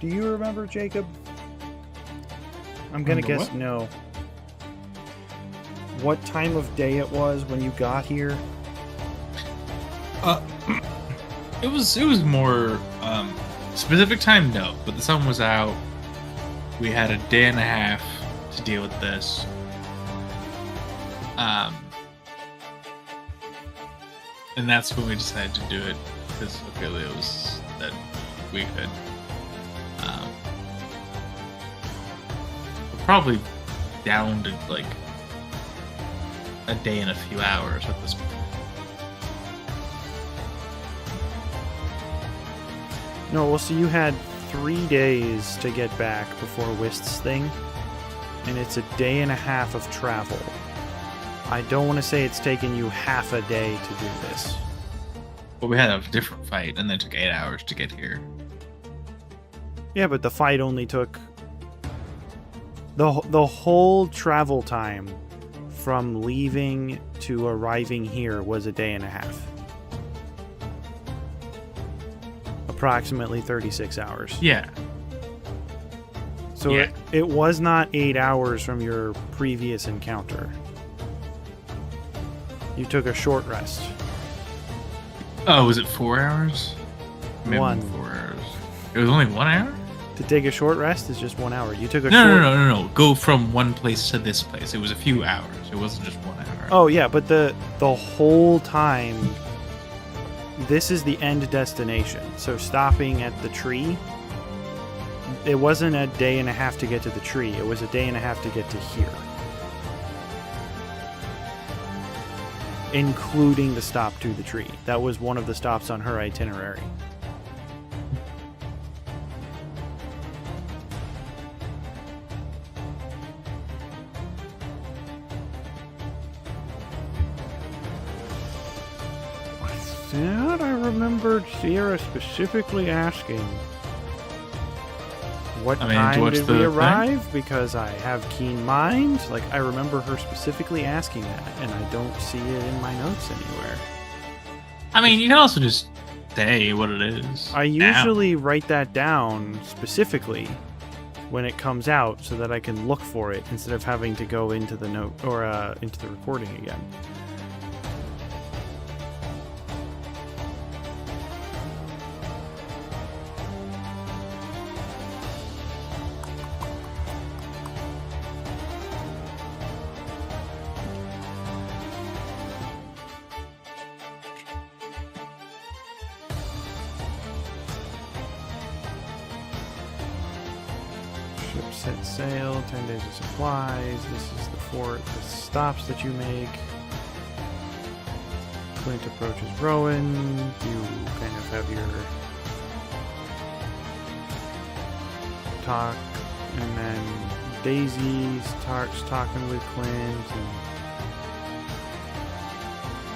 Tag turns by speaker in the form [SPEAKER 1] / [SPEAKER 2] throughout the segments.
[SPEAKER 1] Do you remember, Jacob? I'm gonna guess
[SPEAKER 2] what?
[SPEAKER 1] no. What time of day it was when you got here?
[SPEAKER 2] Uh, it was more specific time. No, but the sun was out. We had a day and a half to deal with this. And that's when we decided to do it because really it was that we could. We're probably down to like a day and a few hours at this point.
[SPEAKER 1] No, well, so you had 3 days to get back before Wist's thing, and it's a day and a half of travel. I don't want to say it's taken you half a day to do this.
[SPEAKER 2] But we had a different fight, and then it took 8 hours to get here.
[SPEAKER 1] Yeah, but the fight only took... The whole travel time from leaving to arriving here was a day and a half. Approximately 36 hours.
[SPEAKER 2] Yeah.
[SPEAKER 1] So it was not 8 hours from your previous encounter. You took a short rest.
[SPEAKER 2] Oh, was it 4 hours? Maybe
[SPEAKER 1] 1.
[SPEAKER 2] 4 hours. It was only 1 hour?
[SPEAKER 1] To take a short rest is just 1 hour. You took a
[SPEAKER 2] No. Go from one place to this place. It was a few hours. It wasn't just 1 hour.
[SPEAKER 1] Oh yeah, but the whole time, this is the end destination. So stopping at the tree, it wasn't a day and a half to get to the tree. It was a day and a half to get to here, including the stop to the tree. That was one of the stops on her itinerary. That I remembered Sierra specifically asking, what time did we arrive? Because I have keen mind. Like, I remember her specifically asking that, and I don't see it in my notes anywhere.
[SPEAKER 2] I mean, you can also just say what it is.
[SPEAKER 1] I usually write that down specifically when it comes out so that I can look for it instead of having to go into the note or into the recording again. Set sail, 10 days of supplies. This is the fort, the stops that you make. Clint approaches Rowan. You kind of have your talk, and then Daisy starts talking with Clint,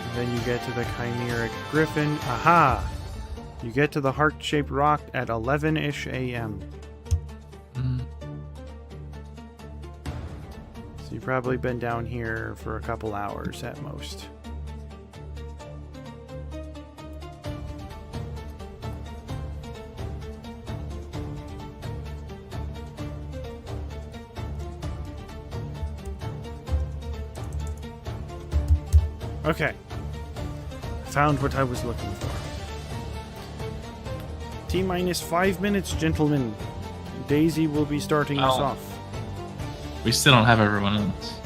[SPEAKER 1] and then you get to the chimeric griffin. Aha! You get to the heart-shaped rock at 11-ish a.m. You've probably been down here for a couple hours at most. Okay. Found what I was looking for. T-minus 5 minutes, gentlemen. Daisy will be starting us off.
[SPEAKER 2] We still don't have everyone else.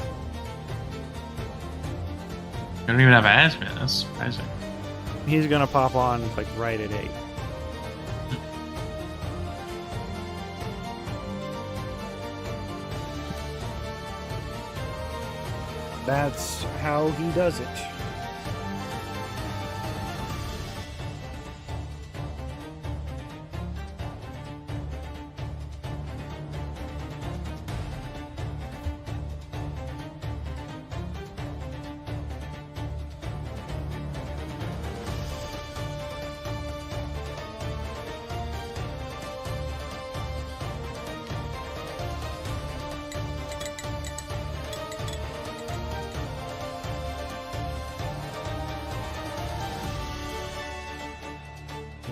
[SPEAKER 2] We don't even have Asmin. That's surprising.
[SPEAKER 1] He's gonna pop on like right at 8. That's how he does it.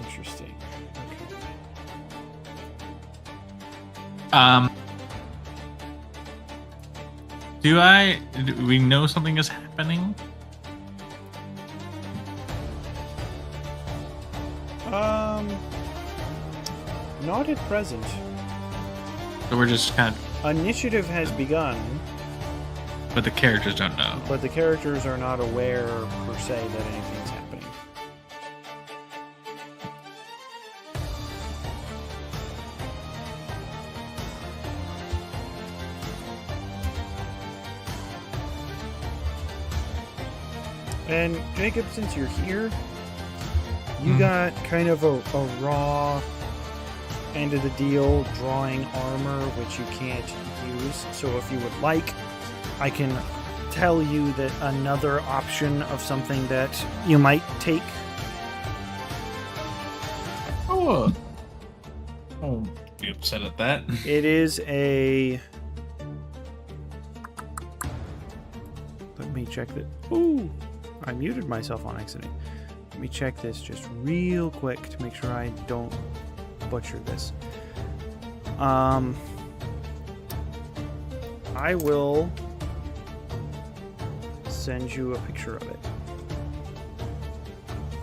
[SPEAKER 1] Interesting. Okay.
[SPEAKER 2] Do we know something is happening?
[SPEAKER 1] Not at present.
[SPEAKER 2] So we're just kind of,
[SPEAKER 1] Initiative has begun,
[SPEAKER 2] but the characters don't know.
[SPEAKER 1] but the characters are not aware, per se, that anything's happening. And Jacob, since you're here, you got kind of a raw end of the deal, drawing armor, which you can't use. So if you would like, I can tell you that another option of something that you might take.
[SPEAKER 2] Oh, I'll be upset at that.
[SPEAKER 1] It is a... Let me check that. Ooh, I muted myself on accident. Let me check this just real quick to make sure I don't butcher this. I will send you a picture of it.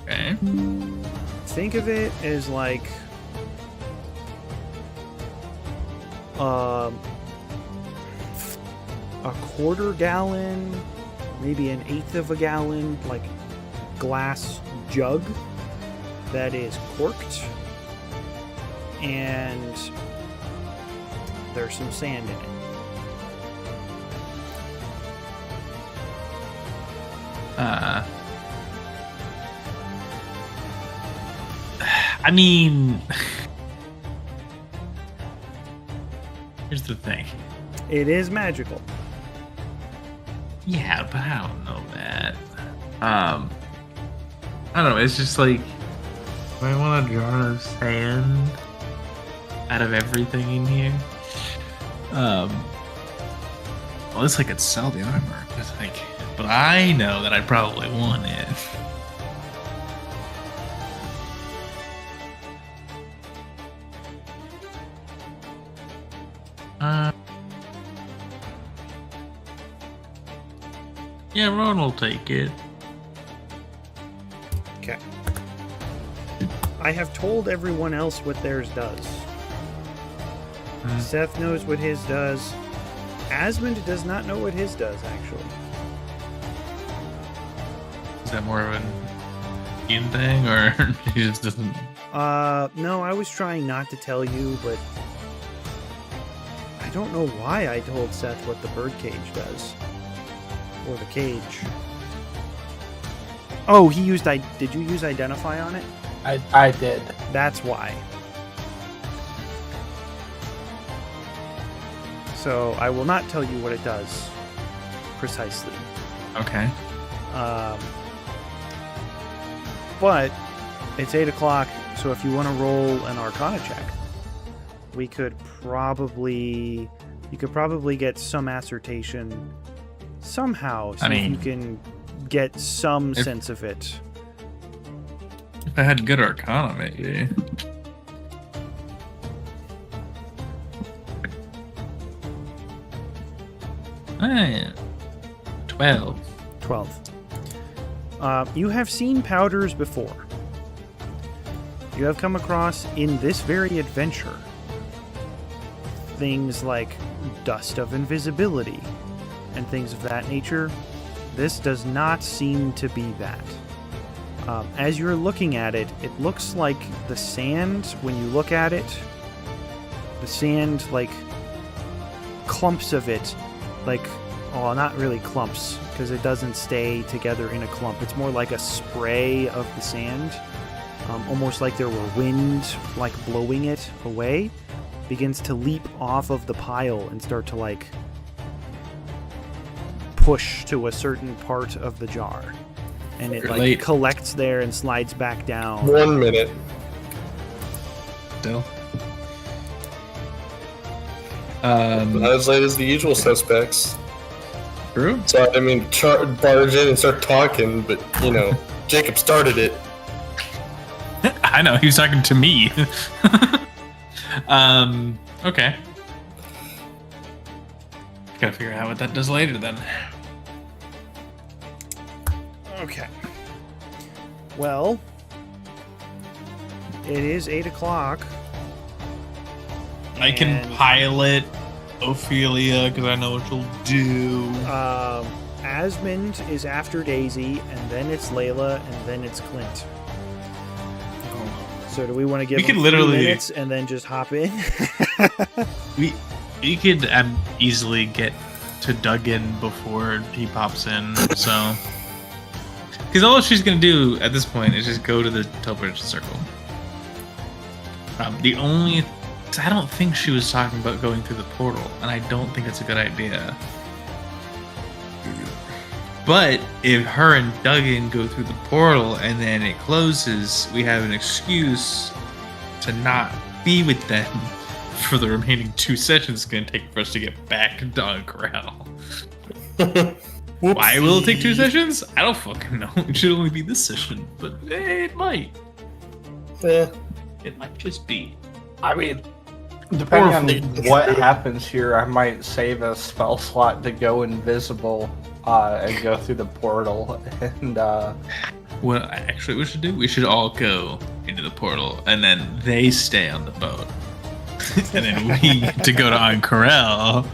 [SPEAKER 2] Okay.
[SPEAKER 1] Think of it as like a quarter gallon, maybe an eighth of a gallon, like glass jug that is corked, and there's some sand in it.
[SPEAKER 2] I mean, here's the thing.
[SPEAKER 1] It is magical.
[SPEAKER 2] Yeah, but I don't know that. I don't know. It's just like, do I want a jar of sand out of everything in here? Well, at least I could sell the armor. But I know that I probably want it. Yeah, Ron will take it.
[SPEAKER 1] Okay. I have told everyone else what theirs does. Seth knows what his does. Asmund does not know what his does, actually.
[SPEAKER 2] Is that more of an Ian thing, or he just doesn't?
[SPEAKER 1] No, I was trying not to tell you, but I don't know why I told Seth what the birdcage does. Or the cage. Oh, he used... Did you use Identify on it?
[SPEAKER 3] I did.
[SPEAKER 1] That's why. So, I will not tell you what it does precisely.
[SPEAKER 2] Okay.
[SPEAKER 1] But it's 8 o'clock, so if you want to roll an Arcana check, we could probably... You could probably get some assertion somehow, so if you can get some sense of it.
[SPEAKER 2] If I had good Arcana, maybe. Ah, 12.
[SPEAKER 1] 12. You have seen powders before. You have come across, in this very adventure, things like dust of invisibility and things of that nature. This does not seem to be that. As you're looking at it, it looks like the sand, when you look at it, the sand, like, clumps of it, like, oh, not really clumps, because it doesn't stay together in a clump. It's more like a spray of the sand, almost like there were wind, like, blowing it away, begins to leap off of the pile and start to, like, push to a certain part of the jar. And it like collects there and slides back down.
[SPEAKER 3] 1 minute.
[SPEAKER 2] Still.
[SPEAKER 3] Not as late as the usual suspects.
[SPEAKER 2] True.
[SPEAKER 3] So, I mean, barge in and start talking, but, you know, Jacob started it.
[SPEAKER 2] I know, he was talking to me. Okay. Gotta figure out what that does later then.
[SPEAKER 1] Okay. Well, it is 8 o'clock.
[SPEAKER 2] I can
[SPEAKER 1] and,
[SPEAKER 2] pilot Ophelia because I know what she'll do.
[SPEAKER 1] Asmund is after Daisy, and then it's Layla, and then it's Clint. So do we want to give
[SPEAKER 2] We
[SPEAKER 1] him
[SPEAKER 2] could
[SPEAKER 1] 3
[SPEAKER 2] literally-
[SPEAKER 1] minutes and then just hop in?
[SPEAKER 2] We could easily get to Duggan before he pops in, so... Because all she's going to do at this point is just go to the Telbridge Circle. The only... I don't think she was talking about going through the portal, and I don't think it's a good idea. But if her and Duggan go through the portal and then it closes, we have an excuse to not be with them for the remaining 2 sessions it's going to take for us to get back to Dawn Corral. Why will it take 2 sessions? I don't fucking know. It should only be this session, but it might.
[SPEAKER 3] Yeah.
[SPEAKER 2] It might just be.
[SPEAKER 4] I mean, depending on what happens here, I might save a spell slot to go invisible and go through the portal. And
[SPEAKER 2] What actually we should do? We should all go into the portal, and then they stay on the boat. And then we get to go to Ankarel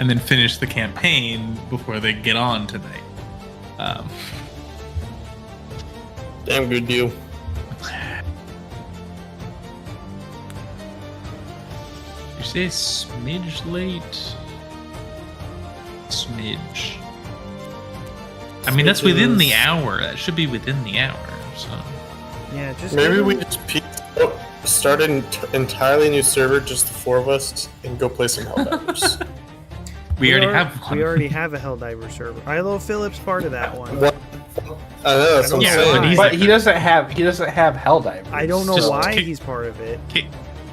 [SPEAKER 2] and then finish the campaign before they get on tonight.
[SPEAKER 3] Damn good deal.
[SPEAKER 2] You say smidge late? Smidge. I mean, that's within the hour. That should be within the hour. So
[SPEAKER 1] Yeah, just
[SPEAKER 3] Maybe
[SPEAKER 1] give
[SPEAKER 3] we
[SPEAKER 1] him-
[SPEAKER 3] just start an entirely new server, just the 4 of us, and go play some Helldivers.
[SPEAKER 2] we already have one.
[SPEAKER 1] We already have a Helldiver server. Ilo Phillips part of that one.
[SPEAKER 3] What? I know that's what I'm
[SPEAKER 2] Yeah,
[SPEAKER 3] saying.
[SPEAKER 2] but he's
[SPEAKER 4] but
[SPEAKER 2] like-
[SPEAKER 4] he doesn't have Helldivers.
[SPEAKER 1] I don't know
[SPEAKER 2] Just
[SPEAKER 1] why
[SPEAKER 2] kick-
[SPEAKER 1] he's part of it.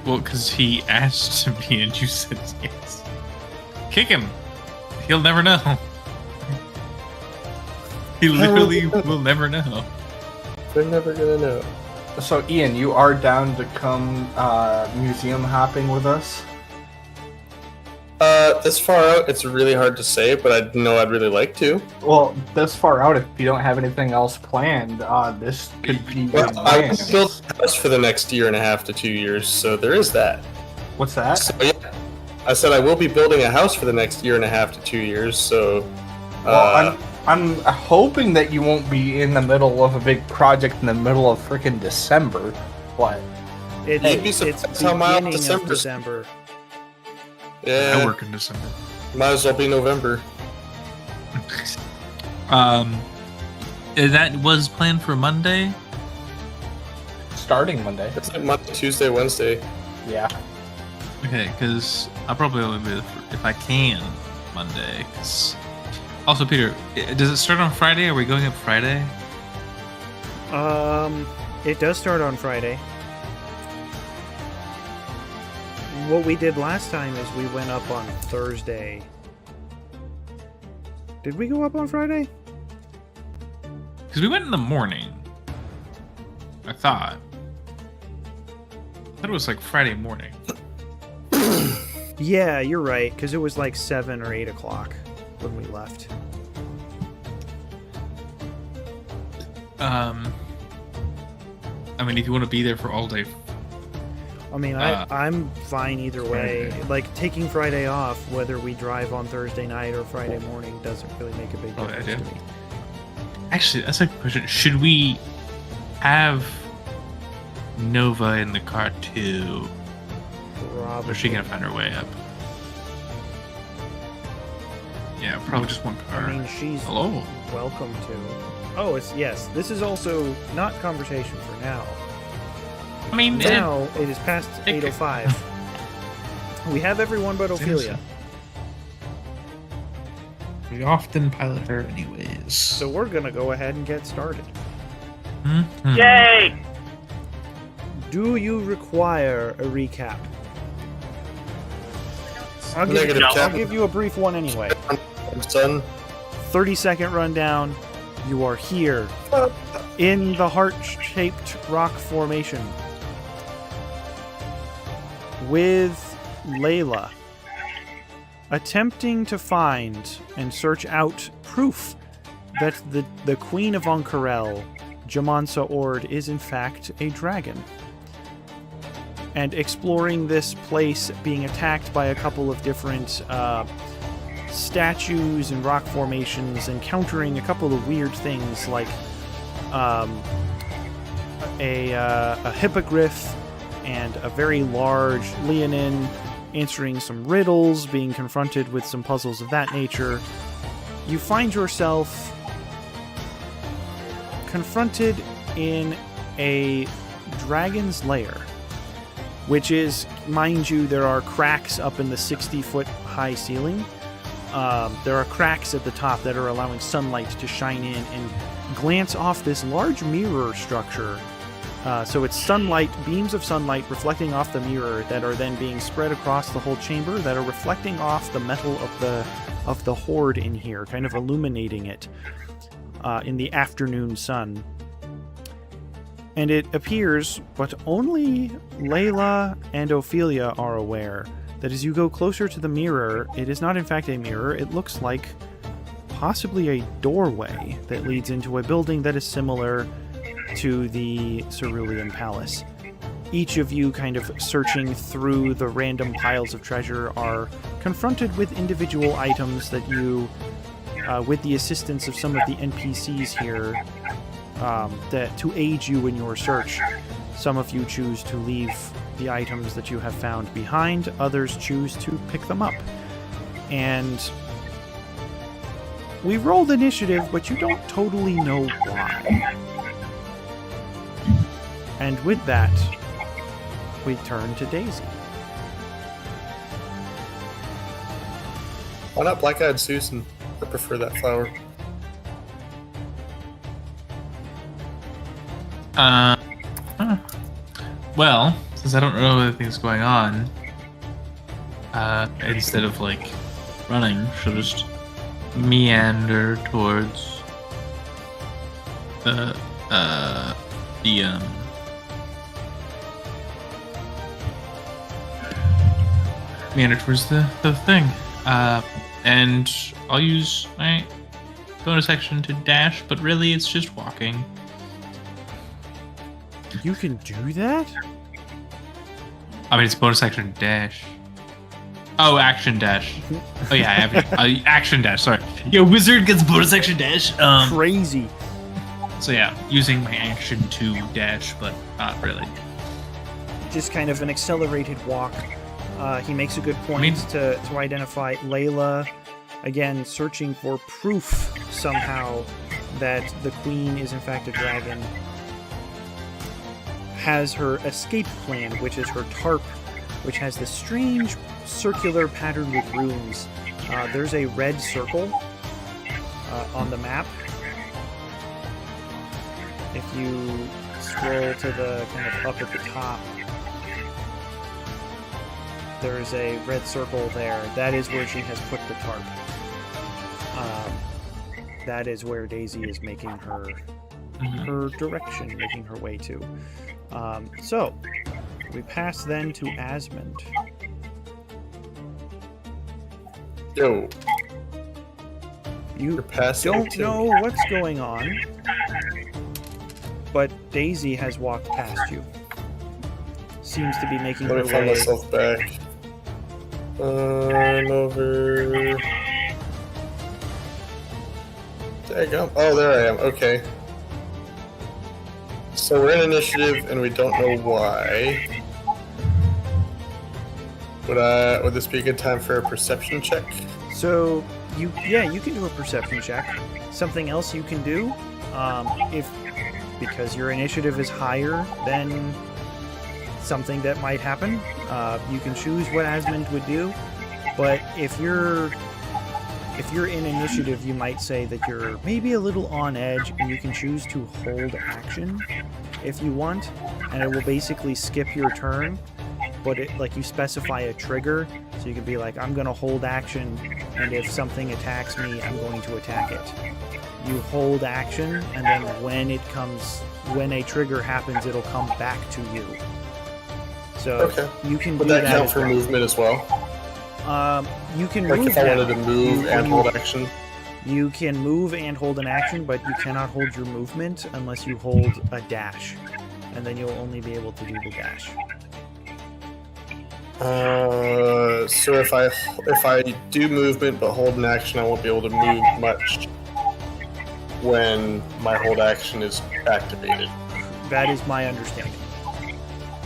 [SPEAKER 2] Well, because he asked to be, and you said yes. Kick him. He'll never know. He literally will never know.
[SPEAKER 3] They're never gonna know.
[SPEAKER 4] So, Ian, you are down to come museum hopping with us?
[SPEAKER 3] This far out, it's really hard to say, but I know I'd really like to.
[SPEAKER 4] Well, this far out, if you don't have anything else planned, this could be
[SPEAKER 3] Well,
[SPEAKER 4] your
[SPEAKER 3] I
[SPEAKER 4] chance.
[SPEAKER 3] built a house for the next 1.5 to 2 years, so there is that.
[SPEAKER 4] What's that?
[SPEAKER 3] So yeah, I said I will be building a house for the next 1.5 to 2 years. So,
[SPEAKER 4] Well, I'm hoping that you won't be in the middle of a big project in the middle of freaking December. What?
[SPEAKER 1] It's,
[SPEAKER 3] You'd be
[SPEAKER 1] it's
[SPEAKER 3] surprised how mild
[SPEAKER 1] beginning of
[SPEAKER 3] December's-
[SPEAKER 1] December.
[SPEAKER 3] yeah,
[SPEAKER 2] I work in December.
[SPEAKER 3] might as well be November.
[SPEAKER 2] That was planned for Monday.
[SPEAKER 4] Starting Monday.
[SPEAKER 3] It's like Monday, Tuesday, Wednesday.
[SPEAKER 4] Yeah.
[SPEAKER 2] Okay, because I'll probably only be there if I can Monday. 'Cause... Also, Peter, does it start on Friday? Are we going up Friday?
[SPEAKER 1] It does start on Friday. What we did last time is we went up on Thursday. Did we go up on Friday?
[SPEAKER 2] Because we went in the morning. I thought it was like Friday morning.
[SPEAKER 1] Yeah, you're right, because it was like 7 or 8 o'clock when we left.
[SPEAKER 2] I mean, if you want to be there for all day,
[SPEAKER 1] I mean, I'm fine either way.
[SPEAKER 2] Friday.
[SPEAKER 1] Like, taking Friday off, whether we drive on Thursday night or Friday morning, doesn't really make a big
[SPEAKER 2] Oh,
[SPEAKER 1] difference
[SPEAKER 2] yeah.
[SPEAKER 1] to me.
[SPEAKER 2] actually, that's a good question. Should we have Nova in the car too,
[SPEAKER 1] Probably.
[SPEAKER 2] or is she gonna find her way up? Yeah, probably just one car.
[SPEAKER 1] I mean, she's
[SPEAKER 2] Hello.
[SPEAKER 1] welcome to. Oh, it's yes. This is also not conversation for now.
[SPEAKER 2] I mean,
[SPEAKER 1] Now it is past
[SPEAKER 2] it-
[SPEAKER 1] 8:05. We have everyone but Ophelia,
[SPEAKER 2] we often pilot her anyways.
[SPEAKER 1] so we're gonna go ahead and get started.
[SPEAKER 2] Mhm.
[SPEAKER 5] Yay!
[SPEAKER 1] Do you require a recap?
[SPEAKER 3] Negative
[SPEAKER 1] I'll
[SPEAKER 3] cap.
[SPEAKER 1] give you a brief one anyway.
[SPEAKER 3] Son.
[SPEAKER 1] 30-second rundown. You are here in the heart-shaped rock formation with Layla. attempting to find and search out proof that the Queen of Ank'Harel, Jamansa Ord, is in fact a dragon. And exploring this place, being attacked by a couple of different statues and rock formations, encountering a couple of weird things like a hippogriff and a very large leonin, answering some riddles, being confronted with some puzzles of that nature. You find yourself confronted in a dragon's lair, which is, mind you, there are cracks up in the 60-foot high ceiling. There are cracks at the top that are allowing sunlight to shine in and glance off this large mirror structure. So it's sunlight, beams of sunlight reflecting off the mirror that are then being spread across the whole chamber that are reflecting off the metal of the hoard in here, kind of illuminating it in the afternoon sun. And it appears, but only Layla and Ophelia are aware, that as you go closer to the mirror, it is not in fact a mirror, it looks like possibly a doorway that leads into a building that is similar to the Cerulean Palace. Each of you, kind of searching through the random piles of treasure, are confronted with individual items that you, with the assistance of some of the NPCs here, that to aid you in your search. Some of you choose to leave the items that you have found behind, others choose to pick them up. And we rolled initiative, but you don't totally know why. And with that, we turn to Daisy.
[SPEAKER 3] Why not Black-Eyed Susan? I prefer that flower.
[SPEAKER 2] Well, since I don't know anything's going on, instead of like running, she'll just meander towards the meander towards the thing. And I'll use my bonus action to dash, but really it's just walking.
[SPEAKER 1] You can do that?
[SPEAKER 2] I mean, it's bonus action dash. Oh, action dash. Oh yeah, I have action dash. Sorry. Yeah, wizard gets bonus action dash.
[SPEAKER 1] Crazy.
[SPEAKER 2] So yeah, using my action to dash, but not really.
[SPEAKER 1] Just kind of an accelerated walk. He makes a good point to identify Layla, again, searching for proof somehow that the queen is in fact a dragon. Has her escape plan, which is her tarp, which has this strange circular pattern with runes. There's a red circle on the map. If you scroll to the kind of up at the top, there's a red circle there. That is where she has put the tarp. That is where Daisy is making her direction, making her way to. So, we pass then to Asmund.
[SPEAKER 3] Yo.
[SPEAKER 1] You
[SPEAKER 3] passing
[SPEAKER 1] don't know what's going on, but Daisy has walked past you. Seems to be making her
[SPEAKER 3] Let me find
[SPEAKER 1] way.
[SPEAKER 3] myself back. I'm over. Daggum. Oh, there I am. Okay. So we're in initiative, and we don't know why. Would this be a good time for a perception check?
[SPEAKER 1] So you can do a perception check. Something else you can do, because your initiative is higher than something that might happen, you can choose what Asmund would do. But if you're in initiative, you might say that you're maybe a little on edge, and you can choose to hold action if you want, and it will basically skip your turn. But you specify a trigger, so you can be like, I'm going to hold action, and if something attacks me, I'm going to attack it. You hold action, and then when a trigger happens, it'll come back to you. So
[SPEAKER 3] Okay.
[SPEAKER 1] you can
[SPEAKER 3] Would
[SPEAKER 1] do
[SPEAKER 3] that count
[SPEAKER 1] as
[SPEAKER 3] for
[SPEAKER 1] well.
[SPEAKER 3] movement as well?
[SPEAKER 1] You can
[SPEAKER 3] Like
[SPEAKER 1] move
[SPEAKER 3] if I
[SPEAKER 1] now.
[SPEAKER 3] wanted to move and hold action.
[SPEAKER 1] You can move and hold an action, but you cannot hold your movement unless you hold a dash. And then you'll only be able to do the dash.
[SPEAKER 3] So if I do movement but hold an action, I won't be able to move much when my hold action is activated.
[SPEAKER 1] That is my understanding.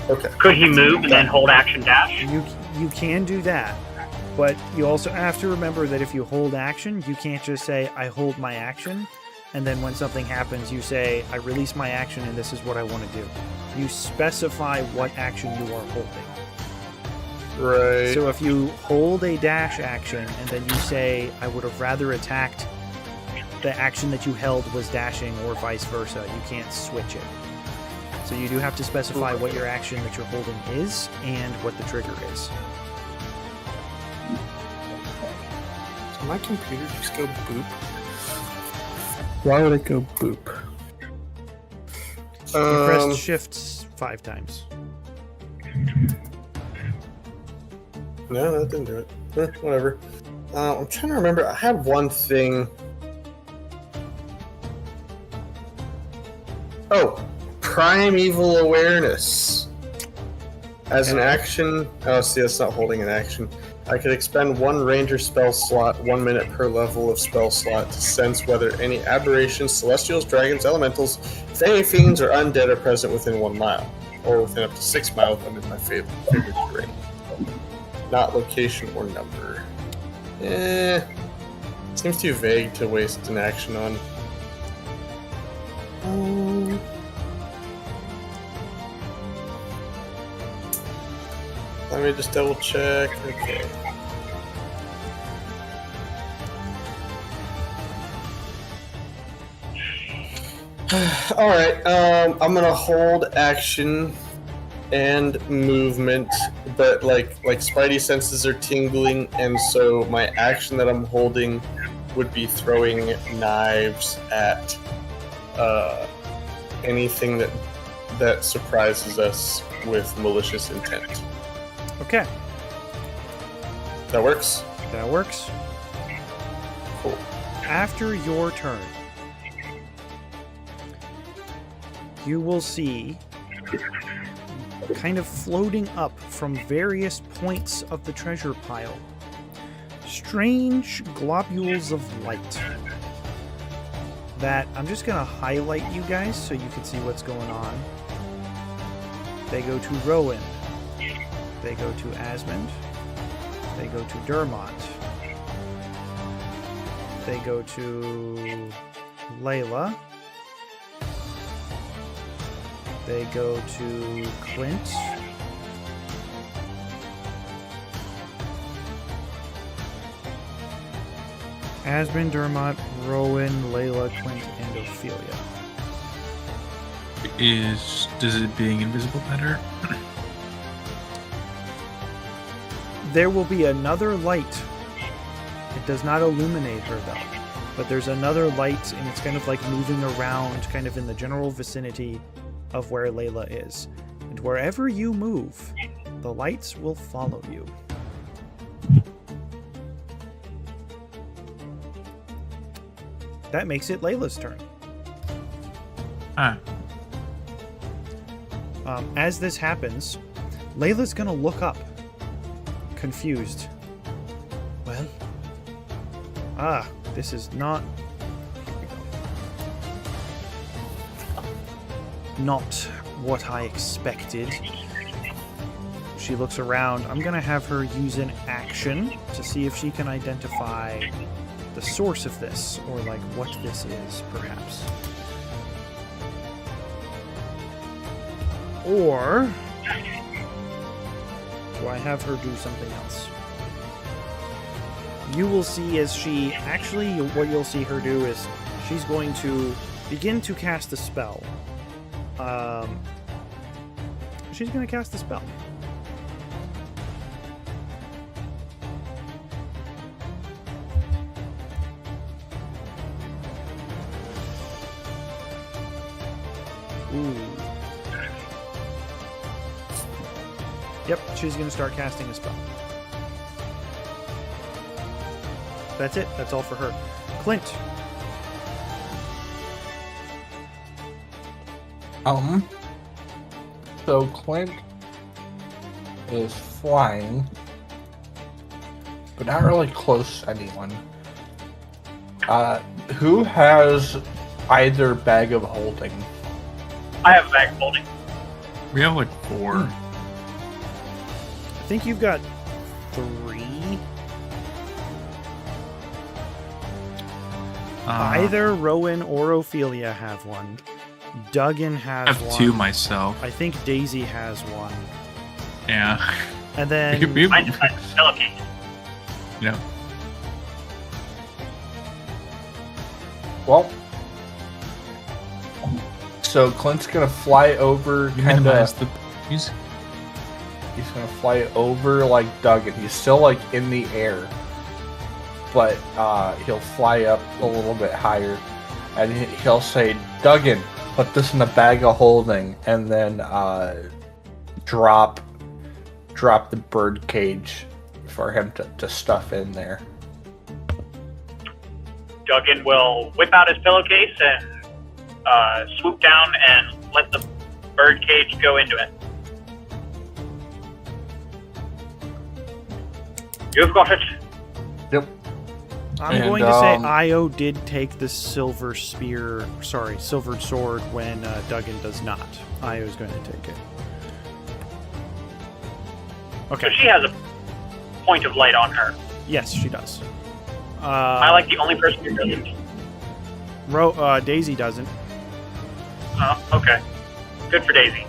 [SPEAKER 3] Okay.
[SPEAKER 5] Could he move and then hold action dash?
[SPEAKER 1] You can do that, but you also have to remember that if you hold action, you can't just say, I hold my action, and then when something happens, you say, I release my action and this is what I want to do. You specify what action you are holding.
[SPEAKER 3] Right.
[SPEAKER 1] So if you hold a dash action and then you say, I would have rather attacked, the action that you held was dashing or vice versa, you can't switch it. So you do have to specify what your action that you're holding is and what the trigger is.
[SPEAKER 3] Did my computer just go boop? Why would it go boop?
[SPEAKER 1] You pressed shift 5 times.
[SPEAKER 3] No, that didn't do it. Whatever. I'm trying to remember. I had one thing. Oh, Primeval Awareness. As an action. Oh, see, that's not holding an action. I could expend one ranger spell slot 1 minute per level of spell slot to sense whether any aberrations, celestials, dragons, elementals, fey, fiends, or undead are present within 1 mile, or within up to 6 miles under my favorite terrain. Not location or number. Seems too vague to waste an action on. Let me just double check. Okay. Alright, I'm gonna hold action and movement, but like Spidey senses are tingling, and so my action that I'm holding would be throwing knives at anything that surprises us with malicious intent.
[SPEAKER 1] Okay,
[SPEAKER 3] That works?
[SPEAKER 1] that works.
[SPEAKER 3] Cool.
[SPEAKER 1] After your turn, you will see, kind of floating up from various points of the treasure pile, strange globules of light that I'm just going to highlight you guys so you can see what's going on. They go to Rowan. They go to Asmund. They go to Dermot. They go to Layla. They go to Clint. Asmund, Dermot, Rowan, Layla, Clint, and Ophelia.
[SPEAKER 2] Does it being invisible matter?
[SPEAKER 1] There will be another light. It does not illuminate her though, but there's another light, and it's kind of like moving around, kind of in the general vicinity of where Layla is. And wherever you move, the lights will follow you. That makes it Layla's turn. As this happens, Layla's gonna look up, confused. Well, this is not what I expected. She looks around. I'm gonna have her use an action to see if she can identify the source of this, or like what this is, perhaps. Or do I have her do something else? You will see as she actually, what you'll see her do is she's going to begin to cast a spell. She's going to cast a spell. Ooh. Yep, she's going to start casting a spell. That's it. That's all for her. Clint.
[SPEAKER 4] So Clint is flying, but not really close to anyone. Who has either bag of holding?
[SPEAKER 5] I have a bag of holding.
[SPEAKER 2] We have like 4.
[SPEAKER 1] I think you've got 3. Either Rowan or Ophelia have one. Duggan has
[SPEAKER 2] I have
[SPEAKER 1] one.
[SPEAKER 2] 2 myself.
[SPEAKER 1] I think Daisy has one.
[SPEAKER 2] Yeah.
[SPEAKER 1] And then
[SPEAKER 5] I just had pillowcase.
[SPEAKER 2] Yeah.
[SPEAKER 4] Well, so Clint's gonna fly over,
[SPEAKER 2] You
[SPEAKER 4] kind
[SPEAKER 2] minimize
[SPEAKER 4] of.
[SPEAKER 2] the music.
[SPEAKER 4] He's gonna fly over like Duggan. He's still like in the air, but he'll fly up a little bit higher, and he'll say, "Duggan, put this in a bag of holding," and then drop the bird cage for him to stuff in there.
[SPEAKER 5] Duggan will whip out his pillowcase and swoop down and let the bird cage go into it. You've got it.
[SPEAKER 4] Yep.
[SPEAKER 1] I'm going to say Io did take the silver sword when Duggan does not. Io is going to take it. Okay.
[SPEAKER 5] So she has a point of light on her.
[SPEAKER 1] Yes, she does.
[SPEAKER 5] I like the only person who doesn't.
[SPEAKER 1] Daisy doesn't.
[SPEAKER 5] Okay. Good for Daisy.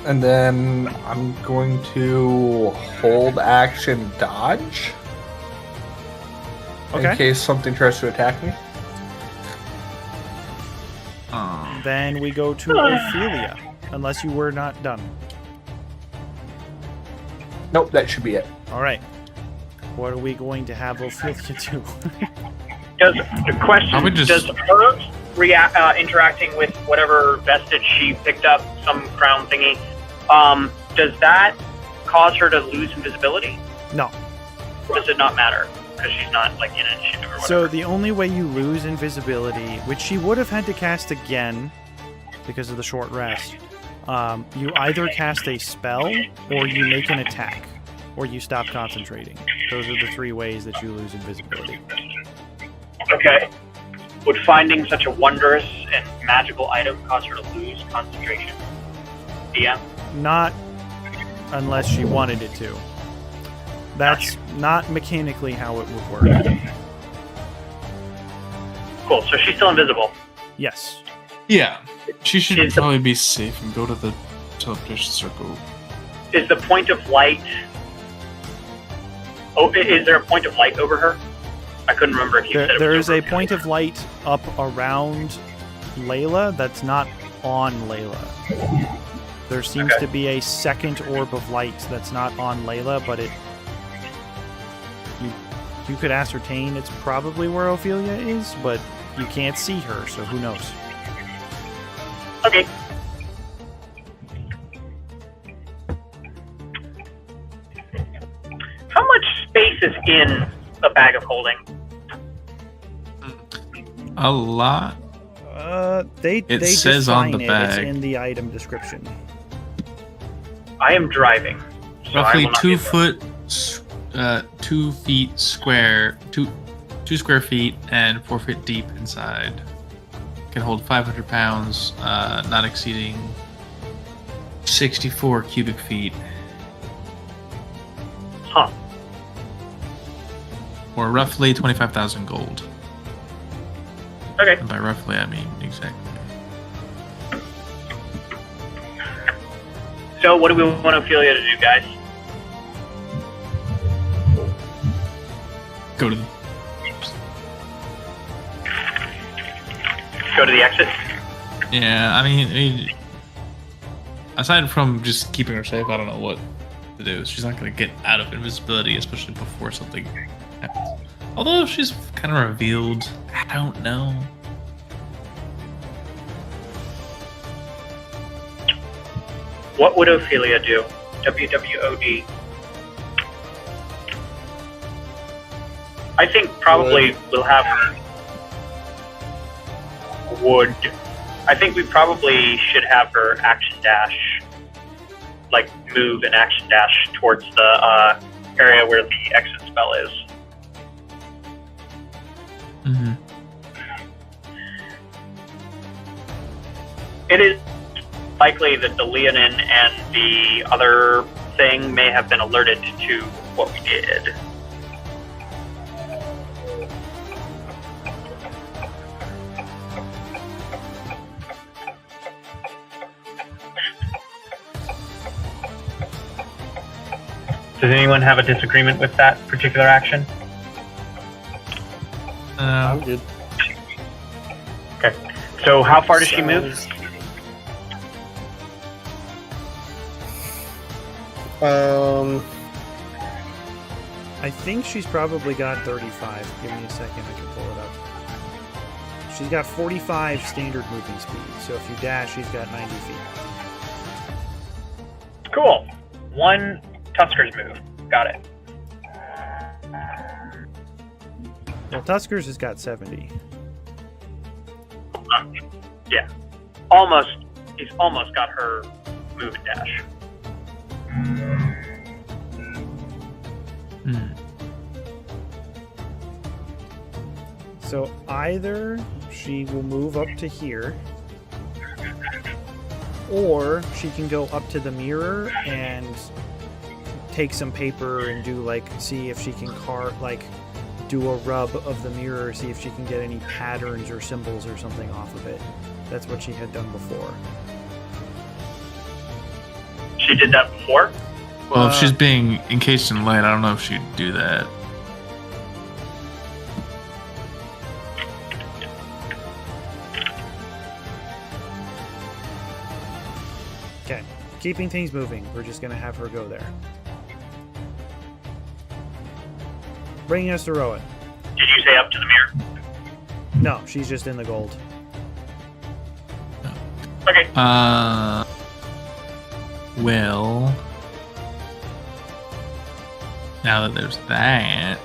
[SPEAKER 4] And then I'm going to hold action dodge.
[SPEAKER 1] Okay.
[SPEAKER 4] In case something tries to attack me.
[SPEAKER 1] Then we go to Ophelia, unless you were not done.
[SPEAKER 4] Nope, that should be it.
[SPEAKER 1] All right. What are we going to have Ophelia do?
[SPEAKER 5] Does the question?
[SPEAKER 2] I would just-
[SPEAKER 5] Does her interacting with whatever vestige she picked up, some crown thingy, does that cause her to lose invisibility?
[SPEAKER 1] No.
[SPEAKER 5] Or does it not matter because she's not like in initiative or whatever?
[SPEAKER 1] So the only way you lose invisibility, which she would have had to cast again because of the short rest, you either cast a spell or you make an attack or you stop concentrating. Those are the 3 ways that you lose invisibility.
[SPEAKER 5] Okay. Would finding such a wondrous and magical item cause her to lose concentration? DM?
[SPEAKER 1] Not unless she wanted it to. That's not mechanically how it would work.
[SPEAKER 5] Cool. So she's still invisible.
[SPEAKER 1] Yes.
[SPEAKER 2] Yeah. She should
[SPEAKER 5] Is the-
[SPEAKER 2] probably be safe and go to the teleportation circle.
[SPEAKER 5] Is the point of light? Oh, is there a point of light over her? I couldn't remember if you said it
[SPEAKER 1] There
[SPEAKER 5] was
[SPEAKER 1] is a
[SPEAKER 5] over.
[SPEAKER 1] point of light up around Layla that's not on Layla. There seems
[SPEAKER 5] Okay.
[SPEAKER 1] to be a second orb of light that's not on Layla, but you could ascertain it's probably where Ophelia is, but you can't see her, so who knows?
[SPEAKER 5] Okay. How much space is in a bag of holding?
[SPEAKER 2] A lot.
[SPEAKER 1] They
[SPEAKER 2] says on the
[SPEAKER 1] define it. It's
[SPEAKER 2] bag.
[SPEAKER 1] in the item description.
[SPEAKER 5] I am driving. So I
[SPEAKER 2] Roughly
[SPEAKER 5] will not
[SPEAKER 2] 2
[SPEAKER 5] be-
[SPEAKER 2] foot, 2 feet square, 2 square feet, and 4 feet deep inside. Can hold 500 pounds, not exceeding 64 cubic feet.
[SPEAKER 5] Huh.
[SPEAKER 2] Or roughly 25,000 gold.
[SPEAKER 5] Okay.
[SPEAKER 2] And by roughly, I mean exactly.
[SPEAKER 5] So what do we want Ophelia to do, guys?
[SPEAKER 2] Go to the...
[SPEAKER 5] Go to the exit?
[SPEAKER 2] Yeah, I mean, aside from just keeping her safe, I don't know what to do. She's not going to get out of invisibility, especially before something happens. Although she's kind of revealed, I don't know.
[SPEAKER 5] What would Ophelia do? WWOD. I think probably we'll have her. Would. I think we probably should have her action dash, like move and action dash towards the area where the exit spell is.
[SPEAKER 2] Mm-hmm.
[SPEAKER 5] It is likely that the Leonin and the other thing may have been alerted to what we did. Does anyone have a disagreement with that particular action?
[SPEAKER 3] I'm good.
[SPEAKER 5] Okay. So how far does she move?
[SPEAKER 1] I think she's probably got 35. Give me a second, I can pull it up. She's got 45 standard moving speed, so if you dash, she's got 90 feet.
[SPEAKER 5] Cool. One Tusker's move. Got it.
[SPEAKER 1] Well, Tusker's has got 70.
[SPEAKER 5] Yeah. Almost. He's almost got her move and dash.
[SPEAKER 1] So either she will move up to here, or she can go up to the mirror and take some paper and do see if she can do a rub of the mirror, see if she can get any patterns or symbols or something off of it. That's what she had done before.
[SPEAKER 5] She did that before?
[SPEAKER 2] Well, if she's being encased in light, I don't know if she'd do that.
[SPEAKER 1] Okay, keeping things moving. We're just going to have her go there. Bringing us to Rowan.
[SPEAKER 5] Did you say up to the mirror?
[SPEAKER 1] No, she's just in the gold.
[SPEAKER 5] Okay.
[SPEAKER 2] Well, now that there's that,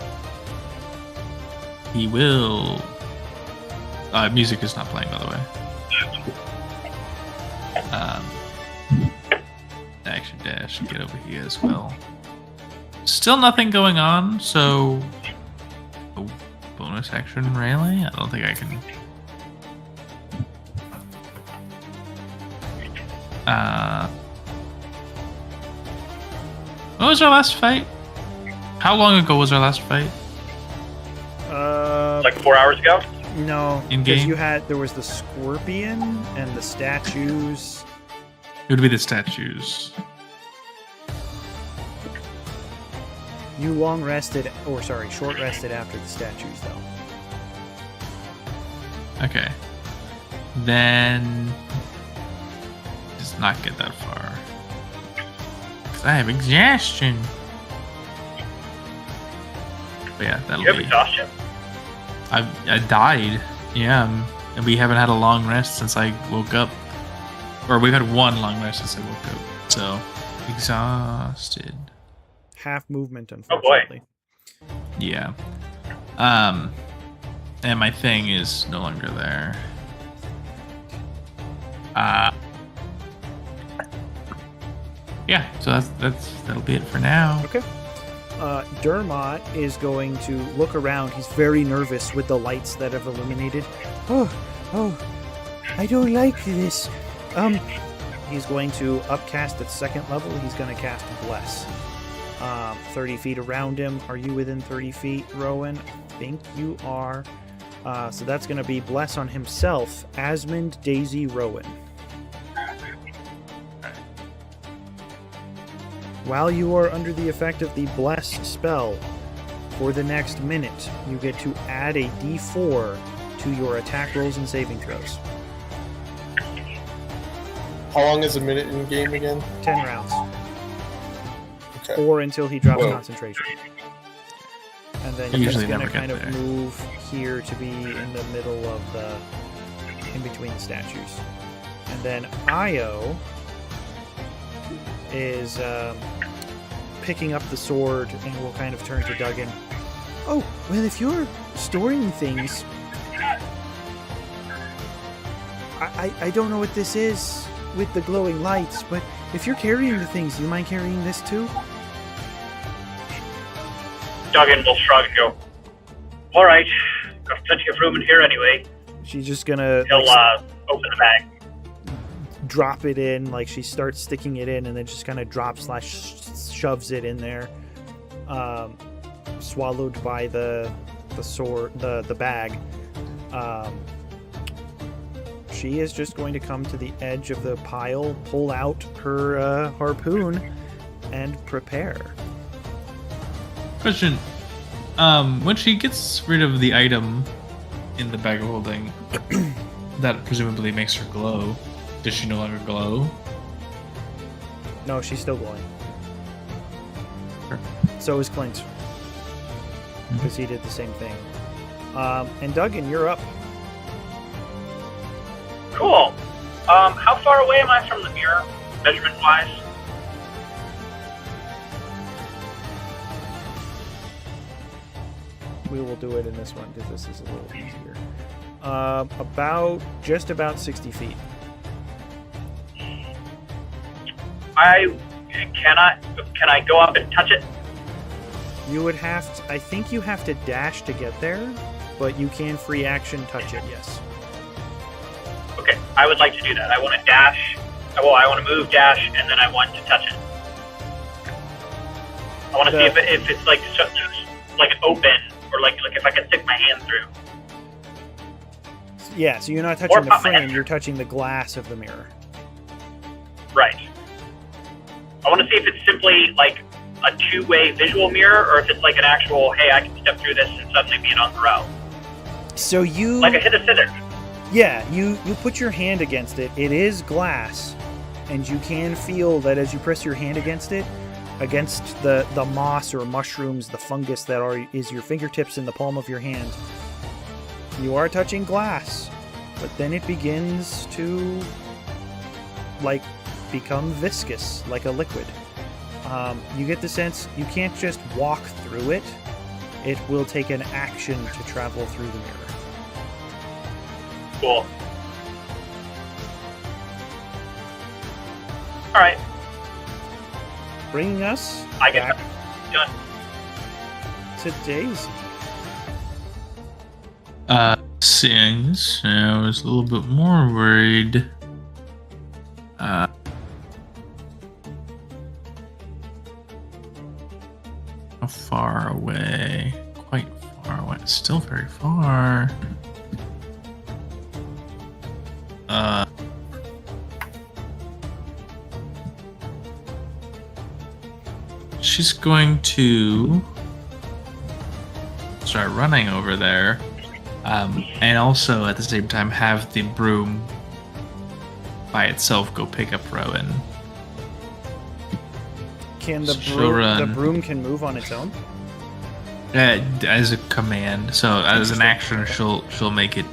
[SPEAKER 2] he will. Music is not playing, by the way. Action dash, get over here as well. Still nothing going on, so bonus action rally. I don't think I can. What was our last fight? How long ago was our last fight?
[SPEAKER 5] Like 4 hours ago?
[SPEAKER 1] No,
[SPEAKER 2] In
[SPEAKER 1] because
[SPEAKER 2] game?
[SPEAKER 1] there was the scorpion and the statues.
[SPEAKER 2] It would be the statues.
[SPEAKER 1] You short rested after the statues, though.
[SPEAKER 2] Okay. Then does not get that far. 'Cause I have exhaustion. But yeah, that'll
[SPEAKER 5] You have
[SPEAKER 2] be.
[SPEAKER 5] exhaustion?
[SPEAKER 2] I died. Yeah, and we haven't had a long rest since I woke up. Or we've had one long rest since I woke up. So exhausted.
[SPEAKER 1] Half movement,
[SPEAKER 5] boy.
[SPEAKER 1] unfortunately.
[SPEAKER 2] Yeah. And my thing is no longer there. Yeah, so that'll be it for now.
[SPEAKER 1] Okay. Dermot is going to look around. He's very nervous with the lights that have illuminated. Oh, I don't like this. He's going to upcast at second level. He's going to cast Bless. 30 feet around him. Are you within 30 feet, Rowan? I think you are. So that's going to be Bless on himself, Asmund, Daisy, Rowan. While you are under the effect of the Bless spell, for the next minute, you get to add a d4 to your attack rolls and saving throws.
[SPEAKER 3] How long is a minute in game again?
[SPEAKER 1] 10 rounds.
[SPEAKER 3] Okay.
[SPEAKER 1] Or until he drops
[SPEAKER 3] Whoa.
[SPEAKER 1] concentration. And then
[SPEAKER 2] I
[SPEAKER 1] he's
[SPEAKER 2] usually
[SPEAKER 1] going to
[SPEAKER 2] never get
[SPEAKER 1] kind of
[SPEAKER 2] there.
[SPEAKER 1] move here to be in the middle of in between the statues. And then Io is picking up the sword and will kind of turn to Duggan. Oh, well, if you're storing things... I don't know what this is with the glowing lights, but if you're carrying the things, do you mind carrying this too?
[SPEAKER 5] Duggan will shrug and go, alright, got plenty of room in here anyway.
[SPEAKER 1] She's just gonna
[SPEAKER 5] He'll open the bag.
[SPEAKER 1] drop it in, like she starts sticking it in and then just kind of shoves it in there, swallowed by the bag. She is just going to come to the edge of the pile, pull out her harpoon, and prepare.
[SPEAKER 2] Question. When she gets rid of the item in the bag of holding, that presumably makes her glow. Does she no longer glow?
[SPEAKER 1] No, she's still glowing.
[SPEAKER 2] Sure.
[SPEAKER 1] So is Clint, because he did the same thing. And Duggan, you're up.
[SPEAKER 5] Cool. How far away am I from the mirror, measurement-wise?
[SPEAKER 1] We will do it in this one because this is a little easier. Just about 60 feet.
[SPEAKER 5] Can I go up and touch it?
[SPEAKER 1] You would have to, I think you have to dash to get there, but you can free action touch it, yes.
[SPEAKER 5] Okay, I would like to do that. I want to dash. Well, I want to move, dash, and then I want to touch it. I want to see if it's like open, or like if I can stick my hand through.
[SPEAKER 1] Yeah, so you're not
[SPEAKER 5] Or
[SPEAKER 1] touching the
[SPEAKER 5] pop my
[SPEAKER 1] frame,
[SPEAKER 5] hand
[SPEAKER 1] you're touching the glass of the mirror.
[SPEAKER 5] Right. I want to see if it's simply like a two-way visual mirror, or if it's like an actual, hey, I can step through this and suddenly be on the row.
[SPEAKER 1] So you...
[SPEAKER 5] Like a hit a scissors.
[SPEAKER 1] Yeah, you put your hand against it. It is glass, and you can feel that as you press your hand against it, against the moss or mushrooms, the fungus that is your fingertips in the palm of your hand, you are touching glass. But then it begins to, like, become viscous, like a liquid. You get the sense you can't just walk through it. It will take an action to travel through the mirror.
[SPEAKER 5] Cool. All right.
[SPEAKER 1] Bringing us
[SPEAKER 5] I get
[SPEAKER 1] back
[SPEAKER 5] done.
[SPEAKER 1] to Daisy.
[SPEAKER 2] Sings. I was a little bit more worried. How far away? Quite far away. Still very far. She's going to start running over there, and also at the same time have the broom by itself go pick up Rowan.
[SPEAKER 1] Can the
[SPEAKER 2] She'll
[SPEAKER 1] broom? The
[SPEAKER 2] run.
[SPEAKER 1] broom can move on its own.
[SPEAKER 2] As a command, so as an action, she'll make it.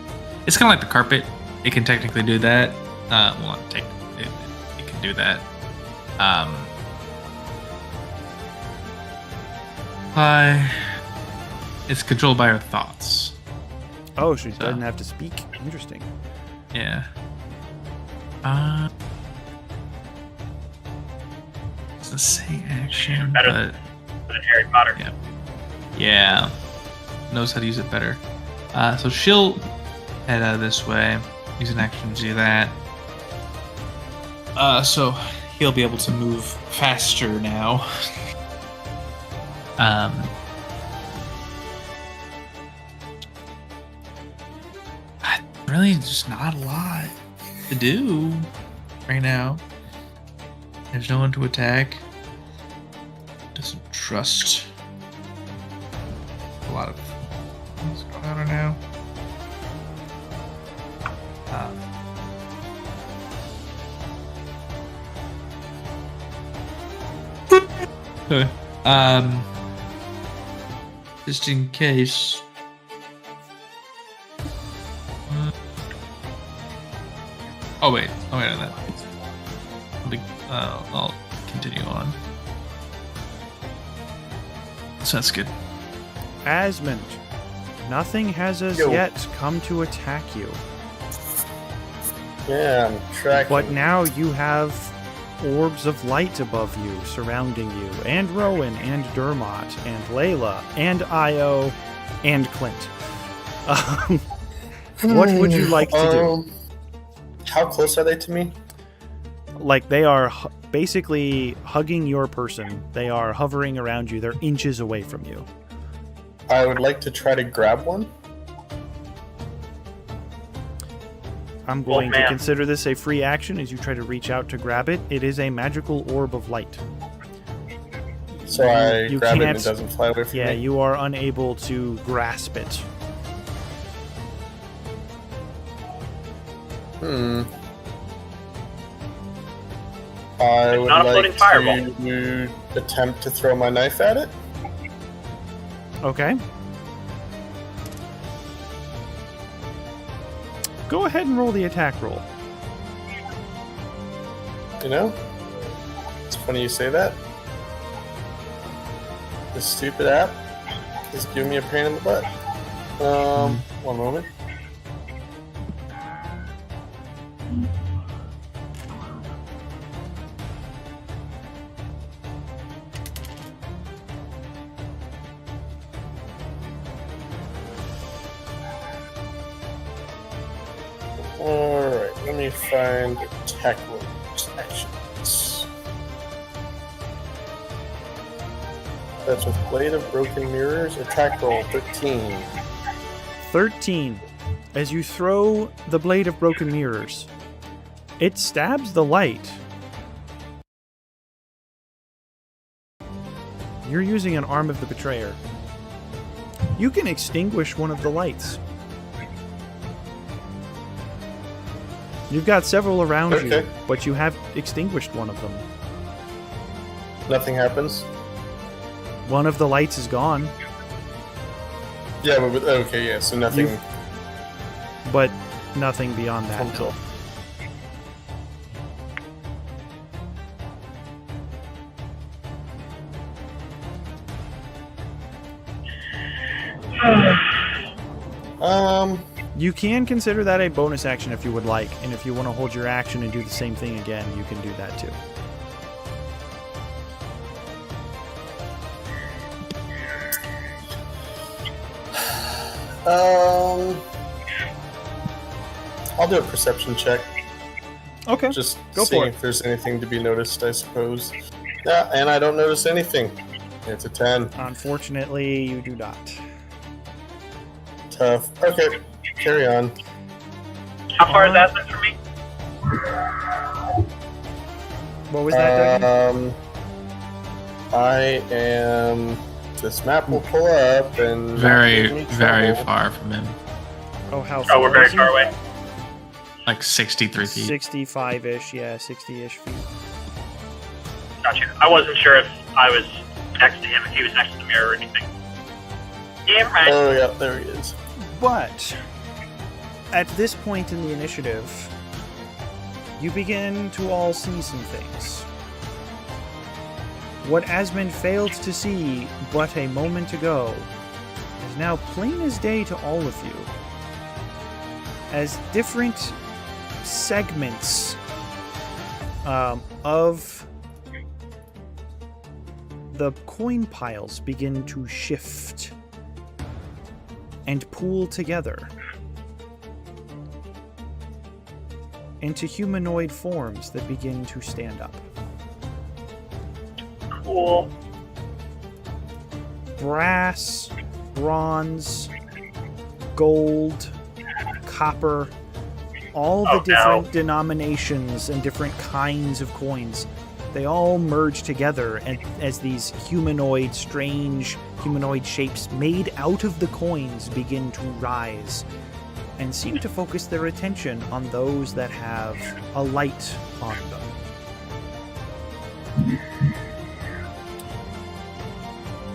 [SPEAKER 2] It's kind of like the carpet. It can technically do that. Well, not technically, it can do that. It's controlled by her thoughts.
[SPEAKER 1] Oh, she
[SPEAKER 2] So.
[SPEAKER 1] doesn't have to speak. Interesting.
[SPEAKER 2] Yeah. It's the same action,
[SPEAKER 5] Better
[SPEAKER 2] but
[SPEAKER 5] than Harry Potter.
[SPEAKER 2] yeah, knows how to use it better. So she'll head out this way, use an action to do that. So he'll be able to move faster now. Really, just not a lot to do right now. There's no one to attack. Doesn't trust a lot of things going on right now. Okay. Just in case. Oh wait on that. I'll continue on. So that's good.
[SPEAKER 1] Asmund, nothing has as
[SPEAKER 3] Yo.
[SPEAKER 1] yet come to attack you.
[SPEAKER 3] Yeah, I'm tracking.
[SPEAKER 1] But now you have orbs of light above you, surrounding you, and Rowan, and Dermot, and Layla, and Io, and Clint. What would you like to do?
[SPEAKER 3] How close are they to me?
[SPEAKER 1] Like, they are basically hugging your person. They are hovering around you. They're inches away from you.
[SPEAKER 3] I would like to try to grab one.
[SPEAKER 1] I'm going to
[SPEAKER 5] man.
[SPEAKER 1] consider this a free action as you try to reach out to grab it. It is a magical orb of light.
[SPEAKER 3] So I
[SPEAKER 1] You
[SPEAKER 3] grab it and
[SPEAKER 1] can't-
[SPEAKER 3] it doesn't fly away from
[SPEAKER 1] Yeah,
[SPEAKER 3] me.
[SPEAKER 1] you are unable to grasp it.
[SPEAKER 3] I would
[SPEAKER 5] not a floating
[SPEAKER 3] like
[SPEAKER 5] fireball.
[SPEAKER 3] to attempt to throw my knife at it.
[SPEAKER 1] Okay. Go ahead and roll the attack roll.
[SPEAKER 3] You know? It's funny you say that. This stupid app is giving me a pain in the butt. One moment. Alright, let me find attack rolls actions. That's with Blade of Broken Mirrors. Attack roll 13.
[SPEAKER 1] 13. As you throw the Blade of Broken Mirrors, it stabs the light. You're using an Arm of the Betrayer. You can extinguish one of the lights. You've got several around you,
[SPEAKER 3] Okay.
[SPEAKER 1] but you have extinguished one of them.
[SPEAKER 3] Nothing happens.
[SPEAKER 1] One of the lights is gone,
[SPEAKER 3] Yeah, but okay, yeah, so nothing
[SPEAKER 1] You- but nothing beyond that.
[SPEAKER 3] comes
[SPEAKER 1] no.
[SPEAKER 3] up.
[SPEAKER 1] You can consider that a bonus action if you would like, and if you want to hold your action and do the same thing again, you can do that too.
[SPEAKER 3] I'll do a perception check.
[SPEAKER 1] Okay.
[SPEAKER 3] Just
[SPEAKER 1] Go
[SPEAKER 3] seeing
[SPEAKER 1] for it.
[SPEAKER 3] if there's anything to be noticed, I suppose. Yeah, and I don't notice anything. It's a 10.
[SPEAKER 1] Unfortunately, you do not.
[SPEAKER 3] Tough. Okay, carry on.
[SPEAKER 5] How far is Asmund from me?
[SPEAKER 1] What was that, Dougie?
[SPEAKER 3] I am. This map will pull up and not
[SPEAKER 2] Very,
[SPEAKER 3] give me
[SPEAKER 2] very
[SPEAKER 3] trouble.
[SPEAKER 2] far from him.
[SPEAKER 1] Oh, how far?
[SPEAKER 5] Oh, we're very
[SPEAKER 1] is he?
[SPEAKER 5] far away.
[SPEAKER 2] Like 63 feet.
[SPEAKER 1] 65-ish, yeah, 60-ish feet.
[SPEAKER 5] Gotcha. I wasn't sure if I was next to him, if he was next to the mirror or anything. Damn right.
[SPEAKER 3] Oh yeah, there he is.
[SPEAKER 1] But at this point in the initiative, you begin to all see some things. What Asmund failed to see but a moment ago is now plain as day to all of you. As different segments of the coin piles begin to shift and pool together into humanoid forms that begin to stand up.
[SPEAKER 5] Cool.
[SPEAKER 1] Brass, bronze, gold, copper, all the
[SPEAKER 5] Oh,
[SPEAKER 1] different
[SPEAKER 5] no.
[SPEAKER 1] denominations and different kinds of coins. They all merge together and as these humanoid, strange humanoid shapes made out of the coins begin to rise and seem to focus their attention on those that have a light on them.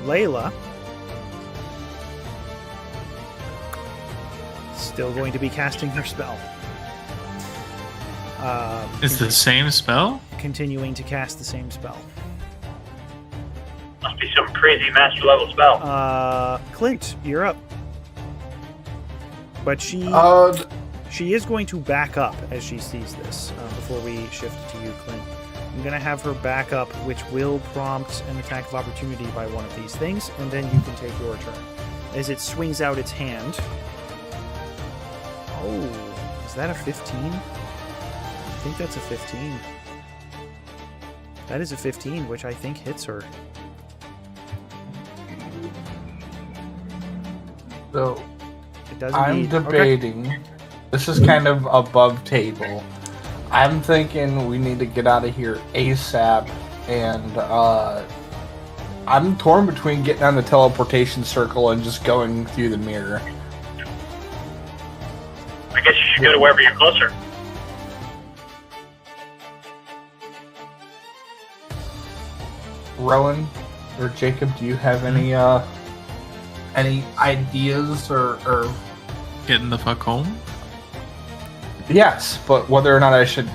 [SPEAKER 1] Layla, still going to be casting her spell.
[SPEAKER 2] It's the same spell?
[SPEAKER 1] Continuing to cast the same spell.
[SPEAKER 5] Must be some crazy master level spell.
[SPEAKER 1] Clint, you're up. But she is going to back up as she sees this. Before we shift to you, Clint, I'm going to have her back up, which will prompt an attack of opportunity by one of these things, and then you can take your turn. As it swings out its hand. Oh, is that a 15? I think that's a 15. That is a 15, which I think hits her.
[SPEAKER 4] So
[SPEAKER 1] It does
[SPEAKER 4] I'm
[SPEAKER 1] indeed.
[SPEAKER 4] debating. Okay. This is kind of above table. I'm thinking we need to get out of here ASAP, and I'm torn between getting on the teleportation circle and just going through the mirror.
[SPEAKER 5] I guess you should go to wherever you're closer.
[SPEAKER 4] Rowan or Jacob, do you have any ideas or
[SPEAKER 2] Getting the fuck home?
[SPEAKER 4] Yes, but whether or not I should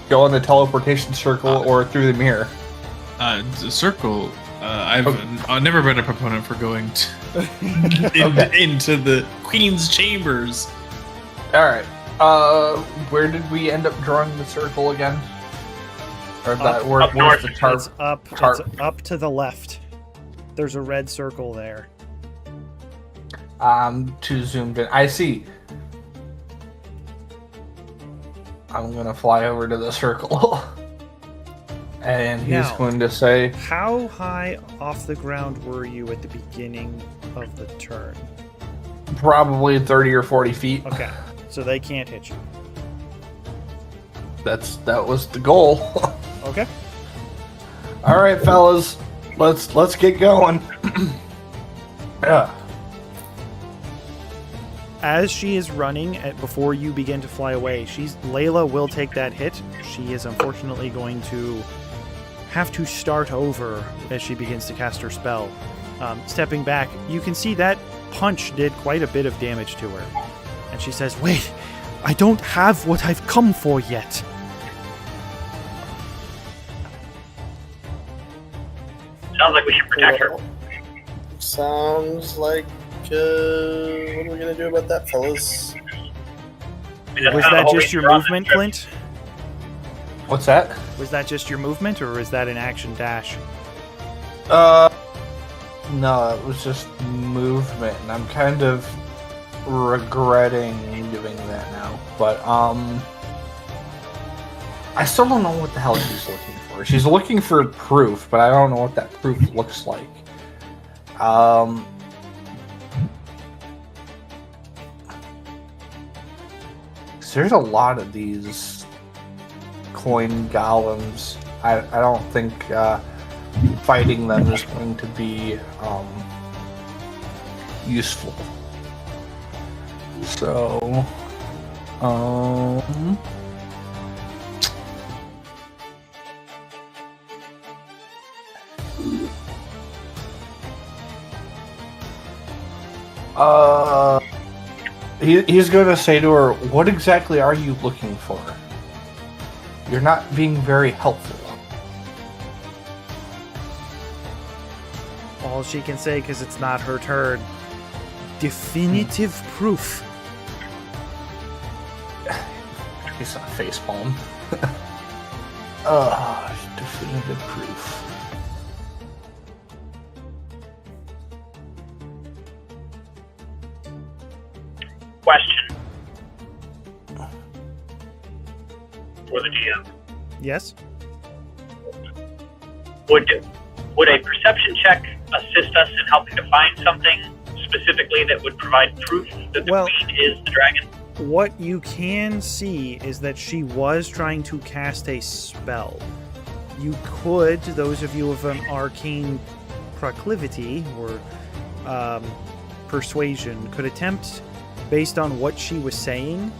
[SPEAKER 4] go in the teleportation circle or through the mirror.
[SPEAKER 2] The circle. I've never been a proponent for going into the Queen's chambers.
[SPEAKER 4] All right. Where did we end up drawing the circle again? Or that where's the tarp?
[SPEAKER 1] It's up to the left. There's a red circle there.
[SPEAKER 4] Too zoomed in. I see. I'm gonna fly over to the circle. And he's going to say,
[SPEAKER 1] how high off the ground were you at the beginning of the turn?
[SPEAKER 4] Probably 30 or 40 feet.
[SPEAKER 1] Okay, so they can't hit you.
[SPEAKER 4] That was the goal.
[SPEAKER 1] Okay.
[SPEAKER 4] All right, fellas, let's get going. Yeah.
[SPEAKER 1] As she is running, before you begin to fly away, Layla will take that hit. She is unfortunately going to have to start over as she begins to cast her spell. Stepping back, you can see that punch did quite a bit of damage to her. And she says, "Wait, I don't have what I've come for yet."
[SPEAKER 5] Sounds like we should protect her.
[SPEAKER 3] Sounds like, what are we gonna do about that, fellas?
[SPEAKER 1] Was that just your movement, Clint?
[SPEAKER 4] What's that?
[SPEAKER 1] Was that just your movement, or is that an action dash?
[SPEAKER 4] No, it was just movement, and I'm kind of regretting doing that now. But I still don't know what the hell she's looking for. She's looking for proof, but I don't know what that proof looks like. There's a lot of these coin golems. I don't think fighting them is going to be useful. So, he's going to say to her, "What exactly are you looking for? You're not being very helpful."
[SPEAKER 1] All she can say, because it's not her turn. Definitive proof.
[SPEAKER 4] He's not facepalm. Definitive proof.
[SPEAKER 5] Question for the GM.
[SPEAKER 1] Yes?
[SPEAKER 5] Would a perception check assist us in helping to find something specifically that would provide proof that the queen is the dragon?
[SPEAKER 1] What you can see is that she was trying to cast a spell. You could, those of you with an arcane proclivity or persuasion, could attempt, based on what she was saying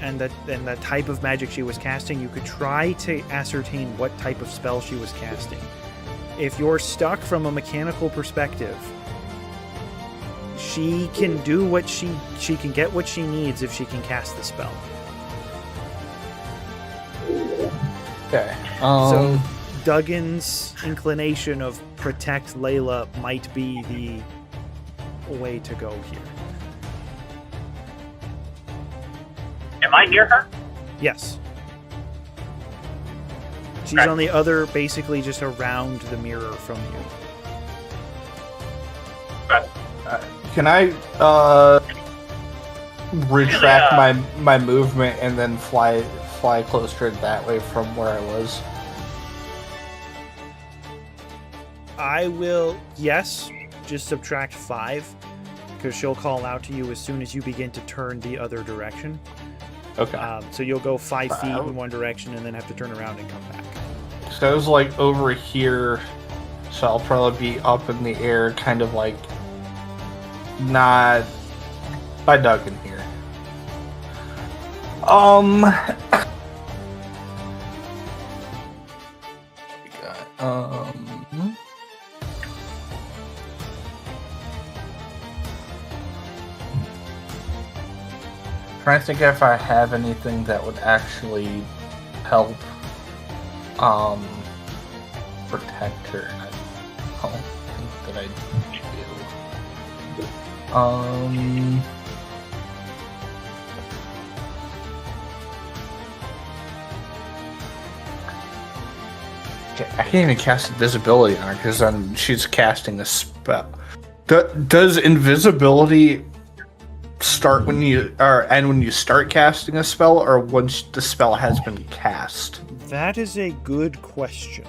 [SPEAKER 1] and the type of magic she was casting, you could try to ascertain what type of spell she was casting. If you're stuck from a mechanical perspective, she can do what she can get what she needs if she can cast the spell.
[SPEAKER 4] Okay.
[SPEAKER 1] So Duggan's inclination of protect Layla might be the way to go here.
[SPEAKER 5] Am I near her?
[SPEAKER 1] Yes. She's
[SPEAKER 5] Okay.
[SPEAKER 1] on the other, basically just around the mirror from you.
[SPEAKER 4] Can I retract my movement and then fly closer that way from where I was?
[SPEAKER 1] I will, yes, just subtract 5, because she'll call out to you as soon as you begin to turn the other direction.
[SPEAKER 4] Okay.
[SPEAKER 1] So you'll go 5 feet in one direction and then have to turn around and come back.
[SPEAKER 4] So I was like over here, so I'll probably be up in the air, kind of like not by Duggan here. Trying to think if I have anything that would actually help protect her. I don't think that I do. I can't even cast invisibility on her because then she's casting a spell. Does invisibility start when you end when you start casting a spell, or once the spell has been cast?
[SPEAKER 1] That is a good question.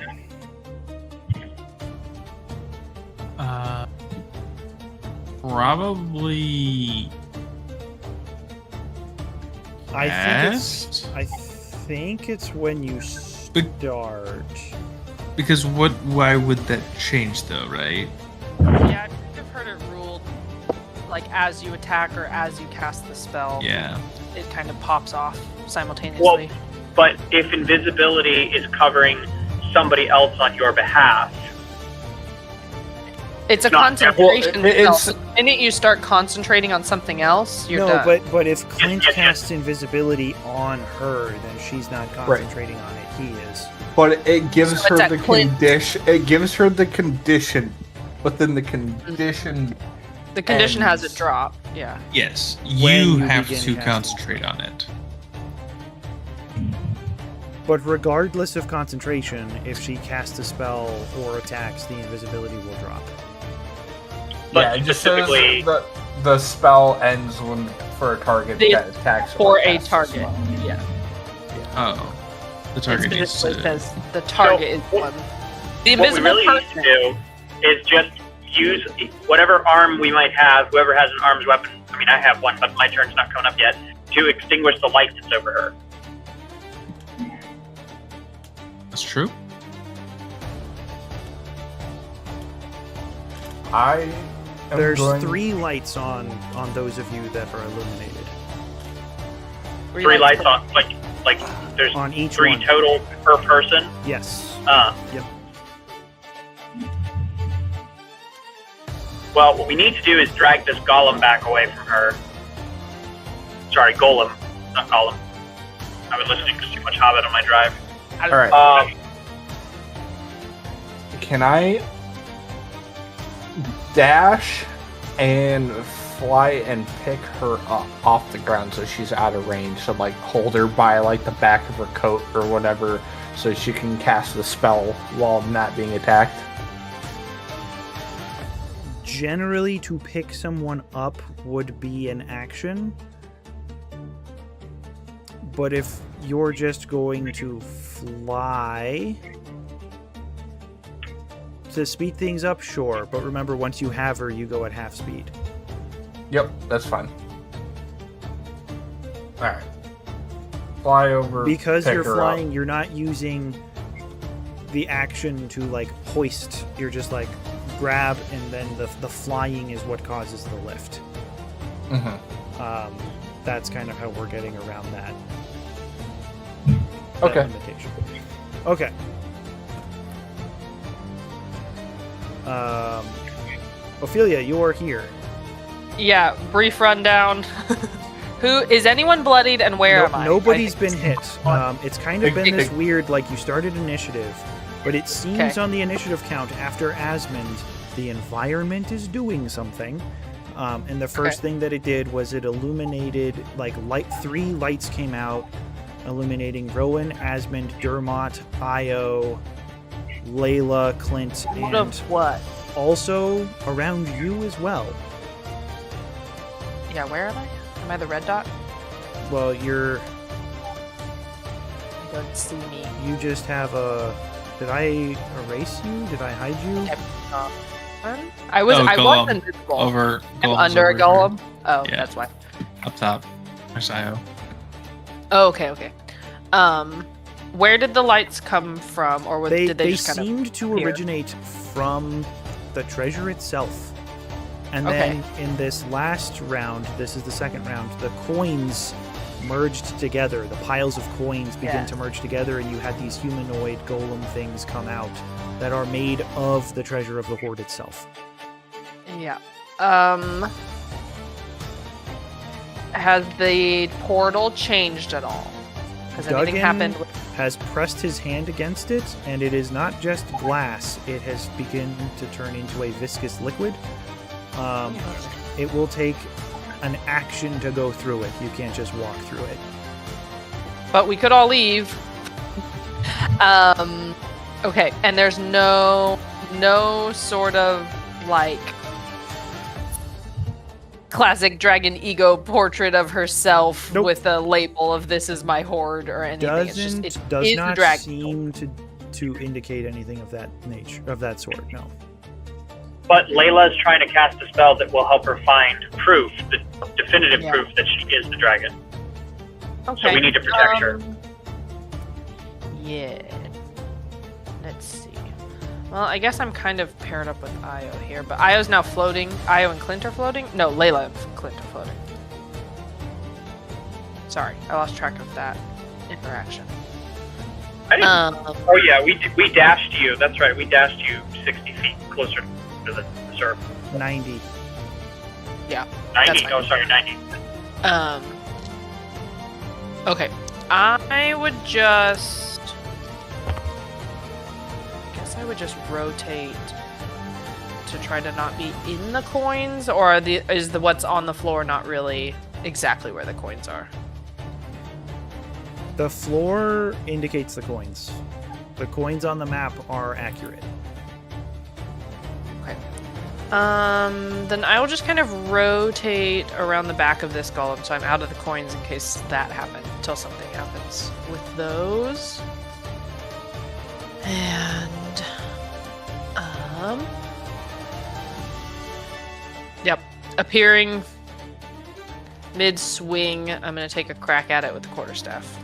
[SPEAKER 2] Probably.
[SPEAKER 1] I think it's when you start.
[SPEAKER 2] Because why would that change though, right?
[SPEAKER 6] Yeah, I've heard it ruled like as you attack or as you cast the spell.
[SPEAKER 2] Yeah.
[SPEAKER 6] It kind of pops off simultaneously.
[SPEAKER 5] Well, but if invisibility is covering somebody else on your behalf,
[SPEAKER 6] it's a
[SPEAKER 5] not
[SPEAKER 6] concentration
[SPEAKER 4] Well,
[SPEAKER 6] spell. The minute you start concentrating on something else, you're done.
[SPEAKER 1] but if Clint
[SPEAKER 5] yes.
[SPEAKER 1] casts invisibility on her, then she's not concentrating on it. He is.
[SPEAKER 4] But it gives
[SPEAKER 6] So
[SPEAKER 4] her
[SPEAKER 6] it's
[SPEAKER 4] the
[SPEAKER 6] at Clint.
[SPEAKER 4] condition. It gives her the condition, but then the condition.
[SPEAKER 6] The condition has
[SPEAKER 4] ends.
[SPEAKER 6] it drop. Yeah.
[SPEAKER 2] Yes,
[SPEAKER 1] When
[SPEAKER 2] you
[SPEAKER 1] you
[SPEAKER 2] have
[SPEAKER 1] begin
[SPEAKER 2] to
[SPEAKER 1] casting.
[SPEAKER 2] concentrate on it.
[SPEAKER 1] But regardless of concentration, if she casts a spell or attacks, the invisibility will drop.
[SPEAKER 5] But
[SPEAKER 4] Yeah, it just says
[SPEAKER 5] specifically-
[SPEAKER 4] the spell ends when for a target that attacks
[SPEAKER 6] For
[SPEAKER 4] or
[SPEAKER 6] a
[SPEAKER 4] casts
[SPEAKER 6] target.
[SPEAKER 4] spell.
[SPEAKER 6] Yeah.
[SPEAKER 2] Oh, the target
[SPEAKER 6] It
[SPEAKER 2] needs
[SPEAKER 6] specifically
[SPEAKER 2] to.
[SPEAKER 6] says the target is one. The
[SPEAKER 5] what we
[SPEAKER 6] invisible
[SPEAKER 5] really need to
[SPEAKER 6] person.
[SPEAKER 5] do is just use whatever arm we might have, whoever has an armed weapon, I mean, I have one, but my turn's not coming up yet, to extinguish the light that's over her.
[SPEAKER 2] That's true.
[SPEAKER 4] I am
[SPEAKER 1] There's
[SPEAKER 4] going-
[SPEAKER 1] 3 lights on those of you that are illuminated.
[SPEAKER 6] Where you
[SPEAKER 5] 3
[SPEAKER 6] like
[SPEAKER 5] lights
[SPEAKER 6] to-
[SPEAKER 5] on, like there's
[SPEAKER 1] On each
[SPEAKER 5] 3
[SPEAKER 1] one.
[SPEAKER 5] total per person.
[SPEAKER 1] Yes.
[SPEAKER 5] Yep. Well, what we need to do is drag this golem back away from her. Sorry, golem, not golem. I was listening to too much Hobbit on my drive.
[SPEAKER 4] All right. Can I dash and fly and pick her up off the ground so she's out of range? So like hold her by like the back of her coat or whatever, so she can cast the spell while not being attacked.
[SPEAKER 1] Generally, to pick someone up would be an action. But if you're just going to fly to speed things up, sure. But remember, once you have her, you go at half speed.
[SPEAKER 4] Yep, that's fine. All right. Fly over.
[SPEAKER 1] Because
[SPEAKER 4] pick
[SPEAKER 1] you're
[SPEAKER 4] her
[SPEAKER 1] flying,
[SPEAKER 4] up.
[SPEAKER 1] you're not using the action to like hoist. You're just like grab, and then the flying is what causes the lift.
[SPEAKER 4] Mhm.
[SPEAKER 1] That's kind of how we're getting around that.
[SPEAKER 4] Okay.
[SPEAKER 1] Limitation. Okay. Ophelia, you're here.
[SPEAKER 6] Yeah, brief rundown. Who is anyone bloodied and where am I?
[SPEAKER 1] Nobody's
[SPEAKER 6] I
[SPEAKER 1] been hit. It's kind of been this
[SPEAKER 4] Big-
[SPEAKER 1] weird, like you started initiative, But it seems on the initiative count after Asmund, the environment is doing something. And the first thing that it did was it illuminated, like, 3 lights came out, illuminating Rowan, Asmund, Dermot, Io, Layla, Clint,
[SPEAKER 6] Out of what?
[SPEAKER 1] also around you as well.
[SPEAKER 6] Yeah, where am I? Am I the red dot?
[SPEAKER 1] Well, you
[SPEAKER 6] Don't see me.
[SPEAKER 1] just have a... Did I erase you? Did I hide you?
[SPEAKER 6] I was
[SPEAKER 2] Golem.
[SPEAKER 6] invisible.
[SPEAKER 2] Over.
[SPEAKER 6] I'm
[SPEAKER 2] Golem's
[SPEAKER 6] under a
[SPEAKER 2] over here.
[SPEAKER 6] golem? Oh,
[SPEAKER 2] Yeah.
[SPEAKER 6] that's why.
[SPEAKER 2] Up top. There's Io.
[SPEAKER 6] Oh, okay. Where did the lights come from, or did they just kind of
[SPEAKER 1] seemed to
[SPEAKER 6] appear?
[SPEAKER 1] originate from the treasure itself. And then in this last round, this is the second round, the coins merged together. The piles of coins begin to merge together, and you had these humanoid golem things come out that are made of the treasure of the Horde itself.
[SPEAKER 6] Yeah. Has the portal changed at all? Has anything happened?
[SPEAKER 1] Has pressed his hand against it, and it is not just glass. It has begun to turn into a viscous liquid. It will take an action to go through it. You can't just walk through it.
[SPEAKER 6] But we could all leave. Okay, and there's no sort of like classic dragon ego portrait of herself with a label of "This is my horde" or anything. It
[SPEAKER 1] Does
[SPEAKER 6] is
[SPEAKER 1] not
[SPEAKER 6] the dragon.
[SPEAKER 1] seem to indicate anything of that nature, of that sort. No.
[SPEAKER 5] But Layla is trying to cast a spell that will help her find proof, the definitive proof that she is the dragon.
[SPEAKER 6] Okay.
[SPEAKER 5] So we need to protect her.
[SPEAKER 6] Yeah. Let's see. Well, I guess I'm kind of paired up with Io here, but Io's now floating. Io and Clint are floating? No, Layla and Clint are floating. Sorry, I lost track of that interaction.
[SPEAKER 5] I didn't, oh yeah, we dashed you. That's right, we dashed you 60 feet closer to the surf.
[SPEAKER 1] 90.
[SPEAKER 6] Yeah.
[SPEAKER 5] 90? Oh, sorry, 90.
[SPEAKER 6] Okay. I would just rotate to try to not be in the coins, or is the what's on the floor not really exactly where the coins are?
[SPEAKER 1] The floor indicates the coins. The coins on the map are accurate.
[SPEAKER 6] Okay. Then I will just kind of rotate around the back of this golem so I'm out of the coins in case that happens, until something happens with those. And yep, appearing mid-swing, I'm going to take a crack at it with the quarterstaff.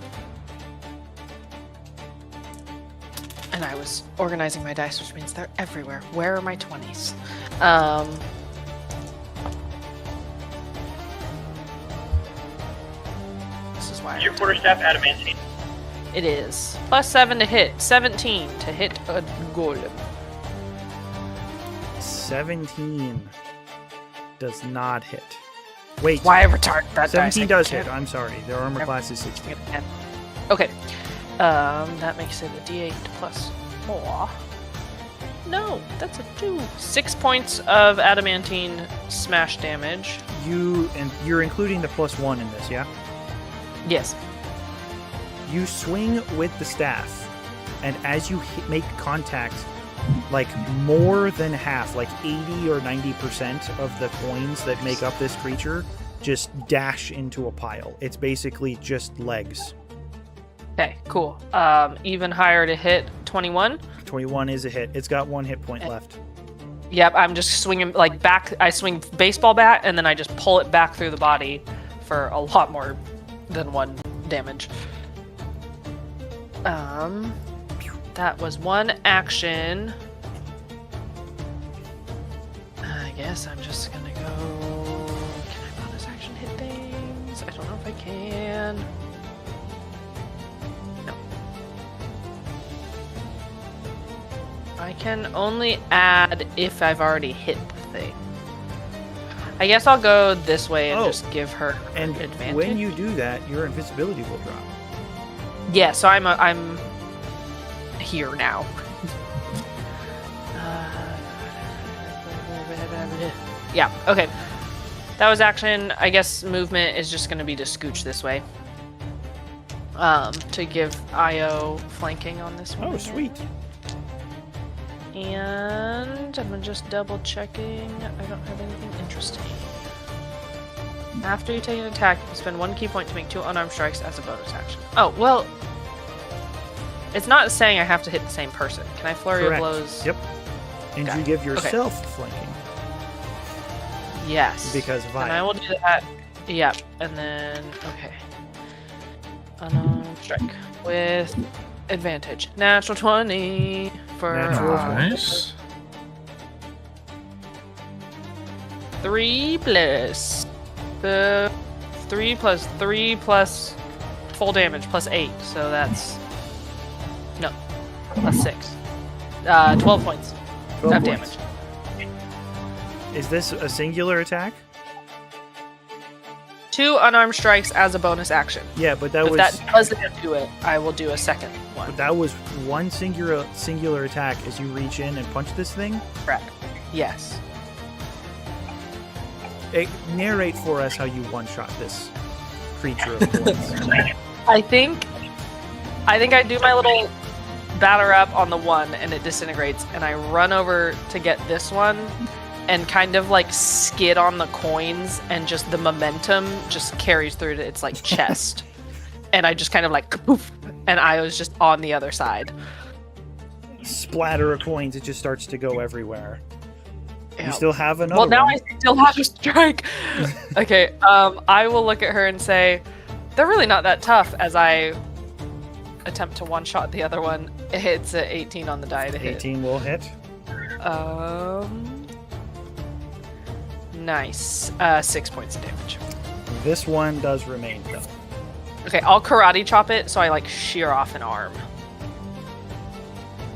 [SPEAKER 6] And I was organizing my dice, which means they're everywhere. Where are my 20s? This is why.
[SPEAKER 5] Is your quarterstaff adamantine?
[SPEAKER 6] It is. +7 to hit. 17 to hit a golem.
[SPEAKER 1] 17 does not hit. Wait.
[SPEAKER 6] Why I retard that
[SPEAKER 1] 17
[SPEAKER 6] dice?
[SPEAKER 1] does hit. I'm sorry. Their armor class is 16.
[SPEAKER 6] Okay. That makes it a d8 plus 4. No, that's a 2. 6 points of adamantine smash damage.
[SPEAKER 1] You're including the +1 in this, yeah?
[SPEAKER 6] Yes.
[SPEAKER 1] You swing with the staff, and as you make contact, like more than half, like 80 or 90% of the coins that make up this creature just dash into a pile. It's basically just legs.
[SPEAKER 6] Okay, cool. Even higher to hit, 21.
[SPEAKER 1] 21 is a hit. It's got 1 hit point left.
[SPEAKER 6] Yep, I'm just swinging like back. I swing baseball bat, and then I just pull it back through the body for a lot more than 1 damage. That was 1 action. I guess I'm just gonna go. Can I bonus action hit things? I don't know if I can. No. I can only add if I've already hit the thing. I guess I'll go this way and just give her
[SPEAKER 1] And
[SPEAKER 6] advantage.
[SPEAKER 1] when you do that, your invisibility will drop.
[SPEAKER 6] Yeah, so I'm here now. Yeah, okay. That was action. I guess movement is just going to be to scooch this way. To give Io flanking on this one.
[SPEAKER 1] Oh, sweet.
[SPEAKER 6] And I'm just double checking. I don't have anything interesting. After you take an attack, you spend 1 ki point to make 2 unarmed strikes as a bonus action. Oh, well, it's not saying I have to hit the same person. Can I flurry
[SPEAKER 1] Correct.
[SPEAKER 6] of blows?
[SPEAKER 1] Yep. And
[SPEAKER 6] Got
[SPEAKER 1] you
[SPEAKER 6] it.
[SPEAKER 1] give
[SPEAKER 6] Okay.
[SPEAKER 1] yourself flanking
[SPEAKER 6] Yes.
[SPEAKER 1] because of
[SPEAKER 6] And I will do that. Yep. And then, okay. Unarmed strike with advantage. Natural 20 for
[SPEAKER 1] Natural
[SPEAKER 2] Nice.
[SPEAKER 6] 3 plus the 3 plus 3 plus full damage plus 8. So that's no plus 6. 12 points
[SPEAKER 1] 12
[SPEAKER 6] of
[SPEAKER 1] points.
[SPEAKER 6] damage.
[SPEAKER 1] Is this a singular attack?
[SPEAKER 6] 2 unarmed strikes as a bonus action.
[SPEAKER 1] Yeah, but that
[SPEAKER 6] If
[SPEAKER 1] was
[SPEAKER 6] that doesn't do it, I will do a second one.
[SPEAKER 1] but that was one singular attack as you reach in and punch this thing.
[SPEAKER 6] Correct. Yes.
[SPEAKER 1] Narrate for us how you one-shot this creature of thorns.
[SPEAKER 6] I think I do my little batter up on the one and it disintegrates, and I run over to get this one and kind of like skid on the coins, and just the momentum just carries through to its like chest. And I just kind of like poof, and I was just on the other side.
[SPEAKER 1] Splatter of coins, it just starts to go everywhere.
[SPEAKER 6] Yeah.
[SPEAKER 1] You still have another
[SPEAKER 6] Well, now
[SPEAKER 1] one.
[SPEAKER 6] I still have a strike. Okay, I will look at her and say, they're really not that tough, as I attempt to one-shot the other one. It hits at 18 on the die to hit.
[SPEAKER 1] 18 will hit.
[SPEAKER 6] Nice. 6 points of damage.
[SPEAKER 1] This one does remain, though.
[SPEAKER 6] Okay, I'll karate chop it, so I, like, shear off an arm.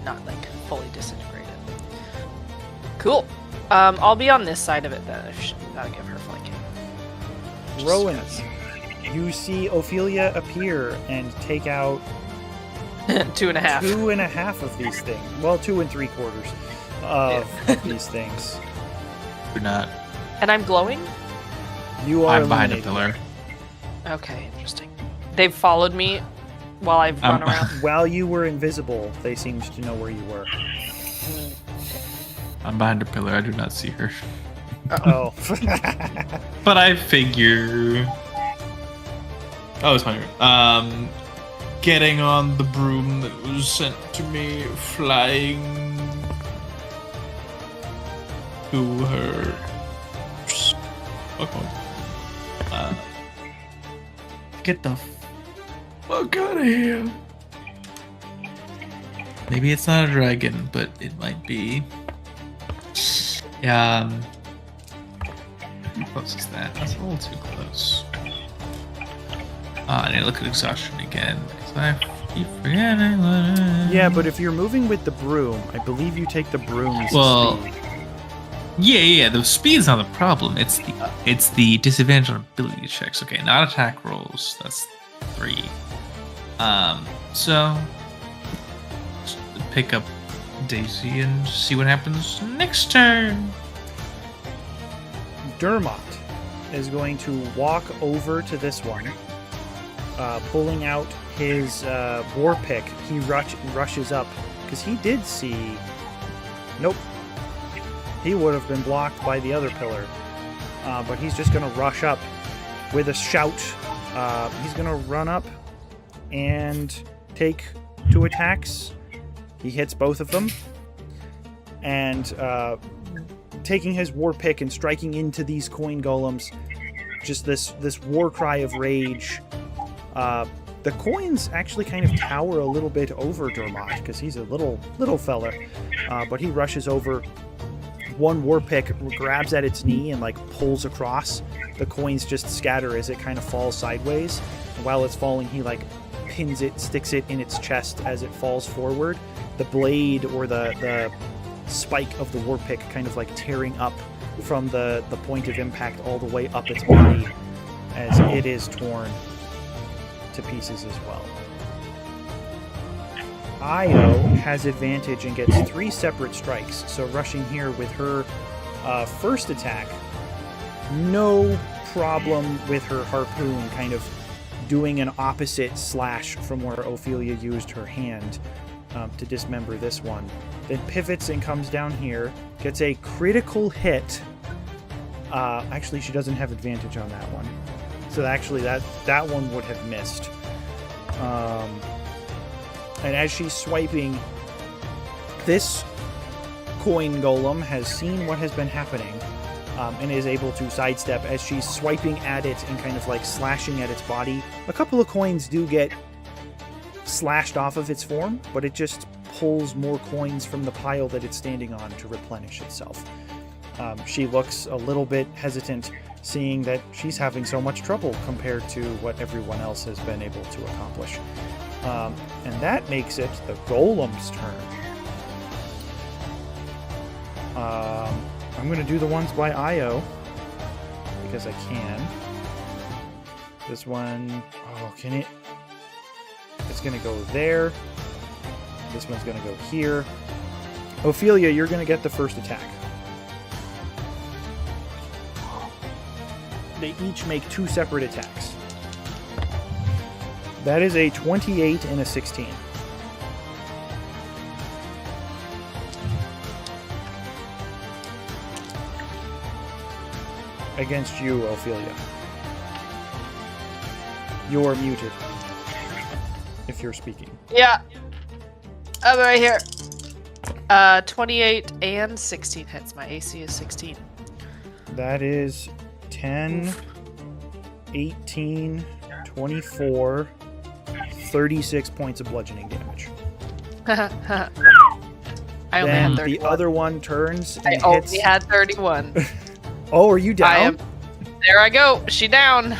[SPEAKER 6] Not, like, fully disintegrate it. Cool. I'll be on this side of it, then. That'll give her flanking. Just
[SPEAKER 1] Rowan,
[SPEAKER 6] because-
[SPEAKER 1] you see Ophelia appear and take out
[SPEAKER 6] 2.5.
[SPEAKER 1] 2.5 of these things. Well, 2 3/4 of these things.
[SPEAKER 2] Do not.
[SPEAKER 6] And I'm glowing?
[SPEAKER 1] You are
[SPEAKER 2] I'm behind a
[SPEAKER 1] eliminated.
[SPEAKER 2] pillar.
[SPEAKER 6] Okay, interesting. They've followed me while I've run around.
[SPEAKER 1] While you were invisible, they seemed to know where you were.
[SPEAKER 2] I'm behind a pillar. I do not see her.
[SPEAKER 1] Oh.
[SPEAKER 2] But I figure. Oh, it's fine. Getting on the broom that was sent to me, flying to her. Okay. Get the fuck out of here. Maybe it's not a dragon, but it might be. Yeah. How close is that? That's a little too close. I need to look at exhaustion again because I keep forgetting what it is.
[SPEAKER 1] Yeah, but if you're moving with the broom, I believe you take the broom's
[SPEAKER 2] Well,
[SPEAKER 1] speed.
[SPEAKER 2] Yeah. The speed's not the problem. It's the disadvantage on ability checks. Okay, not attack rolls. That's 3. So just pick up Daisy and see what happens next turn.
[SPEAKER 1] Dermot is going to walk over to this one, pulling out his war pick. He rushes up because he did see. Nope. He would have been blocked by the other pillar, but he's just going to rush up with a shout. He's going to run up and take 2 attacks. He hits both of them, and taking his war pick and striking into these coin golems, just this war cry of rage. The coins actually kind of tower a little bit over Dermot because he's a little fella, but he rushes over. One war pick grabs at its knee and like pulls across. The coins just scatter as it kind of falls sideways. And while it's falling, he like pins it, sticks it in its chest as it falls forward. The blade or the spike of the war pick kind of like tearing up from the point of impact all the way up its body as it is torn to pieces as well. Io has advantage and gets 3 separate strikes, so rushing here with her First attack, no problem with her harpoon kind of doing an opposite slash from where Ophelia used her hand to dismember this one. Then pivots and comes down here, gets a critical hit. Actually, she doesn't have advantage on that one. So actually, that one would have missed. And as she's swiping, this coin golem has seen what has been happening and is able to sidestep as she's swiping at it and kind of like slashing at its body. A couple of coins do get slashed off of its form, but it just pulls more coins from the pile that it's standing on to replenish itself. She looks a little bit hesitant, seeing that she's having so much trouble compared to what everyone else has been able to accomplish. And that makes it the golem's turn. I'm going to do the ones by IO, because I can. This one, can it? It's going to go there. This one's going to go here. Ophelia, you're going to get the first attack. They each make 2 separate attacks. That is a 28 and a 16. Against you, Ophelia. You're muted. If you're speaking.
[SPEAKER 6] Yeah. I'm right here. 28 and 16 hits. My AC is 16.
[SPEAKER 1] That is 10, 18, 24, 36 points of bludgeoning damage.
[SPEAKER 6] I only
[SPEAKER 1] Then
[SPEAKER 6] had 31.
[SPEAKER 1] the other one turns and
[SPEAKER 6] I
[SPEAKER 1] hits.
[SPEAKER 6] only had 31.
[SPEAKER 1] Oh, are you down?
[SPEAKER 6] There I go. She down.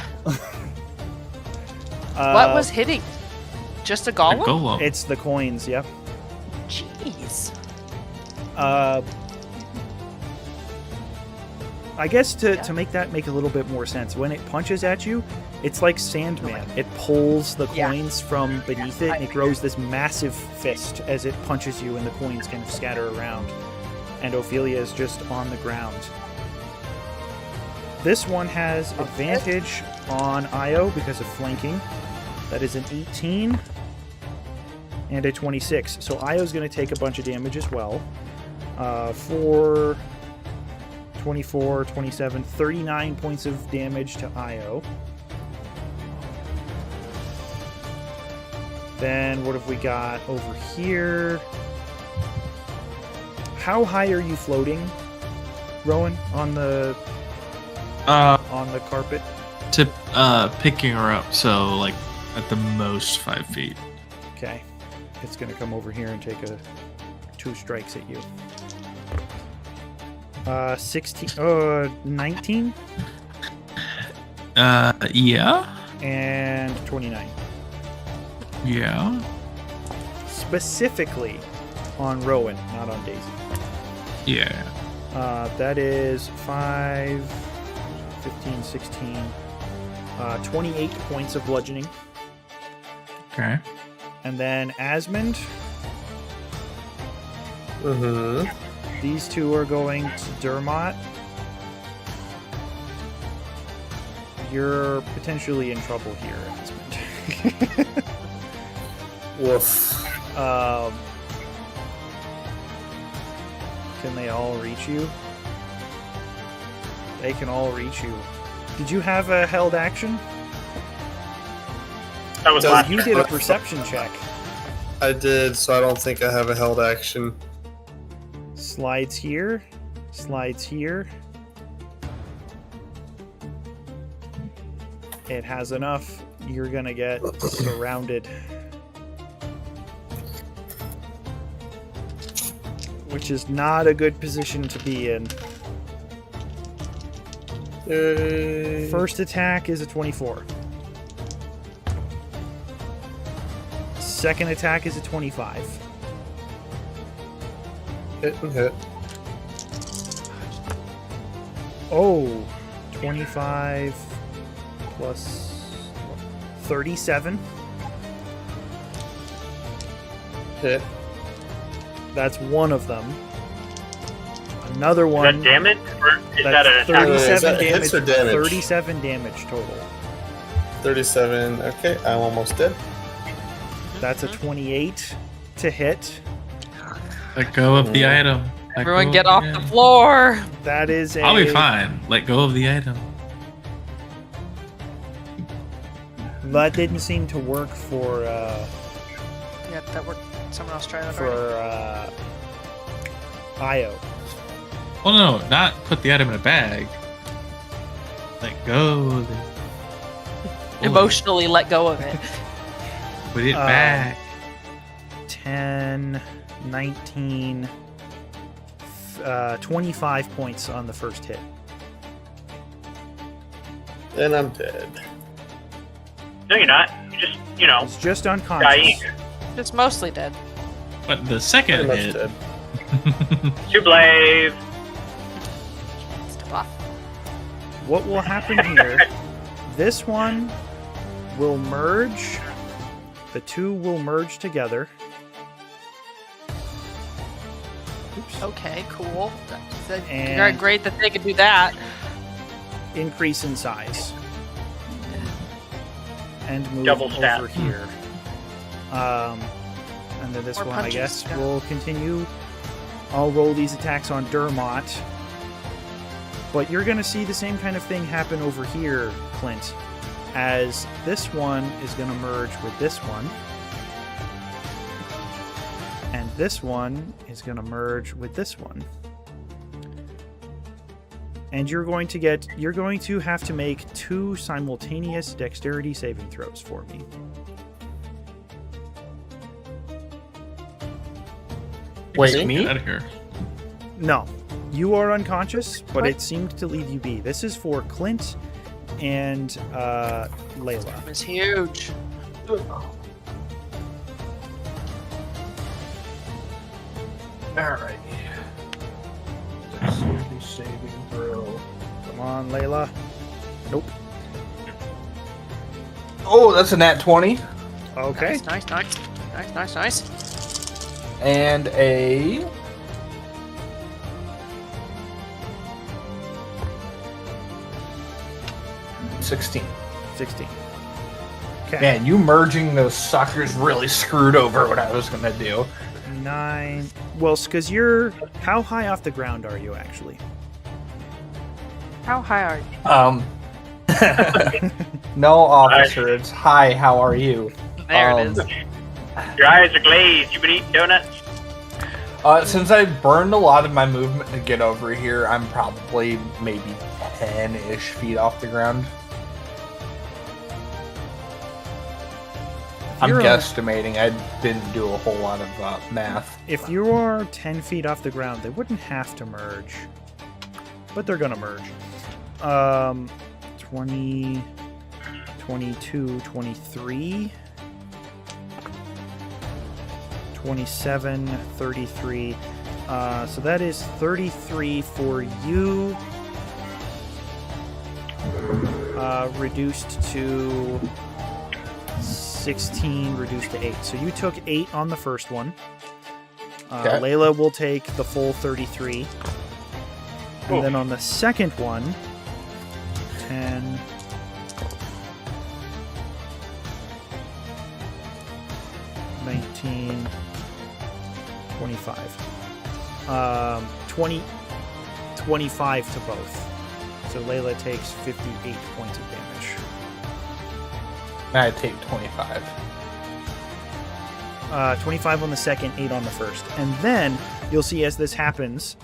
[SPEAKER 6] What was hitting? Just a
[SPEAKER 2] A
[SPEAKER 6] golem?
[SPEAKER 2] golem.
[SPEAKER 1] It's the coins, yep.
[SPEAKER 6] Jeez.
[SPEAKER 1] I guess to make that make a little bit more sense, when it punches at you, it's like Sandman. It pulls the coins from beneath it, and it grows this massive fist as it punches you, and the coins kind of scatter around. And Ophelia is just on the ground. This one has advantage on IO because of flanking. That is an 18 and a 26. So IO's going to take a bunch of damage as well. 4, 24, 27, 39 points of damage to IO. Then what have we got over here? How high are you floating, Rowan, on the carpet?
[SPEAKER 2] To picking her up, so like at the most 5 feet.
[SPEAKER 1] Okay. It's going to come over here and take 2 strikes at you. 19?
[SPEAKER 2] Yeah.
[SPEAKER 1] And 29.
[SPEAKER 2] Yeah.
[SPEAKER 1] Specifically on Rowan, not on Daisy.
[SPEAKER 2] Yeah.
[SPEAKER 1] That is 5, 15, 16, 28 points of bludgeoning.
[SPEAKER 2] Okay.
[SPEAKER 1] And then Asmund, these 2 are going to Dermot. You're potentially in trouble here, Asmund.
[SPEAKER 3] Woof.
[SPEAKER 1] Can they all reach you? They can all reach you. Did you have a held action?
[SPEAKER 5] That was
[SPEAKER 3] Does
[SPEAKER 5] last
[SPEAKER 1] You
[SPEAKER 5] turn.
[SPEAKER 1] did a perception check.
[SPEAKER 3] I did, so I don't think I have a held action.
[SPEAKER 1] Slides here. Slides here. It has enough. You're gonna get surrounded. Which is not a good position to be in. First attack is a 24. Second attack is a 25.
[SPEAKER 3] Hit and hit.
[SPEAKER 1] Oh, 25 plus 37.
[SPEAKER 3] Hit.
[SPEAKER 1] That's one of them. Another
[SPEAKER 5] Is
[SPEAKER 1] one.
[SPEAKER 5] that damage or is that
[SPEAKER 1] That's
[SPEAKER 5] an attack?
[SPEAKER 1] 37
[SPEAKER 3] Is that
[SPEAKER 1] damage.
[SPEAKER 3] hits or damage?
[SPEAKER 1] 37 damage total.
[SPEAKER 3] 37. Okay, I'm almost dead.
[SPEAKER 1] That's a 28 to hit.
[SPEAKER 2] Let go of the item. Let
[SPEAKER 6] Everyone
[SPEAKER 2] go
[SPEAKER 6] get
[SPEAKER 2] of
[SPEAKER 6] off
[SPEAKER 2] item.
[SPEAKER 6] the floor.
[SPEAKER 1] That is a.
[SPEAKER 2] I'll be fine. Let go of the item.
[SPEAKER 1] That didn't seem to work for
[SPEAKER 6] Yeah, that worked. Someone else try that
[SPEAKER 1] for
[SPEAKER 6] already.
[SPEAKER 1] Io.
[SPEAKER 2] Well, no, not put the item in a bag. Let go of it.
[SPEAKER 6] Emotionally let go of it.
[SPEAKER 2] Put it back.
[SPEAKER 1] 10, 19, 25 points on the first hit.
[SPEAKER 3] And I'm dead.
[SPEAKER 5] No, you're not. You're just,
[SPEAKER 1] It's just unconscious.
[SPEAKER 5] dying.
[SPEAKER 6] It's mostly dead.
[SPEAKER 2] But the second
[SPEAKER 3] Pretty much
[SPEAKER 2] hit.
[SPEAKER 3] dead.
[SPEAKER 5] Too brave.
[SPEAKER 6] Step off.
[SPEAKER 1] What will happen here? This one will merge. The two will merge together. Oops.
[SPEAKER 6] Okay, cool.
[SPEAKER 1] And-
[SPEAKER 6] Great that they could do that.
[SPEAKER 1] Increase in size. And move
[SPEAKER 5] Double stat.
[SPEAKER 1] over here. And then this
[SPEAKER 6] More
[SPEAKER 1] one, I
[SPEAKER 6] punches,
[SPEAKER 1] guess,
[SPEAKER 6] yeah.
[SPEAKER 1] will continue. I'll roll these attacks on Dermot. But you're going to see the same kind of thing happen over here, Clint. As this one is going to merge with this one. And this one is going to merge with this one. And you're going to have to make 2 simultaneous dexterity saving throws for me.
[SPEAKER 4] Wait, me?
[SPEAKER 2] Get out of here.
[SPEAKER 1] No, you are unconscious, but
[SPEAKER 6] What?
[SPEAKER 1] it seemed to leave you be. This is for Clint and Layla.
[SPEAKER 6] It's huge.
[SPEAKER 4] Alright. Dexterity saving throw.
[SPEAKER 1] Come on, Layla. Nope.
[SPEAKER 4] Oh, that's a nat 20.
[SPEAKER 1] Okay.
[SPEAKER 6] Nice.
[SPEAKER 4] And a... $16.
[SPEAKER 1] 16. Okay.
[SPEAKER 4] Man, you merging those suckers really screwed over what I was gonna do.
[SPEAKER 1] 9. Well, because you're. How high off the ground are you, actually?
[SPEAKER 6] How high are you?
[SPEAKER 4] No, officer. It's hi. How are you?
[SPEAKER 6] There it is.
[SPEAKER 5] Your eyes are glazed. You been eating donuts?
[SPEAKER 4] Since I burned a lot of my movement to get over here, I'm probably maybe 10-ish feet off the ground. I'm
[SPEAKER 1] You're-
[SPEAKER 4] guesstimating. I didn't do a whole lot of math.
[SPEAKER 1] If you are 10 feet off the ground, they wouldn't have to merge. But they're going to merge. 20, 22, 23, 27, 33. So that is 33 for you. Reduced to 16, reduced to 8. So you took 8 on the first one.
[SPEAKER 4] Okay.
[SPEAKER 1] Layla will take the full 33. And then on the second one, 10, 19, 25. 25 to both. So Layla takes 58 points of damage.
[SPEAKER 4] I take 25.
[SPEAKER 1] 25 on the second, 8 on the first. And then you'll see as this happens,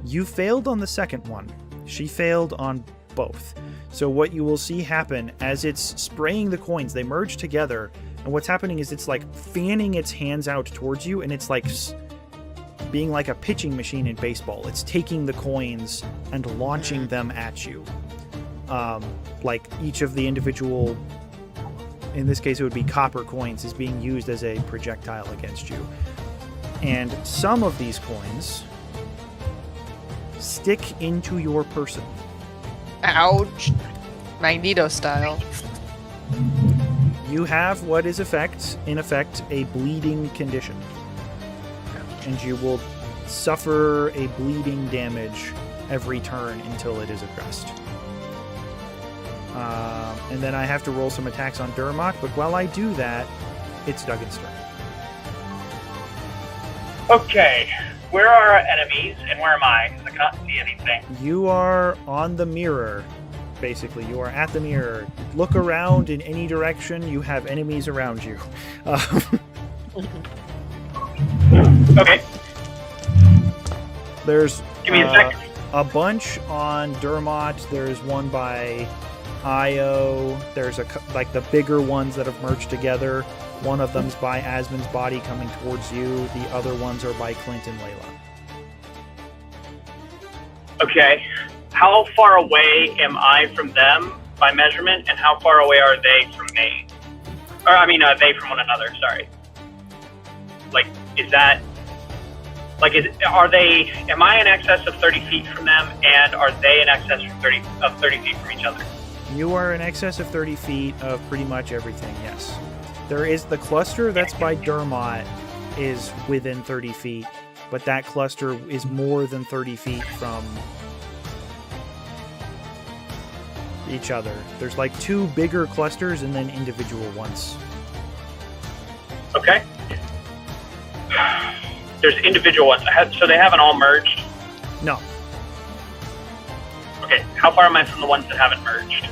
[SPEAKER 1] you failed on the second one. She failed on both. So what you will see happen as it's spraying the coins, they merge together. And what's happening is it's like fanning its hands out towards you, and it's like being like a pitching machine in baseball. It's taking the coins and launching them at you. Like each of the individual, in this case it would be copper coins, is being used as a projectile against you. And some of these coins stick into your person.
[SPEAKER 6] Ouch. Magneto style.
[SPEAKER 1] You have what is in effect a bleeding condition. And you will suffer a bleeding damage every turn until it is aggressed. And then I have to roll some attacks on Durmok, but while I do that, it's Duggan's turn.
[SPEAKER 5] Okay, where are our enemies and where am I? Because I cannot see anything.
[SPEAKER 1] You are on the mirror, basically. You are at the mirror. Look around in any direction. You have enemies around you.
[SPEAKER 5] Okay,
[SPEAKER 1] There's
[SPEAKER 5] give me a second.
[SPEAKER 1] a bunch on Dermot. There's one by Io. There's like the bigger ones that have merged together. One of them's by Asmon's body coming towards you. The other ones are by Clint and Layla.
[SPEAKER 5] Okay, how far away am I from them by measurement, and how far away are they from me? Or, I mean, they from one another, sorry. Like, is that... Like, am I in excess of 30 feet from them, and are they in excess of 30 feet from each other?
[SPEAKER 1] You are in excess of 30 feet of pretty much everything, yes. There is the cluster that's by Dermot is within 30 feet, but that cluster is more than 30 feet from each other. There's like two bigger clusters and then individual ones.
[SPEAKER 5] Okay. There's individual ones. So they haven't all merged?
[SPEAKER 1] No.
[SPEAKER 5] Okay, how far am I from the ones that haven't merged?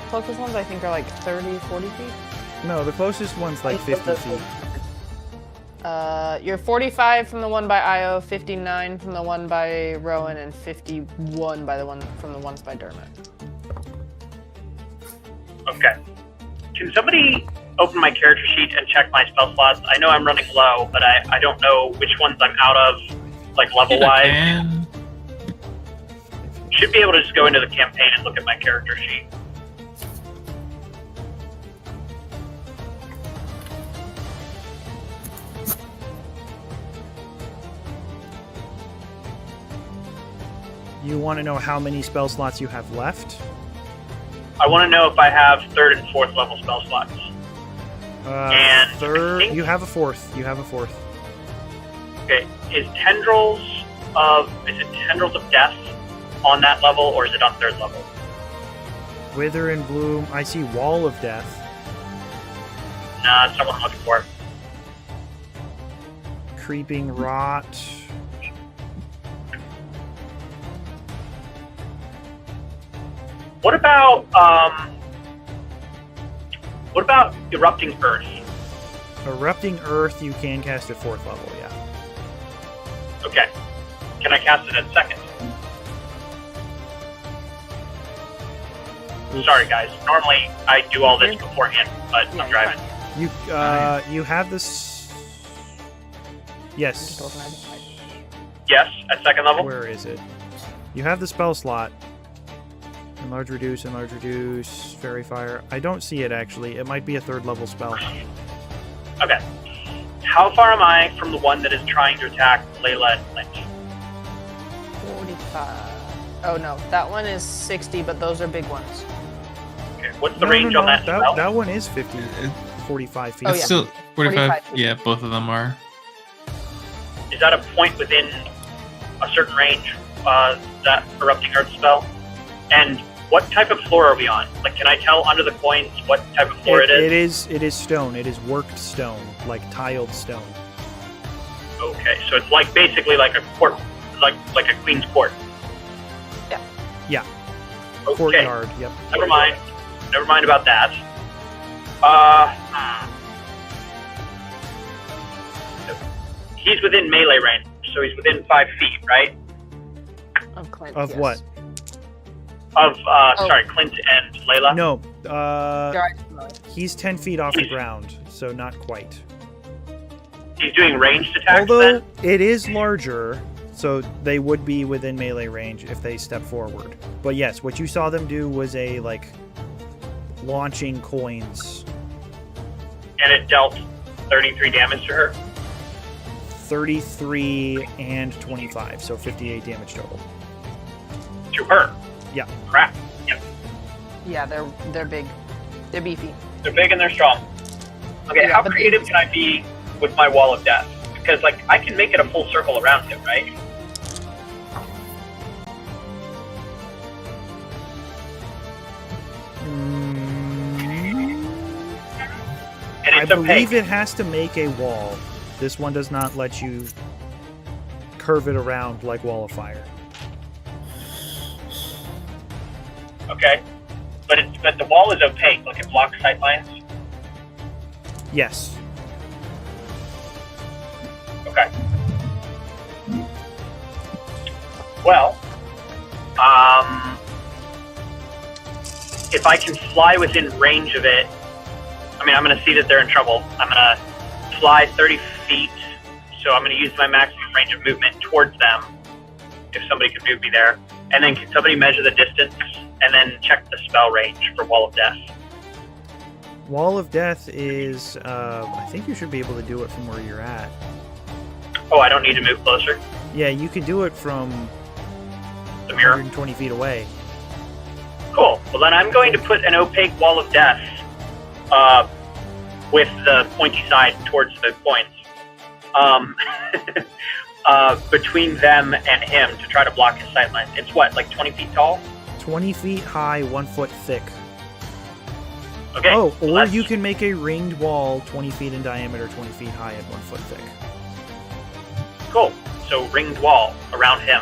[SPEAKER 6] Closest ones I think are like 30, 40 feet.
[SPEAKER 1] No, the closest one's like 50 feet.
[SPEAKER 6] You're 45 from the one by Io, 59 from the one by Rowan, and 51 by the one from the ones by Dermot.
[SPEAKER 5] Okay. Can somebody open my character sheet and check my spell slots? I know I'm running low, but I don't know which ones I'm out of, like level-wise.
[SPEAKER 2] Man.
[SPEAKER 5] Should be able to just go into the campaign and look at my character sheet.
[SPEAKER 1] You want to know how many spell slots you have left?
[SPEAKER 5] I want to know if I have 3rd and 4th level spell slots. And
[SPEAKER 1] third,
[SPEAKER 5] I think-
[SPEAKER 1] you have a fourth. You have a fourth.
[SPEAKER 5] Okay, is it Tendrils of Death on that level, or is it on 3rd level?
[SPEAKER 1] Wither and Bloom. I see Wall of Death.
[SPEAKER 5] Nah, that's not what I'm looking for.
[SPEAKER 1] Creeping Rot.
[SPEAKER 5] What about Erupting Earth?
[SPEAKER 1] Erupting Earth, you can cast at 4th level, yeah.
[SPEAKER 5] Okay. Can I cast it at 2nd?
[SPEAKER 1] Oops.
[SPEAKER 5] Sorry, guys. Normally, I do all this beforehand, but I'm driving.
[SPEAKER 1] You have this... Yes.
[SPEAKER 5] Yes, at 2nd level?
[SPEAKER 1] Where is it? You have the spell slot. Enlarge, reduce, fairy fire. I don't see it, actually. It might be a 3rd level spell.
[SPEAKER 5] Okay. How far am I from the one that is trying to attack Layla and Clint?
[SPEAKER 6] 45. Oh no, that one is 60, but those are big ones.
[SPEAKER 5] Okay. What's the range on that spell?
[SPEAKER 1] That one is 50, 45 feet.
[SPEAKER 6] Oh,
[SPEAKER 2] It's
[SPEAKER 6] yeah.
[SPEAKER 2] still 45.
[SPEAKER 6] 45.
[SPEAKER 2] Yeah, both of them are.
[SPEAKER 5] Is that a point within a certain range, that Erupting Earth spell? And what type of floor are we on? Like, can I tell under the coins what type of floor it is?
[SPEAKER 1] It is stone. It is worked stone, like tiled stone.
[SPEAKER 5] Okay, so it's like basically like a court, like a queen's court.
[SPEAKER 1] Yeah.
[SPEAKER 5] Okay.
[SPEAKER 1] Courtyard, yep.
[SPEAKER 5] Never mind about that. He's within melee range, so he's within 5 feet, right?
[SPEAKER 6] Of Clint.
[SPEAKER 1] Of
[SPEAKER 6] yes.
[SPEAKER 1] what?
[SPEAKER 5] Of sorry, Clint and Layla.
[SPEAKER 1] No,
[SPEAKER 6] They're actually-
[SPEAKER 1] he's 10 feet off the ground, so not quite.
[SPEAKER 5] He's doing ranged attacks
[SPEAKER 1] Although
[SPEAKER 5] then?
[SPEAKER 1] it is larger, so they would be within melee range if they step forward. But yes, what you saw them do was a, like, launching coins.
[SPEAKER 5] And it dealt 33 damage to her.
[SPEAKER 1] 33 and 25, so 58 damage total.
[SPEAKER 5] To her.
[SPEAKER 1] Yeah.
[SPEAKER 5] Crap. Yep.
[SPEAKER 6] Yeah, they're big. They're beefy.
[SPEAKER 5] They're big and they're strong. Okay,
[SPEAKER 6] Yeah,
[SPEAKER 5] how
[SPEAKER 6] but-
[SPEAKER 5] creative can I be with my wall of death? Because like I can make it a full circle around him, right? And
[SPEAKER 1] I
[SPEAKER 5] it's opaque.
[SPEAKER 1] believe it has to make a wall. This one does not let you curve it around like Wall of Fire.
[SPEAKER 5] Okay, but the wall is opaque. Like it blocks sight lines.
[SPEAKER 1] Yes.
[SPEAKER 5] Okay. Well, if I can fly within range of it, I mean, I'm going to see that they're in trouble. I'm going to fly 30 feet, so I'm going to use my maximum range of movement towards them, if somebody could move me there. And then can somebody measure the distance, and then check the spell range for Wall of Death?
[SPEAKER 1] Wall of Death is, I think you should be able to do it from where you're at.
[SPEAKER 5] Oh, I don't need to move closer?
[SPEAKER 1] Yeah, you can do it from
[SPEAKER 5] The mirror?
[SPEAKER 1] 120 feet away.
[SPEAKER 5] Cool. Well, then I'm going to put an opaque Wall of Death with the pointy side towards the coins between them and him to try to block his sight lines. It's what, like 20 feet tall?
[SPEAKER 1] 20 feet high, 1 foot thick.
[SPEAKER 5] Okay.
[SPEAKER 1] Oh,
[SPEAKER 5] so
[SPEAKER 1] or
[SPEAKER 5] that's-
[SPEAKER 1] you can make a ringed wall 20 feet in diameter, 20 feet high, and 1 foot thick.
[SPEAKER 5] Cool. So ringed wall around him.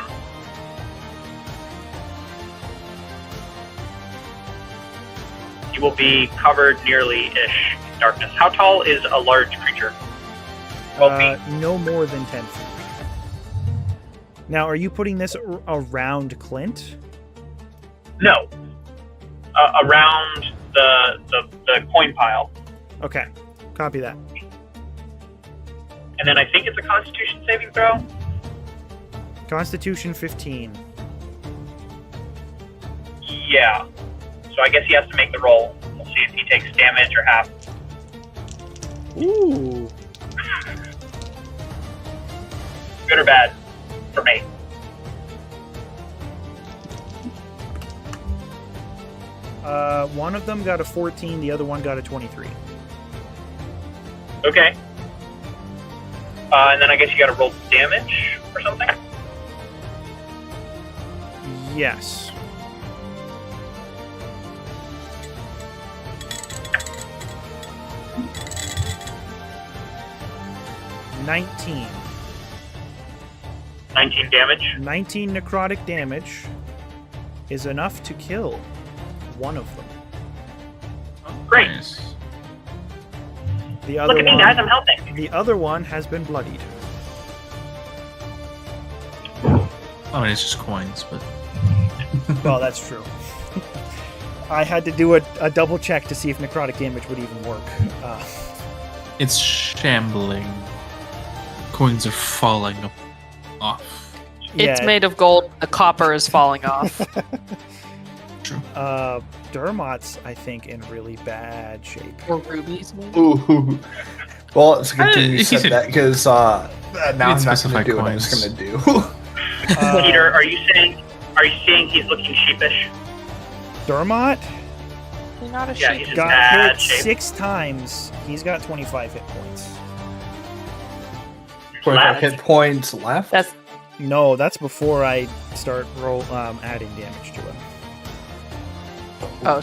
[SPEAKER 5] He will be covered nearly-ish in darkness. How tall is a large creature? 12 feet.
[SPEAKER 1] No more than 10 feet. Now, are you putting this around Clint?
[SPEAKER 5] No. Around the coin pile.
[SPEAKER 1] Okay, copy that.
[SPEAKER 5] And then I think it's a Constitution saving throw.
[SPEAKER 1] Constitution 15.
[SPEAKER 5] Yeah. So I guess he has to make the roll. We'll see if he takes damage or half.
[SPEAKER 1] Ooh.
[SPEAKER 5] Good or bad for me.
[SPEAKER 1] One of them got a 14, the other one got a 23.
[SPEAKER 5] Okay. And then I guess you gotta roll damage or something?
[SPEAKER 1] Yes. $19.
[SPEAKER 5] 19 damage.
[SPEAKER 1] 19 necrotic damage is enough to kill one of them.
[SPEAKER 5] Great.
[SPEAKER 2] Nice.
[SPEAKER 1] The other
[SPEAKER 5] Look at me,
[SPEAKER 1] one,
[SPEAKER 5] guys, I'm helping.
[SPEAKER 1] the other one has been bloodied.
[SPEAKER 2] I mean, it's just coins, but
[SPEAKER 1] Well, that's true. I had to do a double check to see if necrotic damage would even work.
[SPEAKER 2] it's shambling. Coins are falling off.
[SPEAKER 6] It's
[SPEAKER 1] yeah,
[SPEAKER 6] made of gold. The copper is falling off.
[SPEAKER 2] True.
[SPEAKER 1] Dermot's, I think, in really bad shape.
[SPEAKER 6] Or rubies, maybe?
[SPEAKER 4] Ooh. Well, it's a good thing you
[SPEAKER 2] He
[SPEAKER 4] said
[SPEAKER 2] said-
[SPEAKER 4] that because now I'm not going
[SPEAKER 2] specify
[SPEAKER 4] to do what I was
[SPEAKER 2] coins.
[SPEAKER 4] going to do.
[SPEAKER 5] Peter, are you saying he's looking sheepish?
[SPEAKER 1] Dermot
[SPEAKER 6] You're not a
[SPEAKER 5] Yeah,
[SPEAKER 6] sheep.
[SPEAKER 5] he's just
[SPEAKER 1] got
[SPEAKER 5] bad
[SPEAKER 1] hit
[SPEAKER 5] shape.
[SPEAKER 1] 6 times. He's got 25 hit points.
[SPEAKER 4] 25
[SPEAKER 5] Left.
[SPEAKER 4] hit points left.
[SPEAKER 6] That's
[SPEAKER 1] No, that's before I start adding damage to him.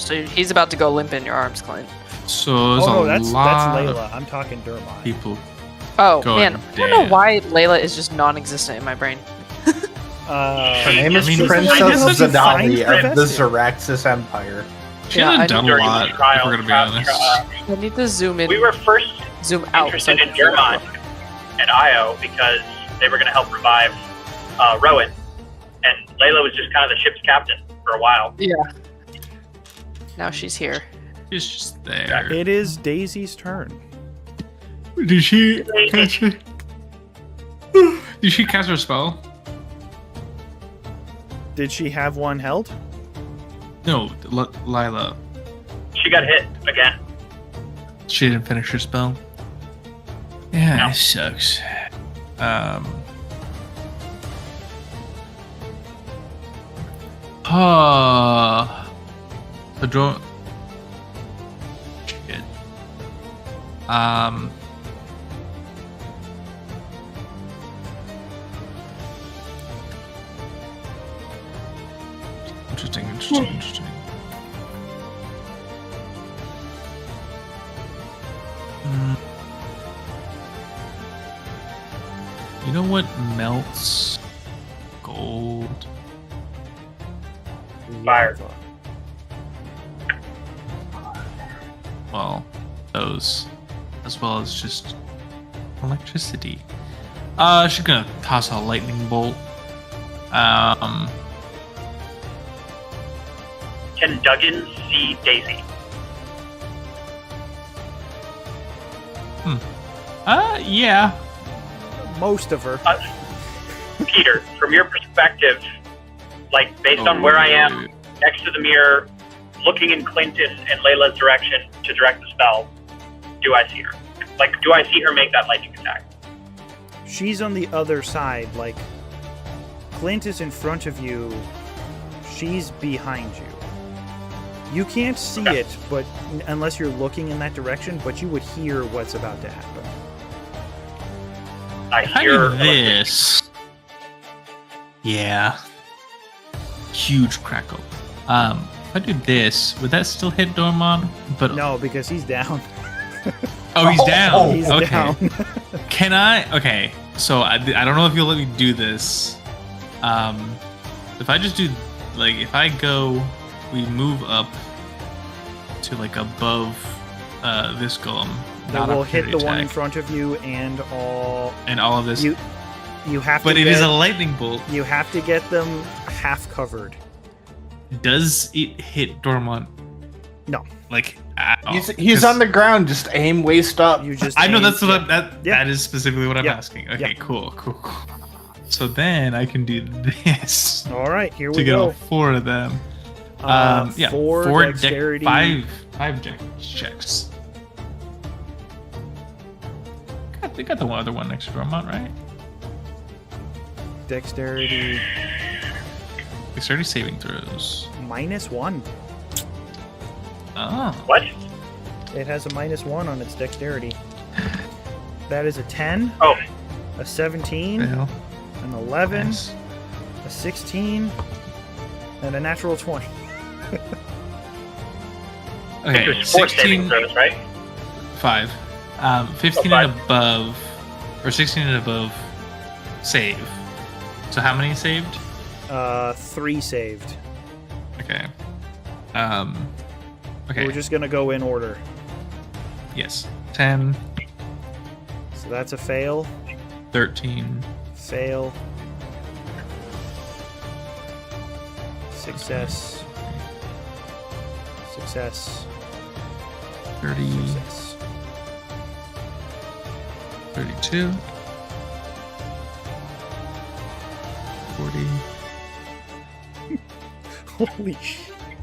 [SPEAKER 6] so he's about to go limp in your arms, Clint.
[SPEAKER 2] So there's
[SPEAKER 1] Oh no,
[SPEAKER 2] a
[SPEAKER 1] that's
[SPEAKER 2] lot
[SPEAKER 1] Layla. I'm talking Dermot.
[SPEAKER 2] of people.
[SPEAKER 6] Oh
[SPEAKER 2] God
[SPEAKER 6] man, I don't know
[SPEAKER 2] damn.
[SPEAKER 6] why Layla is just non-existent in my brain.
[SPEAKER 4] Her name is
[SPEAKER 2] I mean,
[SPEAKER 4] Princess
[SPEAKER 1] I guess you find
[SPEAKER 4] Zadali
[SPEAKER 1] her
[SPEAKER 4] of the
[SPEAKER 1] vested.
[SPEAKER 4] Xeraxis Empire.
[SPEAKER 2] She
[SPEAKER 6] Yeah, I
[SPEAKER 2] hasn't done a
[SPEAKER 5] During
[SPEAKER 2] lot,
[SPEAKER 5] the trial,
[SPEAKER 2] if we're gonna be honest.
[SPEAKER 6] I need to zoom in,
[SPEAKER 5] We were first
[SPEAKER 6] zoom out.
[SPEAKER 5] interested
[SPEAKER 6] so I
[SPEAKER 5] in
[SPEAKER 6] can feel
[SPEAKER 5] Dermot and Io because they were going to help revive Rowan, and Layla was just kind of the ship's captain for a while.
[SPEAKER 6] it. Yeah. Now she's here.
[SPEAKER 2] She's just there.
[SPEAKER 1] It is Daisy's turn.
[SPEAKER 2] Did she cast it? Did she cast her spell?
[SPEAKER 1] Did she have one held?
[SPEAKER 2] No, Lila.
[SPEAKER 5] She got hit again.
[SPEAKER 2] She didn't finish her spell. Yeah,
[SPEAKER 5] No.
[SPEAKER 2] it sucks. So don't. Shit. Interesting. You know what melts gold?
[SPEAKER 5] Fire.
[SPEAKER 2] Well, those, as well as just electricity. She's gonna toss a lightning bolt.
[SPEAKER 5] Can Duggan see Daisy?
[SPEAKER 2] Yeah.
[SPEAKER 1] Most of her.
[SPEAKER 5] Peter, from your perspective, like based on where I am next to the mirror, looking in Clinton and Layla's direction to direct the spell, do I see her? Like, do I see her make that lightning attack?
[SPEAKER 1] She's on the other side. Like, Clint is in front of you. She's behind you. You can't see it, but unless you're looking in that direction, but you would hear what's about to happen.
[SPEAKER 5] I
[SPEAKER 2] If I
[SPEAKER 5] hear
[SPEAKER 2] do this. Yeah. Huge crackle. If I do this, would that still hit Dormon? But
[SPEAKER 1] No, because he's down.
[SPEAKER 2] oh, he's down.
[SPEAKER 1] He's
[SPEAKER 2] okay.
[SPEAKER 1] down.
[SPEAKER 2] Can I? Okay. So I don't know if you'll let me do this. If I just do like if I go, we move up to like above this golem.
[SPEAKER 1] That will hit the
[SPEAKER 2] opportunity
[SPEAKER 1] one in
[SPEAKER 2] attack,
[SPEAKER 1] front of you and all
[SPEAKER 2] of this.
[SPEAKER 1] you have
[SPEAKER 2] But
[SPEAKER 1] to
[SPEAKER 2] it
[SPEAKER 1] get,
[SPEAKER 2] is a lightning bolt.
[SPEAKER 1] you have to get them half covered.
[SPEAKER 2] Does it hit Dormont?
[SPEAKER 1] No.
[SPEAKER 2] Like at all?
[SPEAKER 4] He's on the ground. Just aim waist up.
[SPEAKER 1] You just
[SPEAKER 2] I know
[SPEAKER 1] aim-
[SPEAKER 2] that's what
[SPEAKER 1] yeah.
[SPEAKER 2] that is specifically what I'm
[SPEAKER 1] Yeah.
[SPEAKER 2] asking. Okay,
[SPEAKER 1] Yeah.
[SPEAKER 2] cool. So then I can do this
[SPEAKER 1] All right, here
[SPEAKER 2] to
[SPEAKER 1] we
[SPEAKER 2] get
[SPEAKER 1] go.
[SPEAKER 2] all 4 of them. Yeah,
[SPEAKER 1] four
[SPEAKER 2] four
[SPEAKER 1] dexterity.
[SPEAKER 2] five checks. They got the other one next to Dormont, right?
[SPEAKER 1] Dexterity
[SPEAKER 2] Dexterity saving throws.
[SPEAKER 1] -1.
[SPEAKER 2] Oh.
[SPEAKER 5] what?
[SPEAKER 1] It has a -1 on its dexterity. That is a 10,
[SPEAKER 5] Oh,
[SPEAKER 1] a 17,
[SPEAKER 2] Fail.
[SPEAKER 1] an 11,
[SPEAKER 2] Nice.
[SPEAKER 1] a 16, and a natural 20.
[SPEAKER 2] Okay,
[SPEAKER 5] there's 4 saving
[SPEAKER 2] 16,
[SPEAKER 5] throws, right?
[SPEAKER 2] 5. 15
[SPEAKER 5] Oh,
[SPEAKER 2] and above, or 16 and above, save. So how many saved?
[SPEAKER 1] 3 saved.
[SPEAKER 2] Okay. Okay.
[SPEAKER 1] We're just gonna go in order.
[SPEAKER 2] Yes. 10,
[SPEAKER 1] So that's a fail,
[SPEAKER 2] 13,
[SPEAKER 1] fail, success, success,
[SPEAKER 2] 30,
[SPEAKER 1] success.
[SPEAKER 2] 32, 40,
[SPEAKER 1] Holy sh!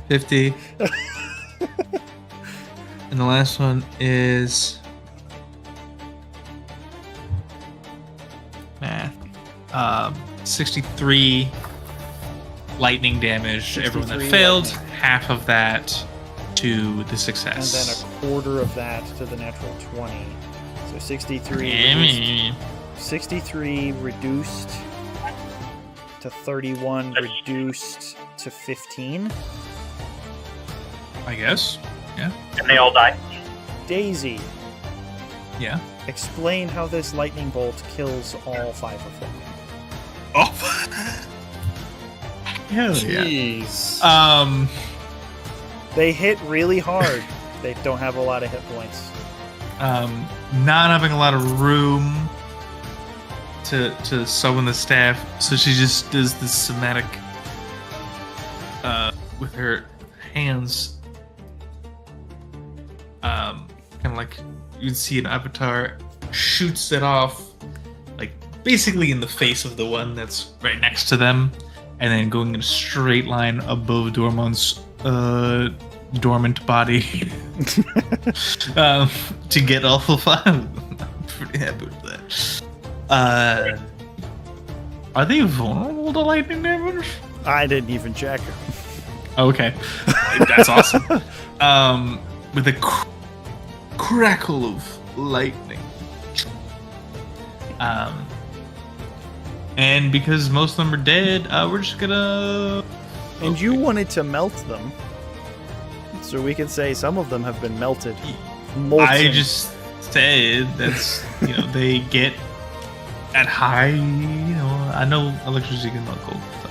[SPEAKER 2] 50. And the last one is math. 63 lightning damage. Everyone that
[SPEAKER 1] 63
[SPEAKER 2] failed,
[SPEAKER 1] lightning.
[SPEAKER 2] half of that to the
[SPEAKER 1] And
[SPEAKER 2] success.
[SPEAKER 1] then a quarter of that to the natural 20. So 63 reduced,
[SPEAKER 2] Yummy.
[SPEAKER 1] 63 reduced to 31 reduced to 15.
[SPEAKER 2] I guess. Yeah.
[SPEAKER 5] And they all die.
[SPEAKER 1] Daisy,
[SPEAKER 2] Yeah.
[SPEAKER 1] explain how this lightning bolt kills all 5 of them.
[SPEAKER 2] Oh. Hell yeah.
[SPEAKER 3] Jeez.
[SPEAKER 1] They hit really hard. They don't have a lot of hit points.
[SPEAKER 2] Not having a lot of room to summon the staff, so she just does this somatic with her hands, kind of like you'd see an avatar, shoots it off, like basically in the face of the one that's right next to them, and then going in a straight line above Dormon's dormant body to get all 5. I'm pretty happy with that. Are they vulnerable to lightning damage?
[SPEAKER 1] I didn't even check.
[SPEAKER 2] Okay, that's awesome. With a crackle of lightning. And because most of them are dead, we're just gonna.
[SPEAKER 1] And you wanted to melt them, so we can say some of them have been melted. Molten.
[SPEAKER 2] I just said that's they get at high. I know electricity can melt gold. So.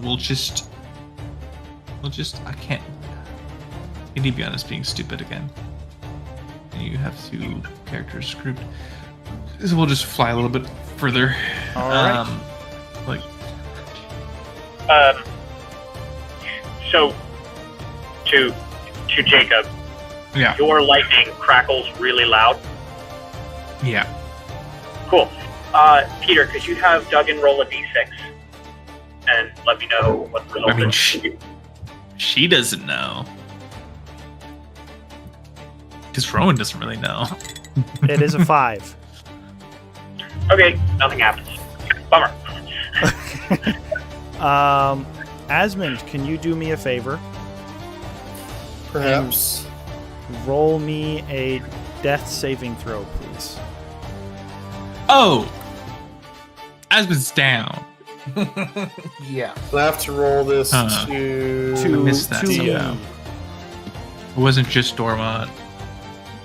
[SPEAKER 2] We'll just. I can't. You need to be honest, being stupid again. You have 2 characters grouped. So we'll just fly a little bit further.
[SPEAKER 1] All right.
[SPEAKER 5] So, to Jacob,
[SPEAKER 2] Yeah.
[SPEAKER 5] your lightning crackles really loud.
[SPEAKER 2] Yeah.
[SPEAKER 5] Cool. Peter, could you have Duggan roll a d6 and let me know what the result
[SPEAKER 2] I mean,
[SPEAKER 5] is?
[SPEAKER 2] she doesn't know. Because Rowan doesn't really know.
[SPEAKER 1] It is a 5.
[SPEAKER 5] Okay, nothing happens. Bummer.
[SPEAKER 1] Asmund, can you do me a favor?
[SPEAKER 3] Perhaps.
[SPEAKER 1] Roll me a death saving throw, please.
[SPEAKER 2] Oh! Asmund's down.
[SPEAKER 4] Yeah.
[SPEAKER 3] I have to roll this
[SPEAKER 2] Huh.
[SPEAKER 1] To
[SPEAKER 2] missed that
[SPEAKER 1] me.
[SPEAKER 2] somehow. It wasn't just Dormont.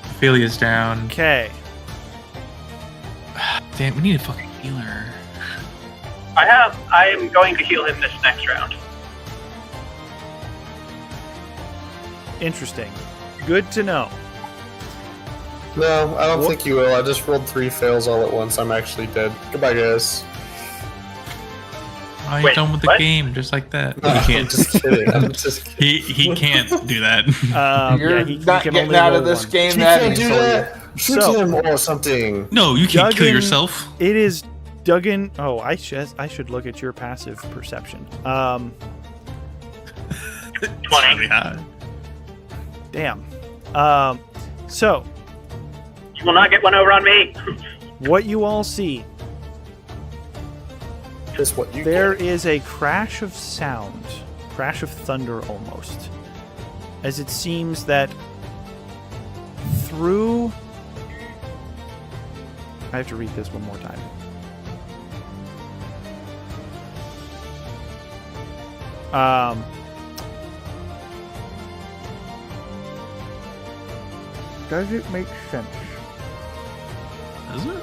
[SPEAKER 2] Ophelia's down.
[SPEAKER 1] Okay.
[SPEAKER 2] Damn, we need a fucking healer.
[SPEAKER 5] I am going to heal him this next round.
[SPEAKER 1] Interesting. Good to know.
[SPEAKER 3] No, I don't
[SPEAKER 1] What?
[SPEAKER 3] think you will. I just rolled 3 fails all at once. I'm actually dead. Goodbye, guys.
[SPEAKER 2] Oh, you're
[SPEAKER 5] Wait,
[SPEAKER 2] done with the
[SPEAKER 5] what?
[SPEAKER 2] game, just like that.
[SPEAKER 3] No,
[SPEAKER 2] He
[SPEAKER 3] I'm
[SPEAKER 2] can't.
[SPEAKER 3] just kidding. I'm just kidding.
[SPEAKER 2] He can't do that.
[SPEAKER 4] You're
[SPEAKER 1] he
[SPEAKER 4] not
[SPEAKER 1] can
[SPEAKER 4] getting
[SPEAKER 1] only
[SPEAKER 4] out
[SPEAKER 1] roll
[SPEAKER 4] of this
[SPEAKER 1] one.
[SPEAKER 4] game
[SPEAKER 3] You
[SPEAKER 4] that
[SPEAKER 3] can't do
[SPEAKER 4] easily.
[SPEAKER 3] that. Shoot
[SPEAKER 1] So-
[SPEAKER 3] him or something.
[SPEAKER 2] No, you can't kill
[SPEAKER 1] Duggan-
[SPEAKER 2] yourself.
[SPEAKER 1] It is Duggan. Oh, I should look at your passive perception.
[SPEAKER 5] 20.
[SPEAKER 2] Yeah.
[SPEAKER 1] Damn. So
[SPEAKER 5] You will not get one over on me.
[SPEAKER 1] what you all see,
[SPEAKER 3] Is what you
[SPEAKER 1] there
[SPEAKER 3] get.
[SPEAKER 1] is a crash of sound, crash of thunder almost, as it seems that through. I have to read this one more time. Does it make sense?
[SPEAKER 2] Is it?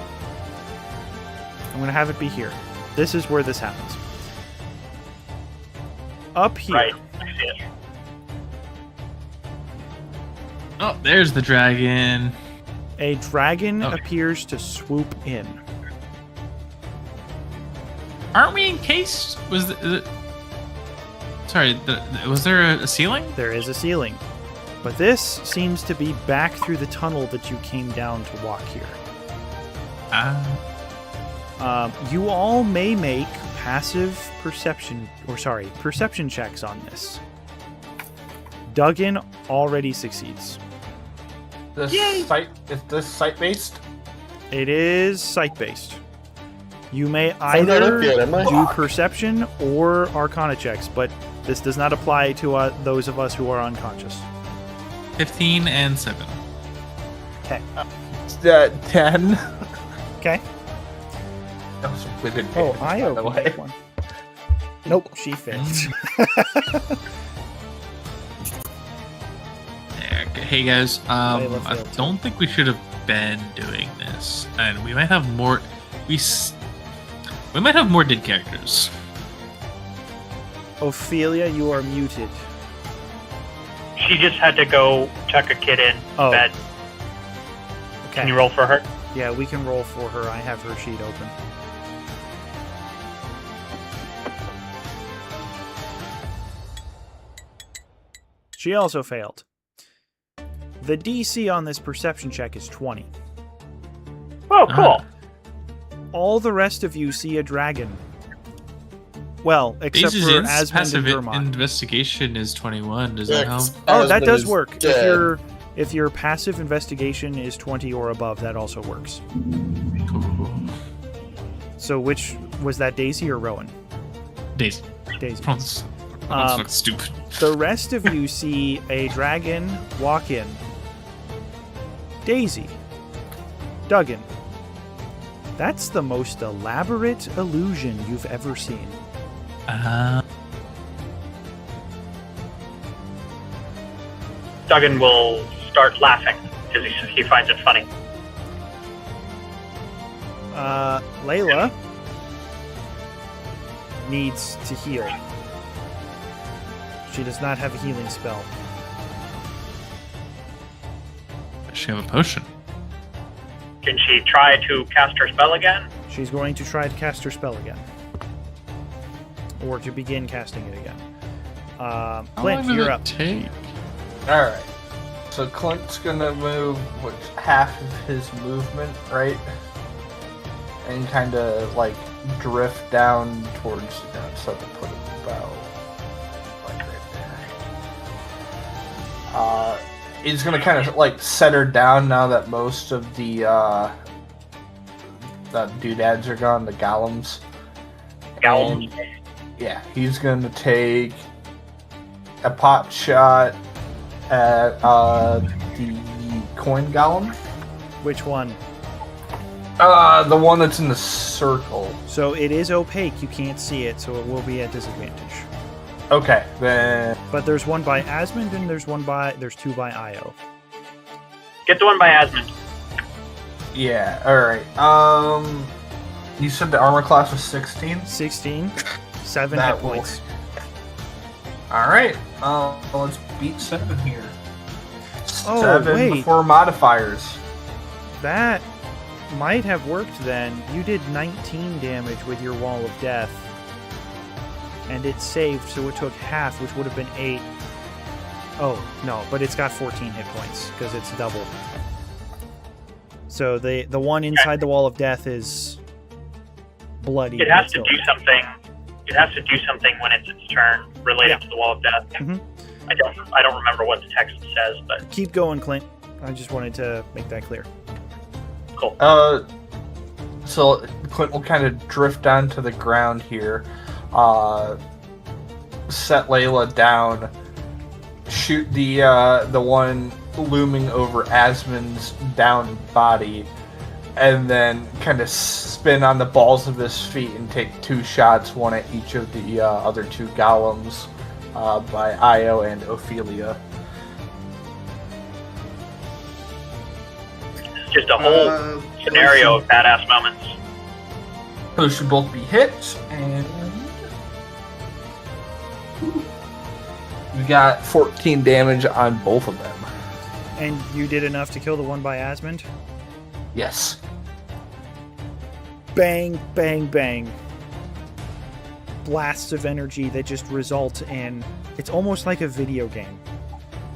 [SPEAKER 1] I'm going to have it be here. This is where this happens. Up here,
[SPEAKER 5] Right. I see it.
[SPEAKER 2] Oh, there's the dragon.
[SPEAKER 1] a dragon
[SPEAKER 2] Okay.
[SPEAKER 1] appears to swoop in.
[SPEAKER 2] Aren't we encased? Sorry, was there a ceiling?
[SPEAKER 1] There is a ceiling. But this seems to be back through the tunnel that you came down to walk here. You all may make perception checks on this. Duggan already succeeds.
[SPEAKER 4] Is this site based?
[SPEAKER 1] It is sight-based. You may
[SPEAKER 3] I'm not
[SPEAKER 1] either
[SPEAKER 3] up yet, am I?
[SPEAKER 1] do perception or arcana checks, but this does not apply to those of us who are unconscious.
[SPEAKER 2] 15 and 7.
[SPEAKER 1] Okay.
[SPEAKER 4] 10.
[SPEAKER 1] Okay.
[SPEAKER 4] That was within
[SPEAKER 1] Oh,
[SPEAKER 4] damage,
[SPEAKER 1] I
[SPEAKER 4] by the
[SPEAKER 1] opened
[SPEAKER 4] way.
[SPEAKER 1] that one. Nope, she failed.
[SPEAKER 2] There. Hey guys,
[SPEAKER 1] Layla
[SPEAKER 2] I
[SPEAKER 1] failed too.
[SPEAKER 2] don't think we should have been doing this, and we might have more. We might have more dead characters.
[SPEAKER 1] Ophelia, you are muted.
[SPEAKER 5] She just had to go tuck a kid in
[SPEAKER 1] Oh.
[SPEAKER 5] bed.
[SPEAKER 1] Okay.
[SPEAKER 5] Can you roll for her?
[SPEAKER 1] Yeah, we can roll for her. I have her sheet open. She also failed. The DC on this perception check is 20.
[SPEAKER 5] Oh, cool.
[SPEAKER 1] All the rest of you see a dragon. Well, except for
[SPEAKER 2] Daisy's
[SPEAKER 1] Asmund
[SPEAKER 2] passive
[SPEAKER 1] and Dermot.
[SPEAKER 2] investigation is 21. Does
[SPEAKER 3] Yeah,
[SPEAKER 2] that help?
[SPEAKER 3] 'cause
[SPEAKER 1] Oh, that
[SPEAKER 3] Asmund
[SPEAKER 1] does
[SPEAKER 3] is
[SPEAKER 1] work.
[SPEAKER 3] dead.
[SPEAKER 1] If your passive investigation is 20 or above, that also works.
[SPEAKER 2] Cool.
[SPEAKER 1] So which was that, Daisy or Rowan?
[SPEAKER 2] Daisy.
[SPEAKER 1] Daisy.
[SPEAKER 2] That looks stupid.
[SPEAKER 1] The rest of you see a dragon walk in. Daisy. Duggan. That's the most elaborate illusion you've ever seen.
[SPEAKER 5] Duggan will start laughing because he finds it funny.
[SPEAKER 1] Layla needs to heal. She does not have a healing spell.
[SPEAKER 2] Does she have a potion?
[SPEAKER 5] Can she try to cast her spell again?
[SPEAKER 1] She's going to try to cast her spell again. Or to begin casting it again.
[SPEAKER 2] How
[SPEAKER 1] Clint,
[SPEAKER 2] long did
[SPEAKER 1] you're
[SPEAKER 2] it
[SPEAKER 1] up.
[SPEAKER 2] take?
[SPEAKER 4] Alright. So Clint's gonna move half of his movement, right? And kinda like drift down towards the ground. So to put it about like right there. He's gonna kinda like set her down now that most of the doodads are gone, the golems.
[SPEAKER 5] Golems.
[SPEAKER 4] Yeah, he's gonna take a pot shot at the coin golem.
[SPEAKER 1] Which one?
[SPEAKER 4] The one that's in the circle.
[SPEAKER 1] So it is opaque. You can't see it, so it will be at disadvantage.
[SPEAKER 4] Okay, then.
[SPEAKER 1] But there's one by Asmund and there's two by Io.
[SPEAKER 5] Get the one by Asmund.
[SPEAKER 4] Yeah, alright. You said the armor class was 16?
[SPEAKER 1] 16. 7
[SPEAKER 4] That
[SPEAKER 1] hit points.
[SPEAKER 4] Alright, let's beat 7 here.
[SPEAKER 1] Oh,
[SPEAKER 4] 7
[SPEAKER 1] wait.
[SPEAKER 4] before modifiers.
[SPEAKER 1] That might have worked then. You did 19 damage with your Wall of Death. And it saved, so it took half, which would have been 8. Oh, no, but it's got 14 hit points, because it's double. So the one inside the Wall of Death is bloody.
[SPEAKER 5] It has to do something. It has to do something when it's its turn related to the Wall of Death.
[SPEAKER 1] Mhm.
[SPEAKER 5] I don't remember what the text says, but
[SPEAKER 1] Keep going, Clint. I just wanted to make that clear.
[SPEAKER 5] cool.
[SPEAKER 4] So Clint will kind of drift down to the ground here, set Layla down, shoot the one looming over Asmund's down body, and then kind of spin on the balls of his feet and take 2 shots, one at each of the other 2 golems by Io and Ophelia.
[SPEAKER 5] It's just a whole scenario of badass moments.
[SPEAKER 4] Those should both be hits, and we got 14 damage on both of them.
[SPEAKER 1] And you did enough to kill the one by Asmund?
[SPEAKER 4] Yes.
[SPEAKER 1] Bang, bang, bang. Blasts of energy that just result in... It's almost like a video game.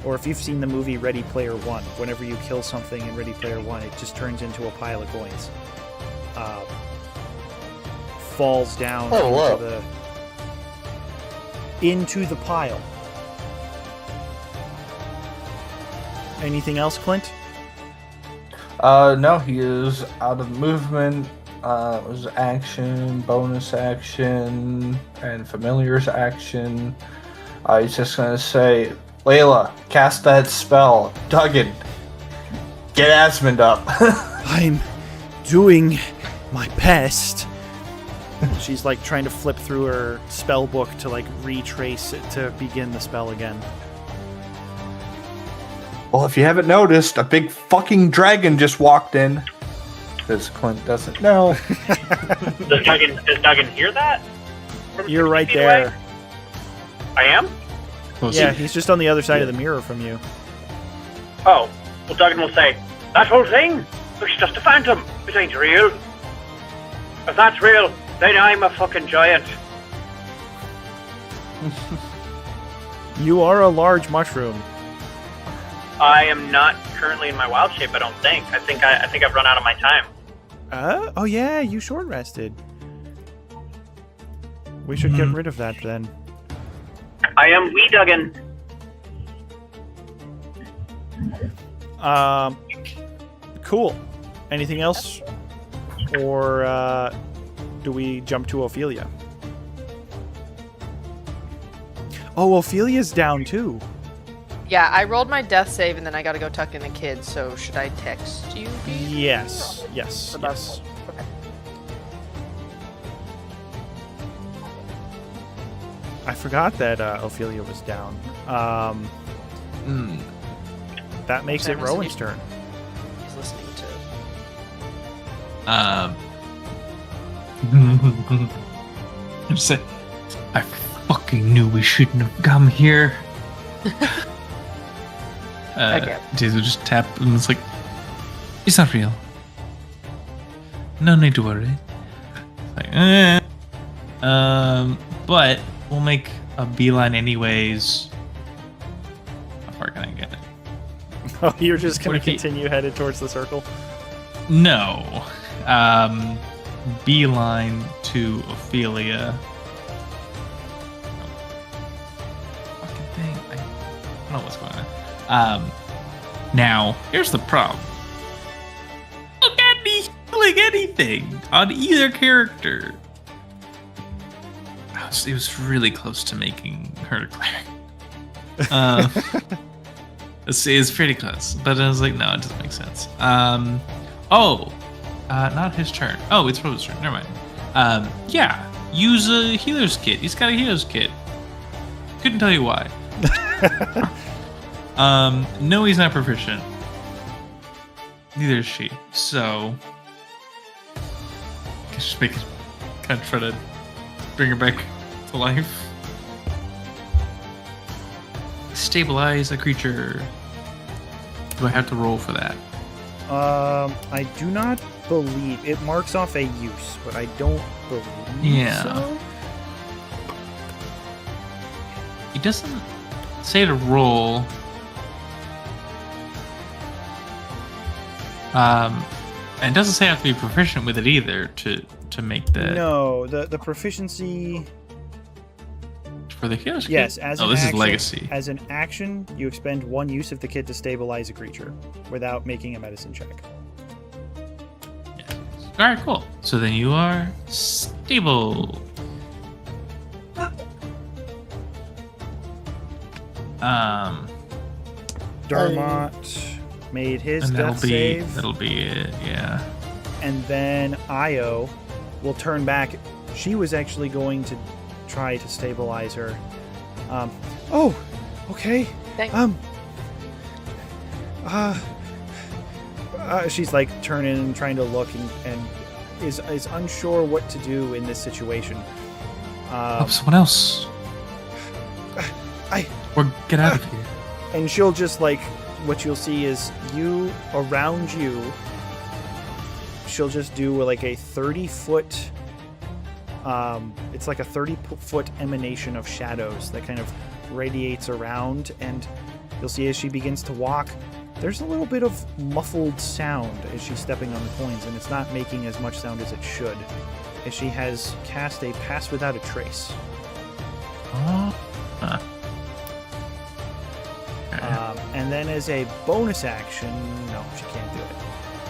[SPEAKER 1] Or if you've seen the movie Ready Player One, whenever you kill something in Ready Player One, it just turns into a pile of coins. Falls down into the pile. Anything else, Clint?
[SPEAKER 4] No, he is out of movement. It was action, bonus action, and familiar's action. He's just gonna say, Layla, cast that spell. Duggan, get Asmund up.
[SPEAKER 1] I'm doing my best. She's like trying to flip through her spell book to like retrace it to begin the spell again.
[SPEAKER 4] Well, if you haven't noticed, a big fucking dragon just walked in. Because Clint doesn't know.
[SPEAKER 5] Does Duggan hear that? From
[SPEAKER 1] You're
[SPEAKER 5] 60
[SPEAKER 1] right
[SPEAKER 5] feet
[SPEAKER 1] there.
[SPEAKER 5] away? I am?
[SPEAKER 1] Yeah, he's just on the other side of the mirror from you.
[SPEAKER 5] Oh. Well, Duggan will say, that whole thing? It's just a phantom. It ain't real. If that's real, then I'm a fucking giant.
[SPEAKER 1] You are a large mushroom.
[SPEAKER 5] I am not currently in my wild shape, I don't think. I think I've run out of my time.
[SPEAKER 1] Oh yeah, you short rested. We should get rid of that then.
[SPEAKER 5] I am wee Duggan.
[SPEAKER 1] Cool. Anything else? Or do we jump to Ophelia? Oh, Ophelia's down too.
[SPEAKER 6] Yeah, I rolled my death save and then I gotta go tuck in the kids, so should I text you?
[SPEAKER 1] Yes. Yes.
[SPEAKER 6] About-
[SPEAKER 1] Yes.
[SPEAKER 6] Okay.
[SPEAKER 1] I forgot that Ophelia was down. That makes it
[SPEAKER 6] Seven,
[SPEAKER 1] Rowan's
[SPEAKER 6] six.
[SPEAKER 1] turn.
[SPEAKER 6] He's listening to
[SPEAKER 2] Just say, I fucking knew we shouldn't have come here.
[SPEAKER 6] Okay.
[SPEAKER 2] Daisy will just tap and it's like, it's not real. No need to worry. Like, but we'll make a beeline anyways. How far can I get?
[SPEAKER 1] Oh, you're just going
[SPEAKER 2] What
[SPEAKER 1] to
[SPEAKER 2] if he-
[SPEAKER 1] continue headed towards the circle?
[SPEAKER 2] No. Beeline to Ophelia. Fucking thing. I don't know what's going on. Now, here's the problem. Look at me healing anything on either character. It was really close to making her cleric. It's pretty close, but I was like, no, it doesn't make sense. Not his turn. Oh, it's Rose's turn. Never mind. Yeah, use a healer's kit. He's got a healer's kit. Couldn't tell you why. No, he's not proficient. Neither is she. So, I guess just make it kind of try to bring her back to life. Stabilize a creature. Do I have to roll for that?
[SPEAKER 1] I do not believe it marks off a use, but I don't believe
[SPEAKER 2] Yeah.
[SPEAKER 1] so.
[SPEAKER 2] He doesn't say to roll. And it doesn't say I have to be proficient with it either to make the
[SPEAKER 1] No, the proficiency.
[SPEAKER 2] for the healer's kit.
[SPEAKER 1] Yes, as
[SPEAKER 2] oh,
[SPEAKER 1] an
[SPEAKER 2] this
[SPEAKER 1] action,
[SPEAKER 2] is legacy.
[SPEAKER 1] As an action, you expend one use of the kit to stabilize a creature without making a medicine check.
[SPEAKER 2] Yes. All right, cool. So then you are stable.
[SPEAKER 1] Darmot made his
[SPEAKER 2] And
[SPEAKER 1] death save,
[SPEAKER 2] that'll be it. Yeah.
[SPEAKER 1] and then Io will turn back. She was actually going to try to stabilize her. Oh, okay.
[SPEAKER 6] Thank-
[SPEAKER 1] She's like turning and trying to look and is unsure what to do in this situation.
[SPEAKER 2] Help someone else.
[SPEAKER 1] I
[SPEAKER 2] Or get out of here.
[SPEAKER 1] and she'll just like what you'll see is you around you. She'll just do like a 30-foot. It's like a 30-foot emanation of shadows that kind of radiates around, and you'll see as she begins to walk, there's a little bit of muffled sound as she's stepping on the coins, and it's not making as much sound as it should, as she has cast a Pass Without a Trace.
[SPEAKER 2] Oh. Huh.
[SPEAKER 1] And then as a bonus action, no, she can't do it.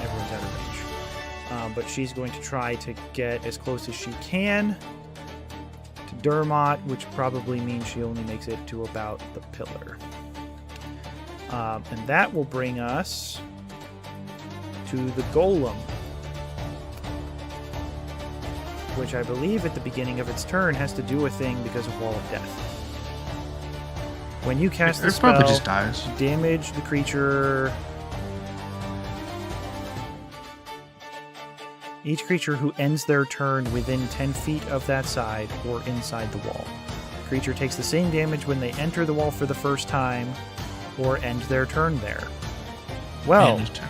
[SPEAKER 1] Everyone's out of range. But she's going to try to get as close as she can to Dermot, which probably means she only makes it to about the pillar. And that will bring us to the Golem, which I believe at the beginning of its turn has to do a thing because of Wall of Death. When you cast the
[SPEAKER 2] It probably
[SPEAKER 1] spell,
[SPEAKER 2] just dies.
[SPEAKER 1] damage the creature. Each creature who ends their turn within 10 feet of that side or inside the wall. The creature takes the same damage when they enter the wall for the first time or end their turn there. Well,
[SPEAKER 2] End of turn.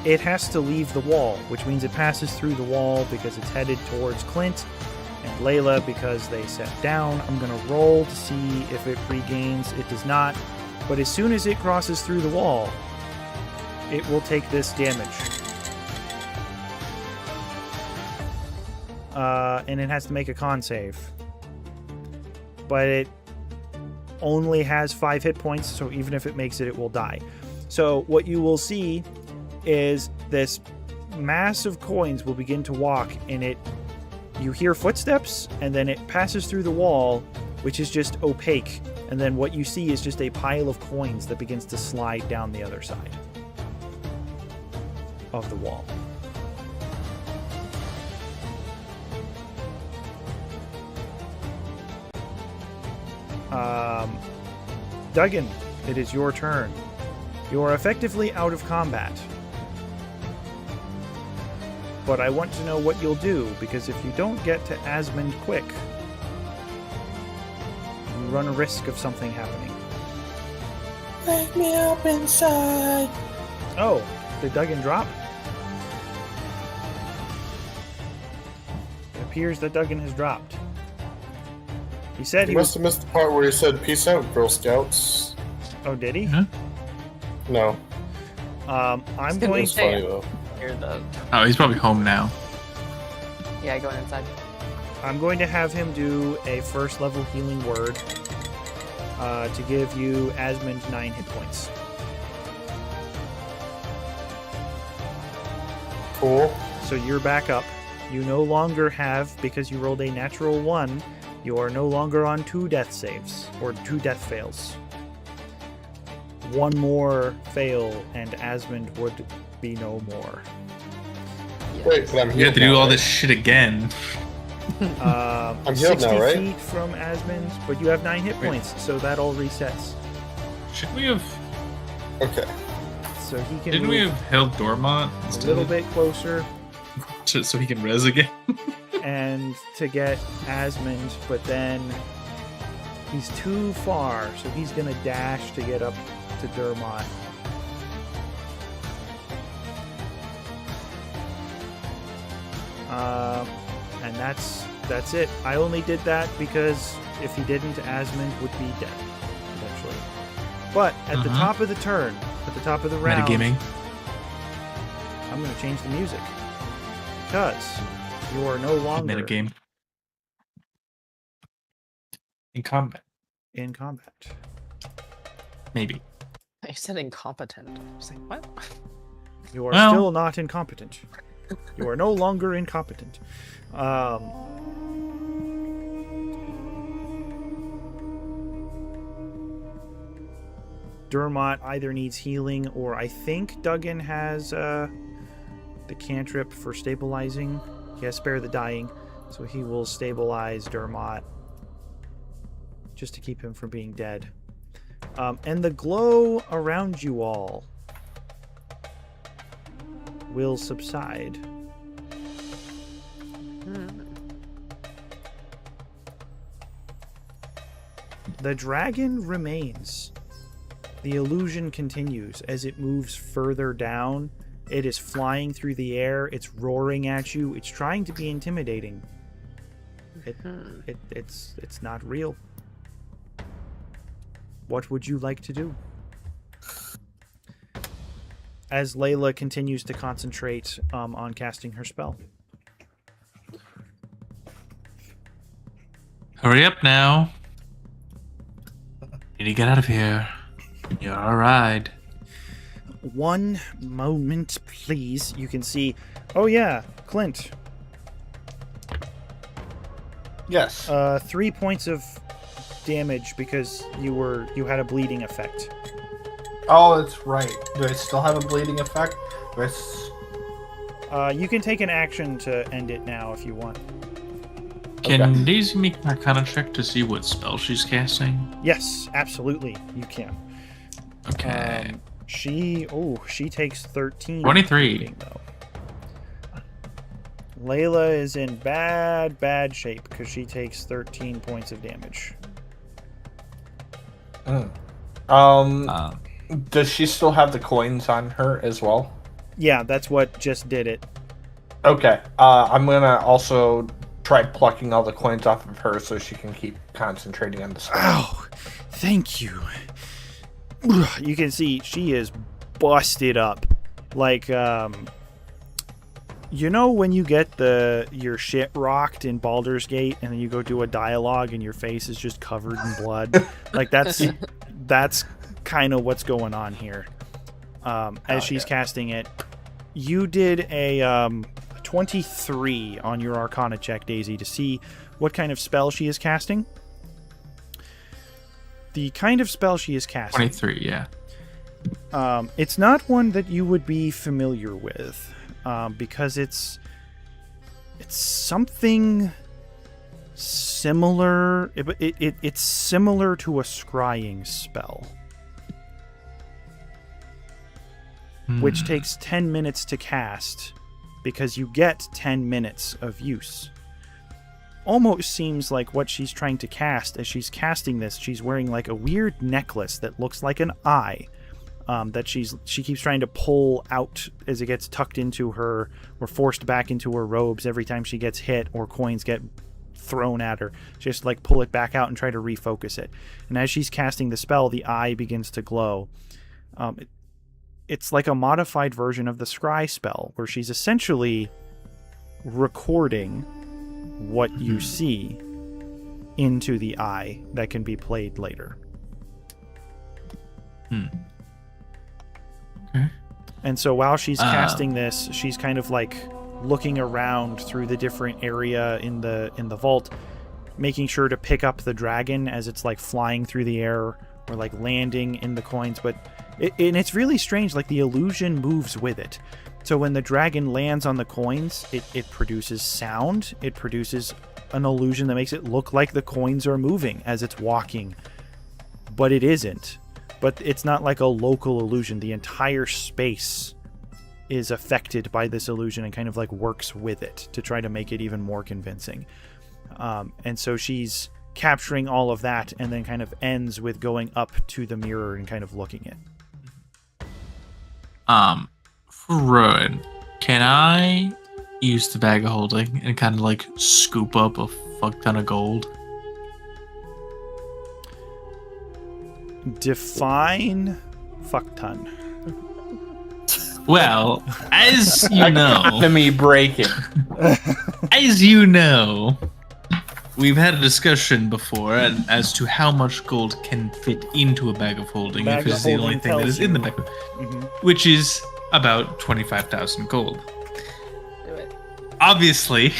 [SPEAKER 1] it has to leave the wall, which means it passes through the wall because it's headed towards Clint and Layla because they sat down. I'm going to roll to see if it regains. It does not. But as soon as it crosses through the wall, it will take this damage. And it has to make a con save. But it only has 5 hit points, so even if it makes it, it will die. So what you will see is this mass of coins will begin to walk, and you hear footsteps, and then it passes through the wall, which is just opaque, and then what you see is just a pile of coins that begins to slide down the other side of the wall. Duggan, it is your turn. You are effectively out of combat. But I want to know what you'll do, because if you don't get to Asmund quick, you run a risk of something happening.
[SPEAKER 4] Wake me up inside.
[SPEAKER 1] Oh, did Duggan drop? It appears that Duggan has dropped. He said
[SPEAKER 3] You
[SPEAKER 1] he
[SPEAKER 3] must
[SPEAKER 1] was...
[SPEAKER 3] have missed the part where he said, "Peace out, Girl Scouts."
[SPEAKER 1] Oh, did he?
[SPEAKER 2] Huh?
[SPEAKER 3] No,
[SPEAKER 1] I'm
[SPEAKER 3] it
[SPEAKER 1] going
[SPEAKER 3] was
[SPEAKER 1] to...
[SPEAKER 3] funny though.
[SPEAKER 6] Here the
[SPEAKER 2] Oh, he's probably home now.
[SPEAKER 6] yeah, going inside.
[SPEAKER 1] I'm going to have him do a first level healing word to give you Asmund 9 hit points.
[SPEAKER 3] Cool.
[SPEAKER 1] So you're back up. You no longer have, because you rolled a natural 1, you are no longer on 2 death saves, or 2 death fails. One more fail, and Asmund would be no more.
[SPEAKER 3] Wait, but I'm
[SPEAKER 2] You
[SPEAKER 3] healed
[SPEAKER 2] have to do
[SPEAKER 3] now,
[SPEAKER 2] all
[SPEAKER 3] right?
[SPEAKER 2] this shit again.
[SPEAKER 3] I'm healed
[SPEAKER 1] 60
[SPEAKER 3] now, right?
[SPEAKER 1] feet from Asmund, but you have 9 hit points, so that all resets.
[SPEAKER 2] Should we have?
[SPEAKER 3] Okay.
[SPEAKER 1] So he can
[SPEAKER 2] Didn't we
[SPEAKER 1] move
[SPEAKER 2] have held Dormont
[SPEAKER 1] a
[SPEAKER 2] instead
[SPEAKER 1] little
[SPEAKER 2] of-
[SPEAKER 1] bit closer
[SPEAKER 2] so he can res again?
[SPEAKER 1] and to get Asmund, but then he's too far, so he's gonna dash to get up to Dermot. And that's it. I only did that because if he didn't, Asmund would be dead eventually. But at the top of the turn, at the top of the round,
[SPEAKER 2] Metagaming.
[SPEAKER 1] I'm going to change the music because you are no longer
[SPEAKER 2] Metagame. In combat.
[SPEAKER 1] in combat.
[SPEAKER 2] Maybe.
[SPEAKER 6] You said incompetent. I was like, what?
[SPEAKER 1] You are
[SPEAKER 2] Well-
[SPEAKER 1] still not incompetent. You are no longer incompetent. Dermot either needs healing, or I think Duggan has the cantrip for stabilizing. He has Spare the Dying, so he will stabilize Dermot just to keep him from being dead. And the glow around you all will subside. The dragon remains. The illusion continues as it moves further down. It is flying through the air. It's roaring at you. It's trying to be intimidating. It's not real. What would you like to do? As Layla continues to concentrate on casting her spell.
[SPEAKER 2] Hurry up now. Need to get out of here. You're alright.
[SPEAKER 1] One moment, please. You can see... Oh, yeah. Clint.
[SPEAKER 4] Yes.
[SPEAKER 1] 3 points of damage because you had a bleeding effect.
[SPEAKER 4] Oh, that's right. Do I still have a bleeding effect? Do I
[SPEAKER 1] You can take an action to end it now if you want.
[SPEAKER 2] Can Daisy make an Arcana check to see what spell she's casting?
[SPEAKER 1] Yes, absolutely. You can.
[SPEAKER 2] Okay.
[SPEAKER 1] She takes 13.
[SPEAKER 2] 23.
[SPEAKER 1] bleeding, though. Layla is in bad shape because she takes 13 points of damage.
[SPEAKER 4] Does she still have the coins on her as well?
[SPEAKER 1] Yeah, that's what just did it.
[SPEAKER 4] Okay. I'm gonna also try plucking all the coins off of her so she can keep concentrating on the spell.
[SPEAKER 1] Oh, thank you. You can see she is busted up. Like, you know when you get your shit rocked in Baldur's Gate and then you go do a dialogue and your face is just covered in blood? Like, that's kind of what's going on here. As she's casting it. You did a 23 on your Arcana check, Daisy, to see what kind of spell she is casting. the kind of spell she is casting.
[SPEAKER 2] 23, yeah.
[SPEAKER 1] It's not one that you would be familiar with, because it's something similar. It's similar to a scrying spell, which takes 10 minutes to cast, because you get 10 minutes of use. Almost seems like what she's trying to cast, as she's casting this, she's wearing like a weird necklace that looks like an eye, that she keeps trying to pull out as it gets tucked into her or forced back into her robes every time she gets hit or coins get thrown at her. She has to like pull it back out and try to refocus it. And as she's casting the spell, the eye begins to glow. It's like a modified version of the scry spell, where she's essentially recording what you see into the eye that can be played later.
[SPEAKER 2] Okay.
[SPEAKER 1] And so while she's casting this, she's kind of like looking around through the different area in the vault, making sure to pick up the dragon as it's like flying through the air or like landing in the coins. But and it's really strange, like the illusion moves with it. So when the dragon lands on the coins, it produces sound. It produces an illusion that makes it look like the coins are moving as it's walking. But it isn't. But it's not like a local illusion. The entire space is affected by this illusion and kind of like works with it to try to make it even more convincing. And so she's capturing all of that and then kind of ends with going up to the mirror and kind of looking it.
[SPEAKER 2] For Rowan, can I use the bag of holding and kind of like scoop up a fuck ton of gold?
[SPEAKER 1] Define fuck ton.
[SPEAKER 2] Well, as you know,
[SPEAKER 4] Economy breaking.
[SPEAKER 2] as you know, we've had a discussion before as to how much gold can fit into a bag of holding
[SPEAKER 1] Bag
[SPEAKER 2] if
[SPEAKER 1] of
[SPEAKER 2] it's the only
[SPEAKER 1] holding
[SPEAKER 2] thing that
[SPEAKER 1] tells
[SPEAKER 2] is in the
[SPEAKER 1] you.
[SPEAKER 2] bag, which is about 25,000 gold.
[SPEAKER 6] Do it.
[SPEAKER 2] Obviously,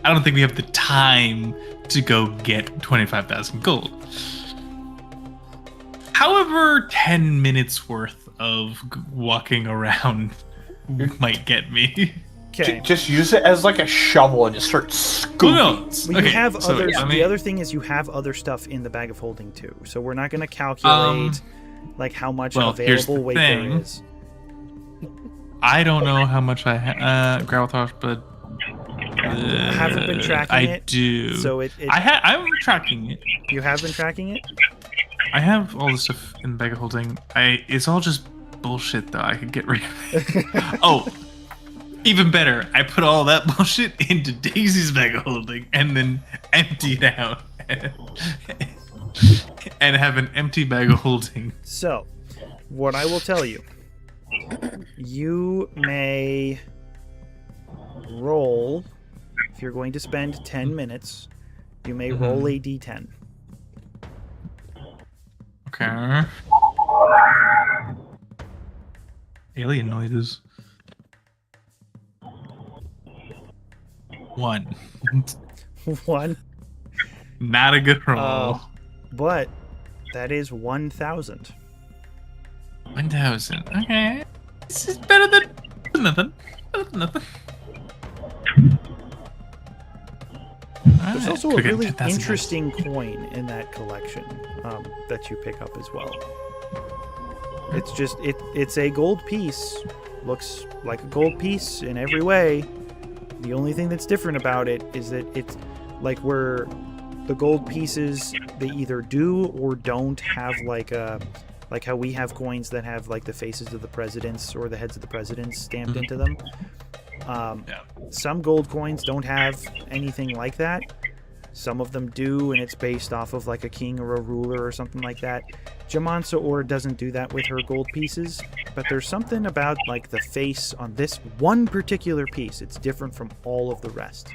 [SPEAKER 2] I don't think we have the time to go get 25,000 gold. However, 10 minutes worth of walking around might get me.
[SPEAKER 1] Okay.
[SPEAKER 4] Just use it as like a shovel and just start scooping.
[SPEAKER 2] No.
[SPEAKER 1] Well, you
[SPEAKER 2] Okay,
[SPEAKER 1] have
[SPEAKER 2] so,
[SPEAKER 1] others.
[SPEAKER 2] I mean-
[SPEAKER 1] The other thing is you have other stuff in the bag of holding too. So we're not going to calculate like how much
[SPEAKER 2] well, here's the
[SPEAKER 1] available weight there
[SPEAKER 2] thing.
[SPEAKER 1] is.
[SPEAKER 2] I don't know how much I gravel toss, but
[SPEAKER 1] I haven't been tracking
[SPEAKER 2] I
[SPEAKER 1] it.
[SPEAKER 2] do.
[SPEAKER 1] So
[SPEAKER 2] I'm tracking it.
[SPEAKER 1] you have been tracking it?
[SPEAKER 2] I have all the stuff in the bag of holding. It's all just bullshit though. I could get rid of it. Oh, even better. I put all that bullshit into Daisy's bag of holding and then empty it out. And have an empty bag of holding.
[SPEAKER 1] So, what I will tell you, you may roll, if you're going to spend 10 minutes, you may roll a d10.
[SPEAKER 2] Okay. Alien noises. 1.
[SPEAKER 1] 1.
[SPEAKER 2] Not a good roll.
[SPEAKER 1] But that is 1,000.
[SPEAKER 2] 1,000. Okay. This is better than nothing. Better than nothing.
[SPEAKER 1] There's also a really interesting coin in that collection that you pick up as well. It's just it's a gold piece. Looks like a gold piece in every way. The only thing that's different about it is that it's like where the gold pieces, they either do or don't have like how we have coins that have like the faces of the presidents or the heads of the presidents stamped into them. Some gold coins don't have anything like that. Some of them do, and it's based off of like a king or a ruler or something like that. Jamansa Or doesn't do that with her gold pieces, but there's something about like the face on this one particular piece. It's different from all of the rest.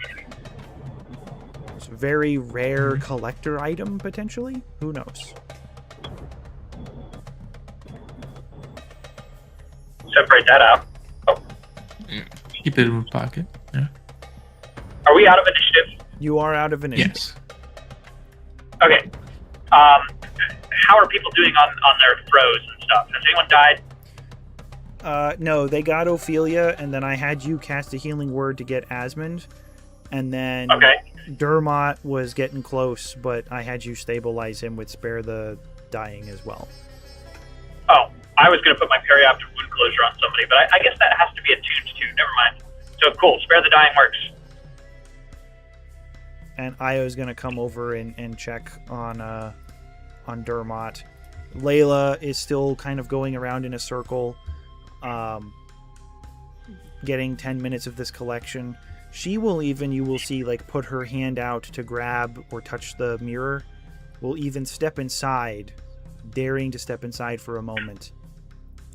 [SPEAKER 1] It's a very rare collector item, potentially. Who knows?
[SPEAKER 5] Separate that out.
[SPEAKER 2] Keep it in my pocket. Yeah.
[SPEAKER 5] Are we out of initiative?
[SPEAKER 1] You are out of initiative.
[SPEAKER 2] Yes.
[SPEAKER 5] Okay. how are people doing on their throws and stuff? Has anyone died?
[SPEAKER 1] No, they got Ophelia, and then I had you cast a healing word to get Asmund, and then Dermot was getting close, but I had you stabilize him with Spare the Dying as well.
[SPEAKER 5] Oh, I was going to put my perioptic wound closure on somebody, but I guess that has to be attuned to. Never mind. So cool, Spare the Dying works.
[SPEAKER 1] And Io's gonna come over and check on Dermot. Layla is still kind of going around in a circle, getting 10 minutes of this collection. She will even, you will see, like, put her hand out to grab or touch the mirror. Will even step inside, daring to step inside for a moment,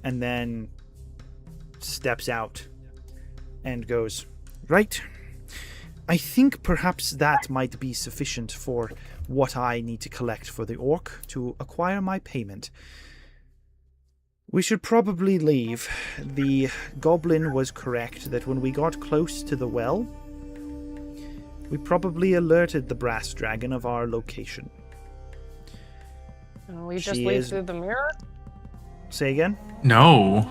[SPEAKER 1] and then steps out and goes, "Right. I think perhaps that might be sufficient for what I need to collect for the orc to acquire my payment. We should probably leave. The goblin was correct that when we got close to the well, we probably alerted the brass dragon of our location."
[SPEAKER 6] And we just leave through the mirror?
[SPEAKER 1] Say again?
[SPEAKER 2] No.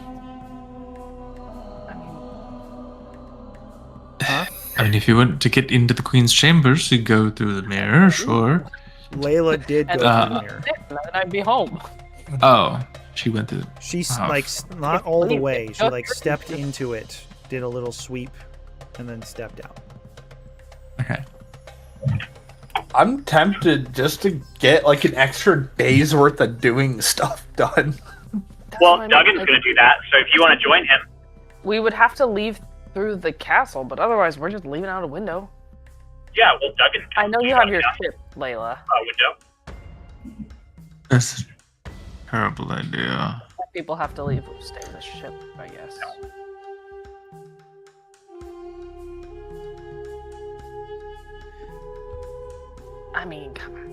[SPEAKER 1] Huh?
[SPEAKER 2] I mean, if you want to get into the Queen's chambers, you go through the mirror, sure.
[SPEAKER 1] Layla did go through the mirror.
[SPEAKER 6] And then I'd be home.
[SPEAKER 2] Oh, she went through.
[SPEAKER 1] She's not all the way. She stepped into it, did a little sweep, and then stepped out.
[SPEAKER 2] Okay.
[SPEAKER 4] I'm tempted just to get like an extra day's worth of doing stuff done.
[SPEAKER 5] Well, Duggan's going to do that, so if you want to join him.
[SPEAKER 6] We would have to leave through the castle, but otherwise we're just leaving out a window.
[SPEAKER 5] Yeah, well, Duggan.
[SPEAKER 6] I know you have your ship, Layla.
[SPEAKER 5] Window.
[SPEAKER 2] That's a terrible idea.
[SPEAKER 6] People have to leave, stay in the ship, I guess. I mean, come on.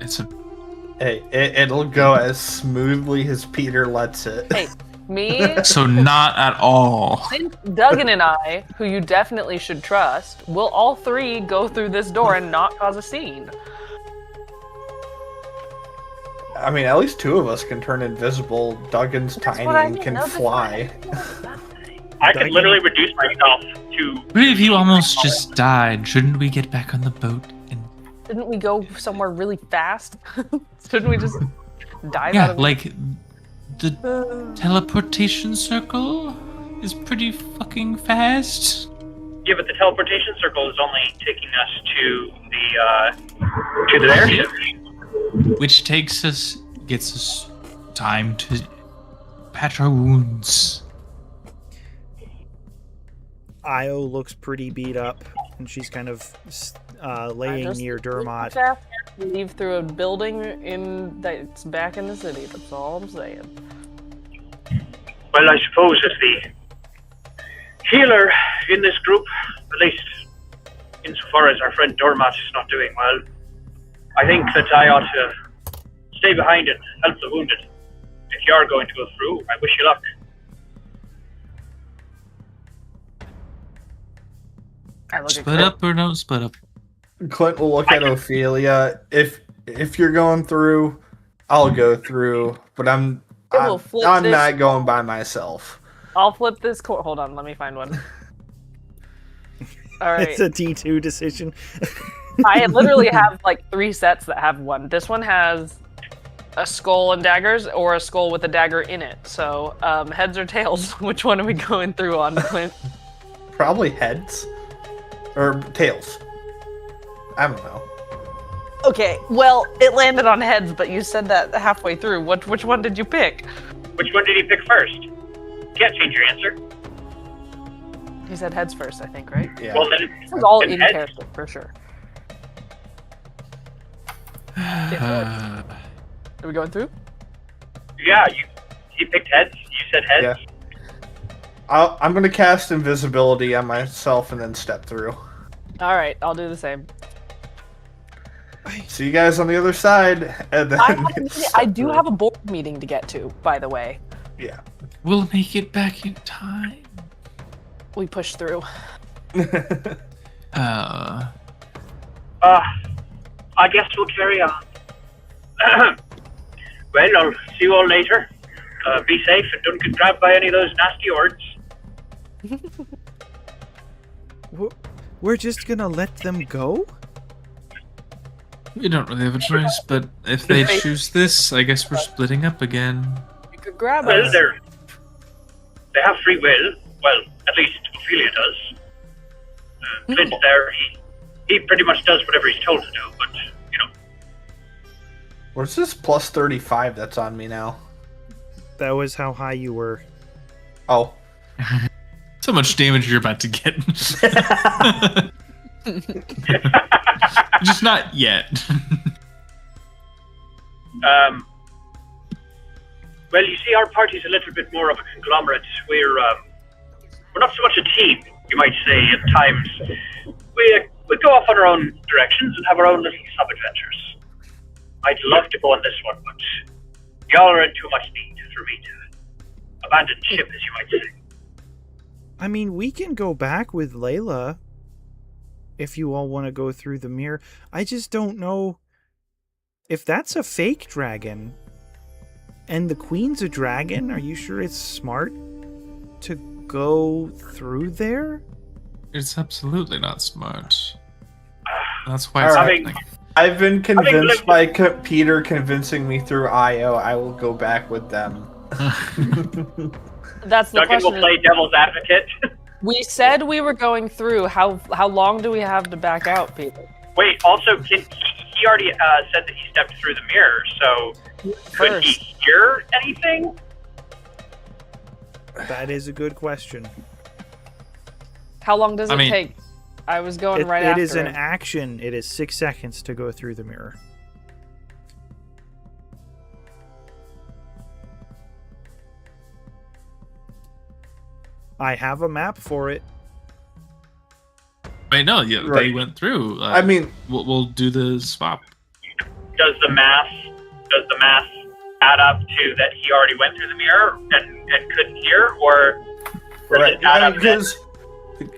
[SPEAKER 2] It's a.
[SPEAKER 4] Hey, it'll go as smoothly as Peter lets it.
[SPEAKER 6] Hey, me?
[SPEAKER 2] So not at all.
[SPEAKER 6] Since Duggan and I, who you definitely should trust, will all three go through this door and not cause a scene.
[SPEAKER 4] I mean, at least two of us can turn invisible. Duggan's tiny and can fly.
[SPEAKER 5] I could literally reduce myself to...
[SPEAKER 2] What if you almost just died? Shouldn't we get back on the boat?
[SPEAKER 6] Didn't we go somewhere really fast? Shouldn't we just dive out
[SPEAKER 2] Yeah,
[SPEAKER 6] of
[SPEAKER 2] like the teleportation circle is pretty fucking fast.
[SPEAKER 5] Yeah, but the teleportation circle is only taking us to the airship.
[SPEAKER 2] Which gets us time to patch our wounds.
[SPEAKER 1] Io looks pretty beat up, and she's kind of laying near Dermot.
[SPEAKER 6] Leave through a building that's back in the city. That's all I'm saying.
[SPEAKER 5] Well, I suppose if the healer in this group, at least insofar as our friend Dermot is not doing well, I think that I ought to stay behind and help the wounded. If you are going to go through, I wish you luck.
[SPEAKER 2] Split up or don't split up?
[SPEAKER 4] Clint will look at Ophelia. If you're going through, I'll go through. But I'm not going by myself.
[SPEAKER 6] I'll flip this coin. Hold on, let me find one. All right.
[SPEAKER 1] It's a D2 decision.
[SPEAKER 6] I literally have like 3 sets that have one. This one has a skull and daggers, or a skull with a dagger in it. So, heads or tails? Which one are we going through on, Clint?
[SPEAKER 4] Probably heads. Or tails. I don't know.
[SPEAKER 6] Okay, well, it landed on heads, but you said that halfway through. Which one did you pick?
[SPEAKER 5] Which one did he pick first? You can't change your answer.
[SPEAKER 6] He said heads first, I think, right?
[SPEAKER 4] Yeah.
[SPEAKER 5] Well, then
[SPEAKER 6] This is all in
[SPEAKER 5] heads.
[SPEAKER 6] character, for sure. Are we going through?
[SPEAKER 5] Yeah, he picked heads. You said heads.
[SPEAKER 4] Yeah. I'm going to cast invisibility on myself and then step through.
[SPEAKER 6] Alright, I'll do the same.
[SPEAKER 4] See you guys on the other side. And then
[SPEAKER 6] I do have a board meeting to get to, by the way.
[SPEAKER 4] Yeah.
[SPEAKER 2] We'll make it back in time.
[SPEAKER 6] We push through.
[SPEAKER 5] I I guess we'll carry on. Well, I'll see you all later. Be safe and don't get grabbed by any of those nasty ords.
[SPEAKER 1] We're just gonna let them go?
[SPEAKER 2] We don't really have a choice, but if they choose this, I guess we're splitting up again.
[SPEAKER 6] You could grab
[SPEAKER 5] Well,
[SPEAKER 6] us.
[SPEAKER 5] they have free will. Well, at least Ophelia does. Clint's there. He pretty much does whatever he's told to do, but, you know.
[SPEAKER 4] Where's this plus 35 that's on me now?
[SPEAKER 1] That was how high you were.
[SPEAKER 4] Oh.
[SPEAKER 2] So much damage you're about to get. Just not yet.
[SPEAKER 5] Well, you see, our party's a little bit more of a conglomerate. We're not so much a team, you might say, at times. We go off on our own directions and have our own little sub-adventures. I'd love to go on this one, but y'all are in too much need for me to abandon ship, as you might say.
[SPEAKER 1] I mean, we can go back with Layla if you all want to go through the mirror. I just don't know if that's a fake dragon and the queen's a dragon. Are you sure it's smart to go through there?
[SPEAKER 2] It's absolutely not smart. That's why
[SPEAKER 4] All
[SPEAKER 2] it's
[SPEAKER 4] right.
[SPEAKER 2] happening.
[SPEAKER 4] I've been convinced by Peter convincing me through IO. I will go back with them.
[SPEAKER 6] That's the
[SPEAKER 5] Duncan will
[SPEAKER 6] question.
[SPEAKER 5] play devil's advocate.
[SPEAKER 6] We said we were going through. How long do we have to back out, Peter?
[SPEAKER 5] Wait, also, he already said that he stepped through the mirror, so could he hear anything?
[SPEAKER 1] That is a good question.
[SPEAKER 6] How long does
[SPEAKER 2] I
[SPEAKER 6] it
[SPEAKER 2] mean-
[SPEAKER 6] take? I was going right
[SPEAKER 1] It
[SPEAKER 6] after
[SPEAKER 1] is an
[SPEAKER 6] him.
[SPEAKER 1] action. It is 6 seconds to go through the mirror. I have a map for it.
[SPEAKER 2] Wait, no, yeah, they
[SPEAKER 4] Right.
[SPEAKER 2] went through.
[SPEAKER 4] I mean,
[SPEAKER 2] we'll do the swap.
[SPEAKER 5] Does the math add up to that he already went through the mirror and couldn't hear, or does
[SPEAKER 4] right?
[SPEAKER 5] it add up that-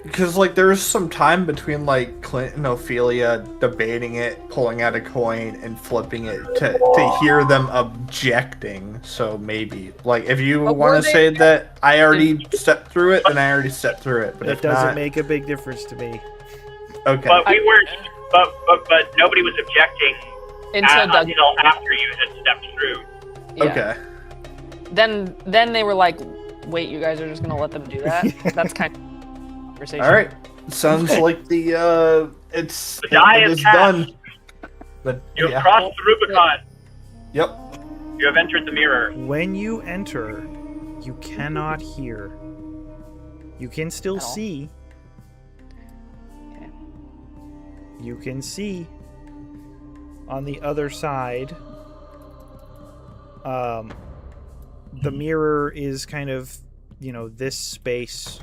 [SPEAKER 4] Because like there was some time between like Clint and Ophelia debating it, pulling out a coin, and flipping it to hear them objecting. So maybe like if you
[SPEAKER 6] But were
[SPEAKER 4] want to
[SPEAKER 6] they
[SPEAKER 4] say that I already stepped through it, then I already stepped through it. But
[SPEAKER 1] It
[SPEAKER 4] if
[SPEAKER 1] doesn't
[SPEAKER 4] not,
[SPEAKER 1] make a big difference to me.
[SPEAKER 4] okay.
[SPEAKER 5] But we weren't. But nobody was objecting
[SPEAKER 6] Until Doug.
[SPEAKER 5] until after you had stepped through.
[SPEAKER 6] Yeah.
[SPEAKER 4] Okay.
[SPEAKER 6] Then they were like, "Wait, you guys are just gonna let them do that?" That's kind of conversation.
[SPEAKER 4] All right. Sounds like the it's
[SPEAKER 5] The die
[SPEAKER 4] it
[SPEAKER 5] is
[SPEAKER 4] is
[SPEAKER 5] cast.
[SPEAKER 4] done. But
[SPEAKER 5] You have
[SPEAKER 4] yeah.
[SPEAKER 5] crossed the Rubicon.
[SPEAKER 4] Yep.
[SPEAKER 5] You have entered the mirror.
[SPEAKER 1] When you enter, you cannot hear. You can still
[SPEAKER 6] Oh.
[SPEAKER 1] see.
[SPEAKER 6] Okay.
[SPEAKER 1] You can see on the other side. The mirror is kind of, this space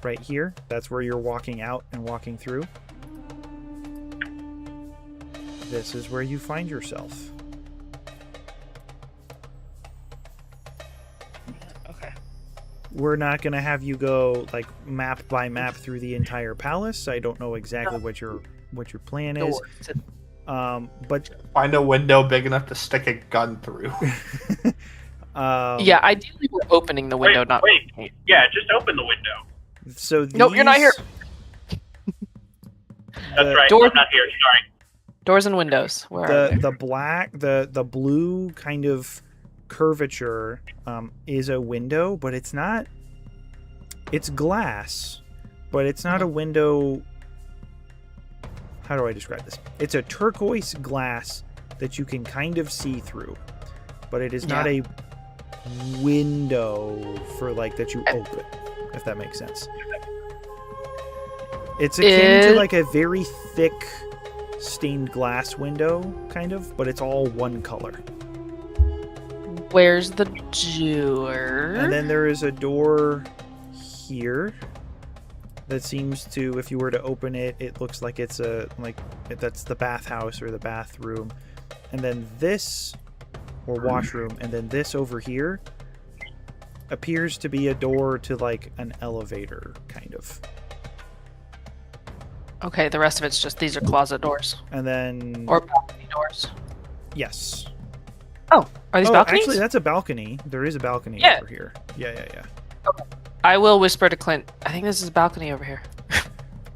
[SPEAKER 1] right here. That's where you're walking out and walking through. This is where you find yourself.
[SPEAKER 6] Okay.
[SPEAKER 1] We're not going to have you go like map by map through the entire palace. I don't know exactly what your plan is. But
[SPEAKER 4] Find a window big enough to stick a gun through.
[SPEAKER 6] Yeah, ideally we're opening the window, not.
[SPEAKER 5] Wait. Yeah, just open the window.
[SPEAKER 1] So
[SPEAKER 6] Nope, you're not here.
[SPEAKER 5] That's right.
[SPEAKER 6] door-
[SPEAKER 5] I'm not here. Sorry.
[SPEAKER 6] Doors and windows. Where are they?
[SPEAKER 1] The blue kind of curvature is a window, but it's not. It's glass, but it's not a window. How do I describe this? It's a turquoise glass that you can kind of see through, but it is not a window for like that you open, if that makes sense. It's akin to like a very thick stained glass window, kind of, but it's all one color.
[SPEAKER 6] Where's the door?
[SPEAKER 1] And then there is a door here that seems to, if you were to open it, it looks like it's that's the bathhouse or the bathroom. And then this, or washroom, and then this over here appears to be a door to like an elevator, kind of.
[SPEAKER 6] Okay, the rest of it's just these are closet doors
[SPEAKER 1] And then
[SPEAKER 6] or balcony doors.
[SPEAKER 1] yes.
[SPEAKER 6] Oh, are these balconies?
[SPEAKER 1] Actually, that's a balcony. There is a balcony
[SPEAKER 6] Yeah.
[SPEAKER 1] over here. Yeah.
[SPEAKER 6] I will whisper to Clint. I think this is a balcony over here.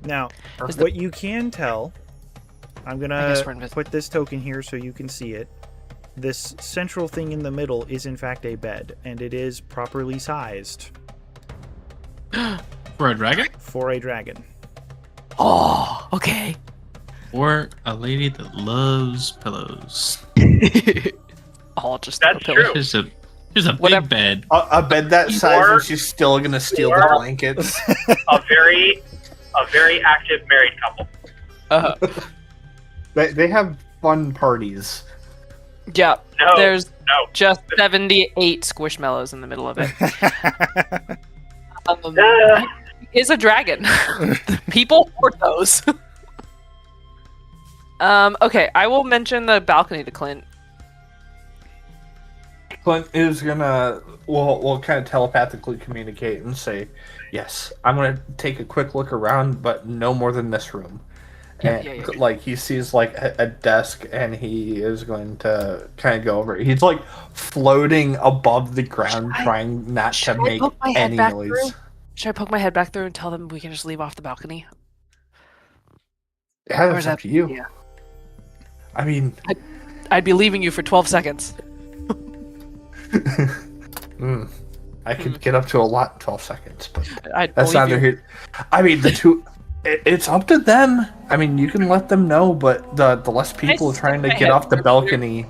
[SPEAKER 1] Now,
[SPEAKER 6] Is
[SPEAKER 1] what you can tell, I'm
[SPEAKER 6] I
[SPEAKER 1] gonna
[SPEAKER 6] guess we're invisible.
[SPEAKER 1] put this token here so you can see it. This central thing in the middle is in fact a bed, and it is properly sized
[SPEAKER 2] For a dragon?
[SPEAKER 1] for a dragon.
[SPEAKER 6] Oh, okay.
[SPEAKER 2] Or a lady that loves pillows.
[SPEAKER 6] All just
[SPEAKER 5] That's
[SPEAKER 6] the pillow.
[SPEAKER 5] true.
[SPEAKER 2] There's a
[SPEAKER 6] Whatever.
[SPEAKER 2] big bed.
[SPEAKER 4] A bed that size,
[SPEAKER 5] Or-
[SPEAKER 4] and she's still gonna steal the
[SPEAKER 5] or-
[SPEAKER 4] blankets.
[SPEAKER 5] A very active married couple.
[SPEAKER 4] They have fun parties.
[SPEAKER 6] Yeah,
[SPEAKER 5] No,
[SPEAKER 6] there's
[SPEAKER 5] no.
[SPEAKER 6] just 78 squishmallows in the middle of it. Is a dragon. People hoard those. Okay, I will mention the balcony to Clint.
[SPEAKER 4] Clint is gonna, we'll kind of telepathically communicate and say, yes, I'm gonna take a quick look around, but no more than this room. And
[SPEAKER 6] Yeah.
[SPEAKER 4] like he sees like a desk, and he is going to kind of go over. He's like floating above the ground, trying not to
[SPEAKER 6] should I
[SPEAKER 4] make
[SPEAKER 6] poke my head
[SPEAKER 4] any
[SPEAKER 6] back
[SPEAKER 4] noise.
[SPEAKER 6] through? Should I poke my head back through and tell them we can just leave off the balcony?
[SPEAKER 4] Yeah,
[SPEAKER 6] Or
[SPEAKER 4] that's
[SPEAKER 6] is
[SPEAKER 4] up
[SPEAKER 6] that-
[SPEAKER 4] to you.
[SPEAKER 6] yeah.
[SPEAKER 4] I mean,
[SPEAKER 6] I'd be leaving you for 12 seconds.
[SPEAKER 4] I could get up to a lot in 12 seconds, but
[SPEAKER 6] I'd
[SPEAKER 4] that's
[SPEAKER 6] believe
[SPEAKER 4] neither
[SPEAKER 6] you.
[SPEAKER 4] here. I mean, the two. It's up to them. I mean, you can let them know, but the less people
[SPEAKER 6] stick
[SPEAKER 4] trying to
[SPEAKER 6] my
[SPEAKER 4] get
[SPEAKER 6] head
[SPEAKER 4] off the
[SPEAKER 6] through
[SPEAKER 4] balcony,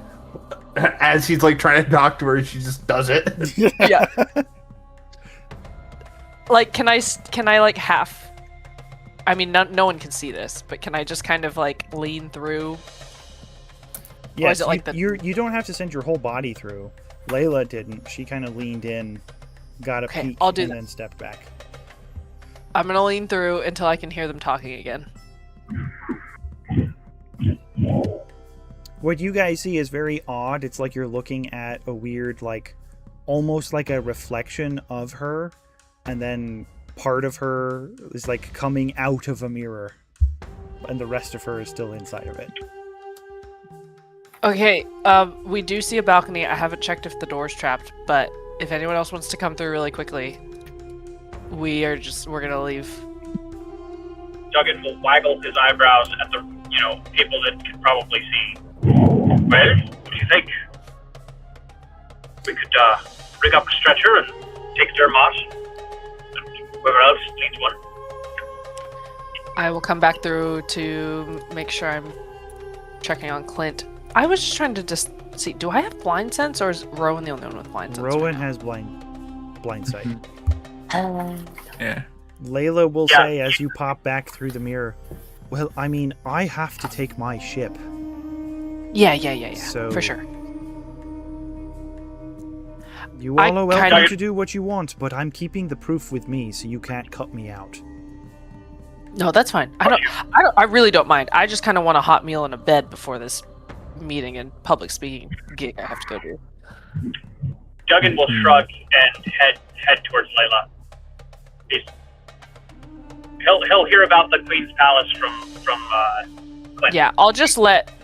[SPEAKER 4] as he's like trying to talk to her, she just does it.
[SPEAKER 6] Yeah. Like, can I like half? I mean, no one can see this, but can I just kind of like lean through?
[SPEAKER 1] Yes,
[SPEAKER 6] is it like the-
[SPEAKER 1] you don't have to send your whole body through. Layla didn't. She kind of leaned in, got a
[SPEAKER 6] Okay,
[SPEAKER 1] peek,
[SPEAKER 6] I'll do
[SPEAKER 1] and
[SPEAKER 6] that.
[SPEAKER 1] then stepped back.
[SPEAKER 6] I'm gonna lean through until I can hear them talking again.
[SPEAKER 1] What you guys see is very odd. It's like you're looking at a weird, like, almost like a reflection of her, and then part of her is like coming out of a mirror, and the rest of her is still inside of it.
[SPEAKER 6] Okay, we do see a balcony. I haven't checked if the door's trapped, but if anyone else wants to come through really quickly, we're gonna leave.
[SPEAKER 5] Duggan will waggle his eyebrows at the people that can probably see. Well, what do you think? We could rig up a stretcher and take Dermot and whoever else needs one.
[SPEAKER 6] I will come back through to make sure I'm checking on Clint. I was just trying to just see, do I have blind sense, or is Rowan the only one with blind sense?
[SPEAKER 1] Rowan has blind sight.
[SPEAKER 2] Yeah.
[SPEAKER 1] Layla will
[SPEAKER 5] Yeah.
[SPEAKER 1] say as you pop back through the mirror, well, I mean, I have to take my ship.
[SPEAKER 6] Yeah.
[SPEAKER 1] So-
[SPEAKER 6] For sure.
[SPEAKER 1] You
[SPEAKER 6] I
[SPEAKER 1] all are welcome
[SPEAKER 6] kinda-
[SPEAKER 1] to do what you want, but I'm keeping the proof with me, so you can't cut me out.
[SPEAKER 6] No, that's fine. I really don't mind. I just kind of want a hot meal and a bed before this meeting and public speaking gig I have to go to.
[SPEAKER 5] Duggan will shrug and head towards Layla. He'll hear about the Queen's Palace from Clint.
[SPEAKER 6] Yeah, I'll just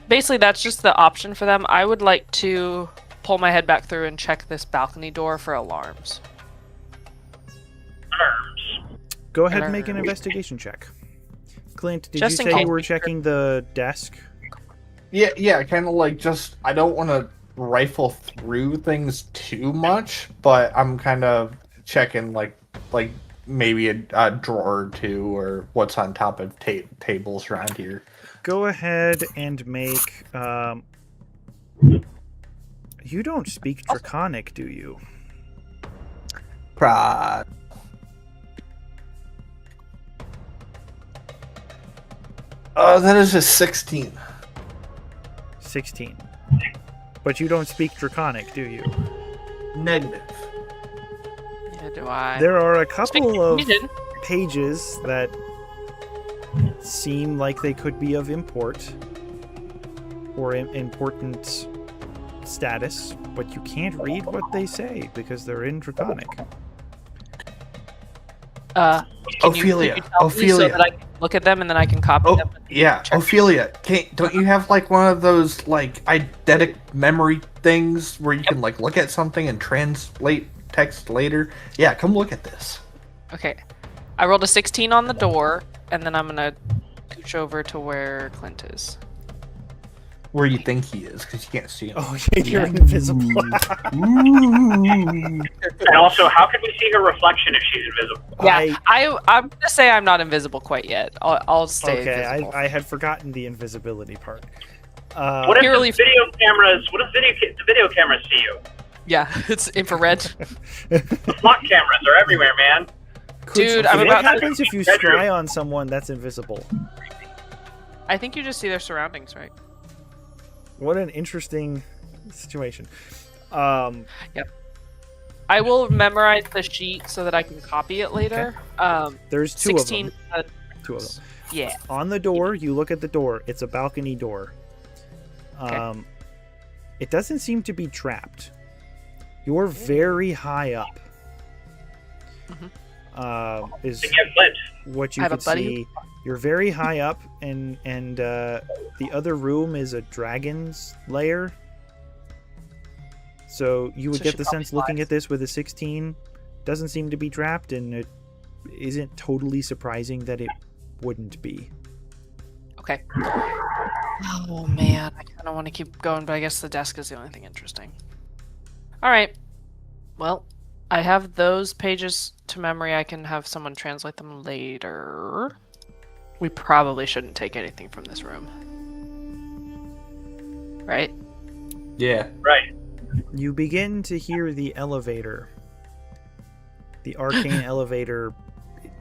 [SPEAKER 6] basically that's just the option for them. I would like to pull my head back through and check this balcony door for alarms.
[SPEAKER 5] Alarms.
[SPEAKER 1] Go ahead and make an
[SPEAKER 6] Alarms.
[SPEAKER 1] investigation check. Clint, did
[SPEAKER 6] Just
[SPEAKER 1] you
[SPEAKER 6] in
[SPEAKER 1] say
[SPEAKER 6] case.
[SPEAKER 1] you were checking the desk?
[SPEAKER 4] Yeah, kind of like just, I don't want to rifle through things too much, but I'm kind of checking like maybe a drawer or two, or what's on top of tables around here.
[SPEAKER 1] Go ahead and make. You don't speak Draconic, do you?
[SPEAKER 4] Pride. That is a 16.
[SPEAKER 1] 16. But you don't speak Draconic, do you?
[SPEAKER 4] Negative.
[SPEAKER 6] Yeah, do I?
[SPEAKER 1] There are a
[SPEAKER 6] Speak
[SPEAKER 1] couple of
[SPEAKER 6] Norwegian.
[SPEAKER 1] pages that seem like they could be of import or important status, but you can't read what they say because they're in Draconic.
[SPEAKER 6] Can
[SPEAKER 4] Ophelia,
[SPEAKER 6] you tell me so
[SPEAKER 4] Ophelia.
[SPEAKER 6] that I can look at them and then I can copy
[SPEAKER 4] Oh
[SPEAKER 6] them.
[SPEAKER 4] yeah,
[SPEAKER 6] Check.
[SPEAKER 4] Ophelia. Don't you have like one of those like eidetic memory things where you can like look at something and translate text later? Yeah, come look at this.
[SPEAKER 6] Okay. I rolled a 16 on the door, and then I'm gonna scooch over to where Clint is.
[SPEAKER 4] Where you think he is, because you can't see him.
[SPEAKER 1] Oh, you're invisible.
[SPEAKER 5] And also, how can we see her reflection if she's invisible?
[SPEAKER 6] Yeah, I'm gonna say I'm not invisible quite yet. I'll stay
[SPEAKER 1] Okay,
[SPEAKER 6] invisible.
[SPEAKER 1] I had forgotten the invisibility part.
[SPEAKER 5] What if
[SPEAKER 6] Purely-
[SPEAKER 5] the video cameras? What if the video cameras see you?
[SPEAKER 6] Yeah, it's infrared.
[SPEAKER 5] The flock cameras are everywhere, man.
[SPEAKER 6] Dude, I'm
[SPEAKER 1] what
[SPEAKER 6] about to-
[SPEAKER 1] happens if you scry on someone that's invisible?
[SPEAKER 6] I think you just see their surroundings, right?
[SPEAKER 1] What an interesting situation.
[SPEAKER 6] I will memorize the sheet so that I can copy it later.
[SPEAKER 1] There's two
[SPEAKER 6] 16.
[SPEAKER 1] of them. Two of them.
[SPEAKER 6] Yeah.
[SPEAKER 1] On the door, you look at the door. It's a balcony door. It doesn't seem to be trapped. You're very high up. Is
[SPEAKER 5] To get lit.
[SPEAKER 1] what you
[SPEAKER 6] I have a
[SPEAKER 1] could
[SPEAKER 6] buddy.
[SPEAKER 1] see. You're very high up, and the other room is a dragon's lair. So you would
[SPEAKER 6] So
[SPEAKER 1] get
[SPEAKER 6] she
[SPEAKER 1] the
[SPEAKER 6] probably
[SPEAKER 1] sense looking
[SPEAKER 6] flies.
[SPEAKER 1] at this with a 16 doesn't seem to be trapped, and it isn't totally surprising that it wouldn't be.
[SPEAKER 6] Okay. Oh man, I kind of want to keep going, but I guess the desk is the only thing interesting. All right. Well, I have those pages to memory. I can have someone translate them later. We probably shouldn't take anything from this room. Right?
[SPEAKER 4] Yeah.
[SPEAKER 5] Right.
[SPEAKER 1] You begin to hear the elevator. The arcane elevator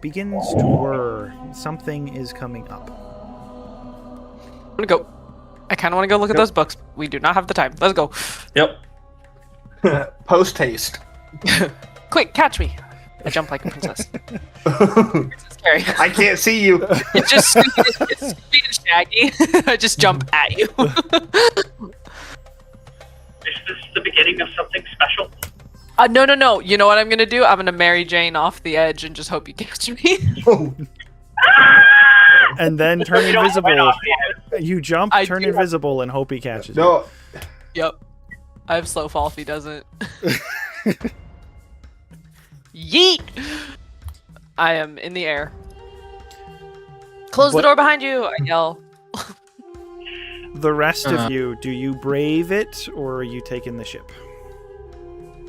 [SPEAKER 1] begins to whir. Something is coming up.
[SPEAKER 6] I'm gonna go. I kind of want to go look at those books. We do not have the time. Let's go.
[SPEAKER 4] Yep. Post haste.
[SPEAKER 6] Quick, catch me. I jump like a princess. It's scary.
[SPEAKER 4] I can't see you.
[SPEAKER 6] It's just it's Scooby and Shaggy. I just jump at you.
[SPEAKER 5] Is this the beginning of something special?
[SPEAKER 6] No. You know what I'm gonna do? I'm gonna Mary Jane off the edge and just hope you catch me.
[SPEAKER 1] And then turn
[SPEAKER 5] You don't
[SPEAKER 1] invisible.
[SPEAKER 5] fight off the
[SPEAKER 1] You jump,
[SPEAKER 6] I
[SPEAKER 1] turn
[SPEAKER 6] do.
[SPEAKER 1] invisible, and hope he catches you.
[SPEAKER 4] No.
[SPEAKER 6] Yep. I have slow fall if he doesn't. Yeet! I am in the air. Close the
[SPEAKER 1] What-
[SPEAKER 6] door behind you! I yell.
[SPEAKER 1] The rest of you, do you brave it, or are you taking the ship?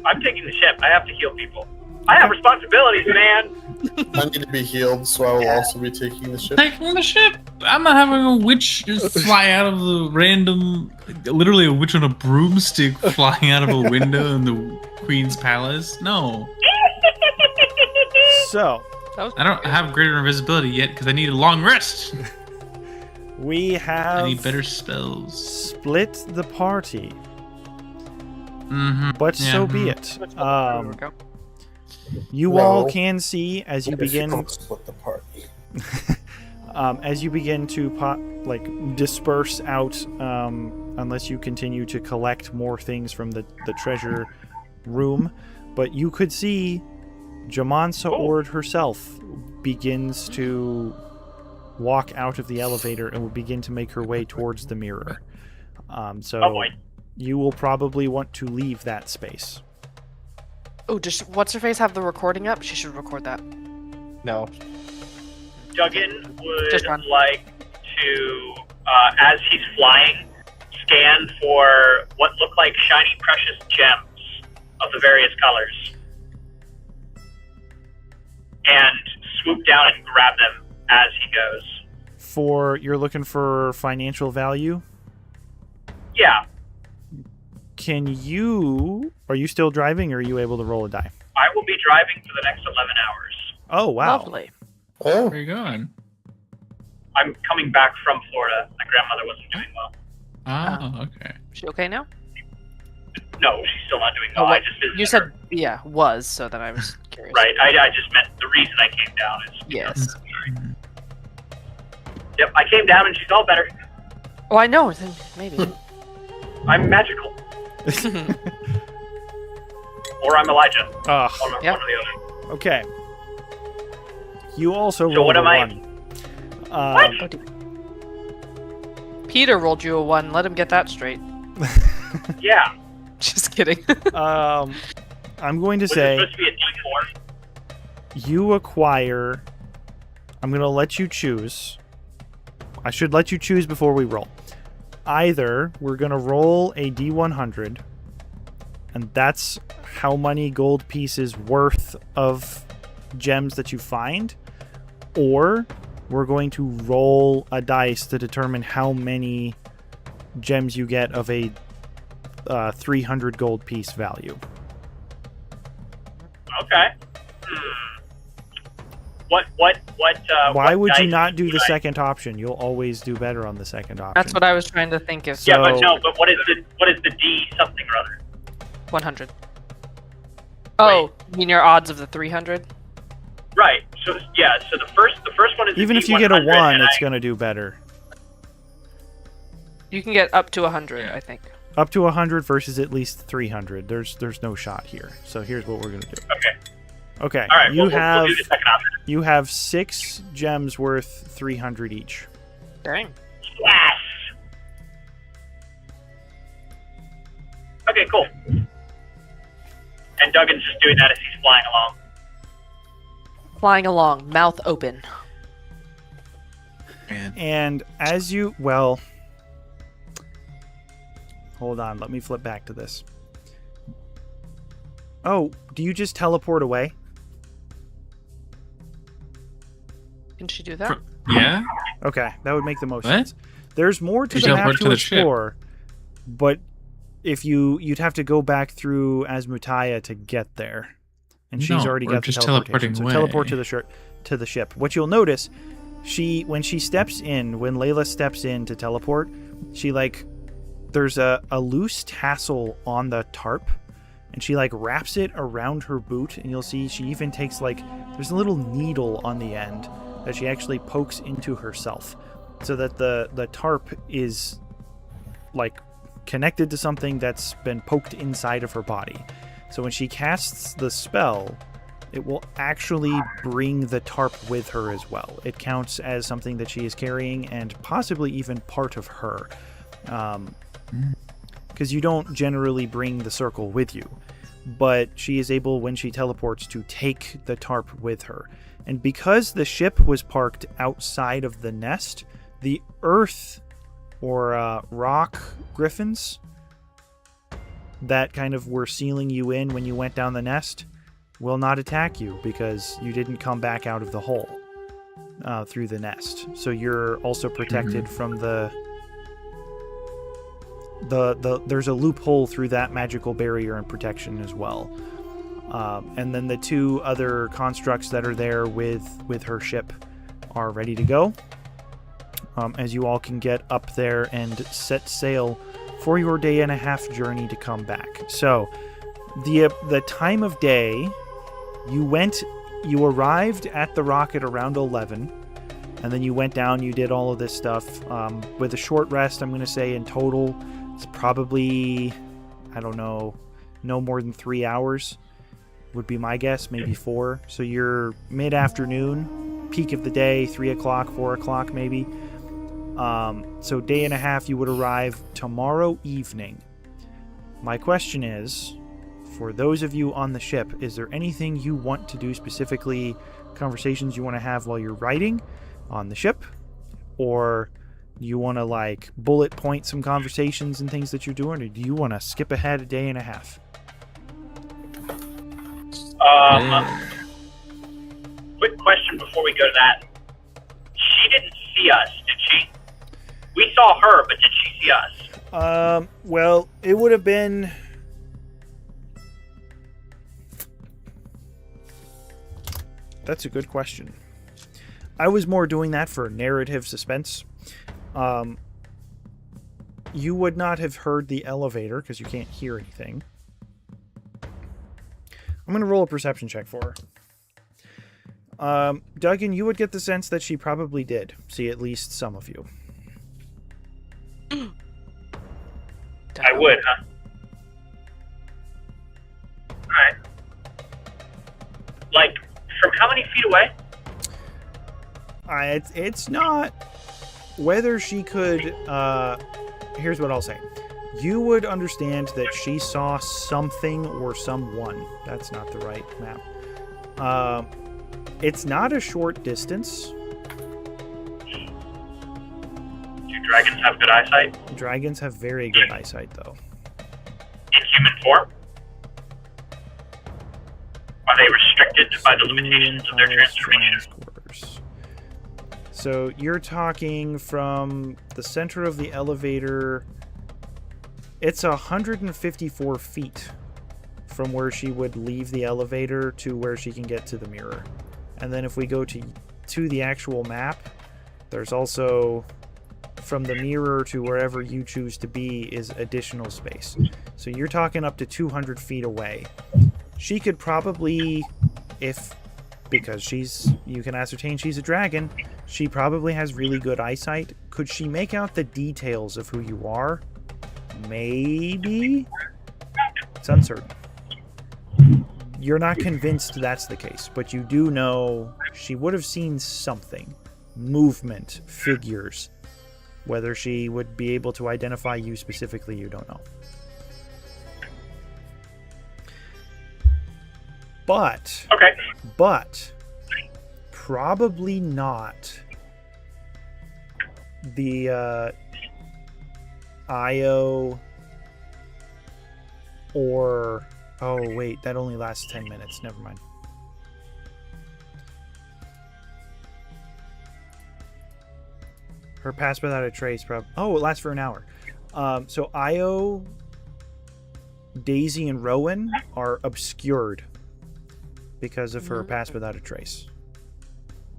[SPEAKER 5] I'm taking the ship. I have to heal people. I have responsibilities, man.
[SPEAKER 3] I need to be healed, so I will also be taking the ship.
[SPEAKER 2] Taking the ship. I'm not having a witch just fly out of the random, literally a witch on a broomstick flying out of a window in the Queen's palace. No,
[SPEAKER 1] So,
[SPEAKER 2] I don't have greater invisibility yet because I need a long rest.
[SPEAKER 1] we
[SPEAKER 2] I
[SPEAKER 1] have
[SPEAKER 2] need better spells.
[SPEAKER 1] split the party,
[SPEAKER 2] Mm-hmm.
[SPEAKER 1] but so be it. You all can see as you begin
[SPEAKER 3] Split the party.
[SPEAKER 1] as you begin to disperse out, unless you continue to collect more things from the treasure room. But you could see Jamansa Ord herself begins to walk out of the elevator and will begin to make her way towards the mirror. So
[SPEAKER 5] Oh boy.
[SPEAKER 1] you will probably want to leave that space.
[SPEAKER 6] Oh, does what's her face have the recording up? She should record that.
[SPEAKER 4] No.
[SPEAKER 5] Duggan
[SPEAKER 6] Just
[SPEAKER 5] would
[SPEAKER 6] run.
[SPEAKER 5] like to, as he's flying, scan for what look like shiny precious gems of the various colors. And swoop down and grab them as he goes.
[SPEAKER 1] You're looking for financial value?
[SPEAKER 5] Yeah,
[SPEAKER 1] Are you still driving, or are you able to roll a die?
[SPEAKER 5] I will be driving for the next 11 hours.
[SPEAKER 1] Oh, wow.
[SPEAKER 6] Lovely.
[SPEAKER 3] Oh,
[SPEAKER 2] Where are you going?
[SPEAKER 5] I'm coming back from Florida. My grandmother wasn't doing well.
[SPEAKER 2] Oh, okay.
[SPEAKER 6] She okay now?
[SPEAKER 5] No, she's still not doing
[SPEAKER 6] Oh,
[SPEAKER 5] well. I
[SPEAKER 6] wait,
[SPEAKER 5] just visited
[SPEAKER 6] You said
[SPEAKER 5] her.
[SPEAKER 6] yeah, was, so then I was curious.
[SPEAKER 5] Right, I just meant the reason I came down is...
[SPEAKER 6] Yes.
[SPEAKER 5] Yep, I came down and she's all better.
[SPEAKER 6] Oh, I know. Then maybe.
[SPEAKER 5] I'm magical. Or I'm Elijah.
[SPEAKER 1] Ugh.
[SPEAKER 5] One
[SPEAKER 6] Yep.
[SPEAKER 5] or the other.
[SPEAKER 1] Okay. You also
[SPEAKER 5] So
[SPEAKER 1] rolled
[SPEAKER 5] what
[SPEAKER 1] a
[SPEAKER 5] am I-
[SPEAKER 1] 1.
[SPEAKER 6] Oh, dear. Peter rolled you a 1. Let him get that straight.
[SPEAKER 5] Yeah.
[SPEAKER 6] Just kidding.
[SPEAKER 1] I'm going to
[SPEAKER 5] Was it
[SPEAKER 1] say
[SPEAKER 5] supposed to be a D4?
[SPEAKER 1] you acquire. I'm going to let you choose. I should let you choose before we roll. Either we're going to roll a D100, and that's how many gold pieces worth of gems that you find, or we're going to roll a dice to determine how many gems you get of a 300 gold piece value.
[SPEAKER 5] Okay. What?
[SPEAKER 1] Why would you
[SPEAKER 5] dice
[SPEAKER 1] not do
[SPEAKER 5] would
[SPEAKER 1] the
[SPEAKER 5] I-
[SPEAKER 1] second option? You'll always do better on the second option.
[SPEAKER 6] That's what I was trying to think of.
[SPEAKER 5] Yeah, but
[SPEAKER 1] So-
[SPEAKER 5] no. But what is the D something or other?
[SPEAKER 6] 100. Oh, you mean your odds of the 300?
[SPEAKER 5] Right. So yeah. So the first one is
[SPEAKER 1] Even
[SPEAKER 5] the
[SPEAKER 1] if you get a
[SPEAKER 5] D100,
[SPEAKER 1] 1,
[SPEAKER 5] and
[SPEAKER 1] it's
[SPEAKER 5] I-
[SPEAKER 1] going to do better.
[SPEAKER 6] You can get up to 100, I think.
[SPEAKER 1] Up to 100 versus at least 300. There's no shot here. So here's what we're going to do.
[SPEAKER 5] Okay.
[SPEAKER 1] Okay.
[SPEAKER 5] All right.
[SPEAKER 1] You
[SPEAKER 5] we'll
[SPEAKER 1] have
[SPEAKER 5] do the second option.
[SPEAKER 1] you have 6 gems worth 300 each.
[SPEAKER 6] Dang.
[SPEAKER 5] Yes. Okay. Cool. And Duggan's just doing that as he's flying along.
[SPEAKER 6] Flying along, mouth open.
[SPEAKER 2] Man.
[SPEAKER 1] And as you hold on, let me flip back to this. Oh, do you just teleport away?
[SPEAKER 6] Can she do that?
[SPEAKER 2] Yeah?
[SPEAKER 1] Okay, that would make the most
[SPEAKER 2] What?
[SPEAKER 1] sense. There's more to
[SPEAKER 2] You
[SPEAKER 1] the map
[SPEAKER 2] teleport
[SPEAKER 1] to
[SPEAKER 2] to the ship.
[SPEAKER 1] explore, but if you'd have to go back through Asmutaya to get there, and she's
[SPEAKER 2] No,
[SPEAKER 1] already
[SPEAKER 2] we're
[SPEAKER 1] got the
[SPEAKER 2] just
[SPEAKER 1] teleportation.
[SPEAKER 2] teleporting
[SPEAKER 1] So teleport
[SPEAKER 2] away.
[SPEAKER 1] to the ship. What you'll notice, when Layla steps in to teleport, she there's a loose tassel on the tarp, and she wraps it around her boot, and you'll see she even takes there's a little needle on the end that she actually pokes into herself, so that the tarp is connected to something that's been poked inside of her body. So when she casts the spell, it will actually bring the tarp with her as well. It counts as something that she is carrying and possibly even part of her. Because you don't generally bring the circle with you. But she is able, when she teleports, to take the tarp with her. And because the ship was parked outside of the nest, the earth or rock griffins that kind of were sealing you in when you went down the nest will not attack you because you didn't come back out of the hole through the nest. So you're also protected from there's a loophole through that magical barrier and protection as well. And then the 2 other constructs that are there with her ship are ready to go. As you all can get up there and set sail for your day and a half journey to come back. So the time of day, you arrived at the rocket around 11, and then you went down, you did all of this stuff. With a short rest, I'm going to say in total, it's probably, I don't know, no more than 3 hours would be my guess, maybe 4. So you're mid-afternoon, peak of the day, 3 o'clock, 4 o'clock maybe. So day and a half, you would arrive tomorrow evening. My question is, for those of you on the ship, is there anything you want to do specifically, conversations you want to have while you're riding on the ship? Or you want to bullet point some conversations and things that you're doing? Or do you want to skip ahead a day and a half?
[SPEAKER 5] Quick question before we go to that. She didn't see us, did she? We saw her, but did she see us?
[SPEAKER 1] Well, it would have been... That's a good question. I was more doing that for narrative suspense. You would not have heard the elevator because you can't hear anything. I'm going to roll a perception check for her. Duggan, you would get the sense that she probably did see at least some of you.
[SPEAKER 5] I would, huh? Alright. From how many feet away?
[SPEAKER 1] It's not whether she could. Here's what I'll say. You would understand that she saw something or someone. That's not the right map. It's not a short distance.
[SPEAKER 5] Do dragons have good eyesight?
[SPEAKER 1] Dragons have very good eyesight, though.
[SPEAKER 5] In human form? Are they restricted by the limitations of their transformation?
[SPEAKER 1] Quarters. So you're talking from the center of the elevator. It's 154 feet from where she would leave the elevator to where she can get to the mirror. And then if we go to the actual map, there's also from the mirror to wherever you choose to be is additional space. So you're talking up to 200 feet away. She could probably, because you can ascertain she's a dragon, she probably has really good eyesight. Could she make out the details of who you are? Maybe? It's uncertain. You're not convinced that's the case, but you do know she would have seen something. Movement, figures. Whether she would be able to identify you specifically, you don't know. But probably not the Io or wait, that only lasts 10 minutes. Never mind. Her pass without a trace it lasts for an hour. So Io, Daisy, and Rowan are obscured because of her pass without a trace.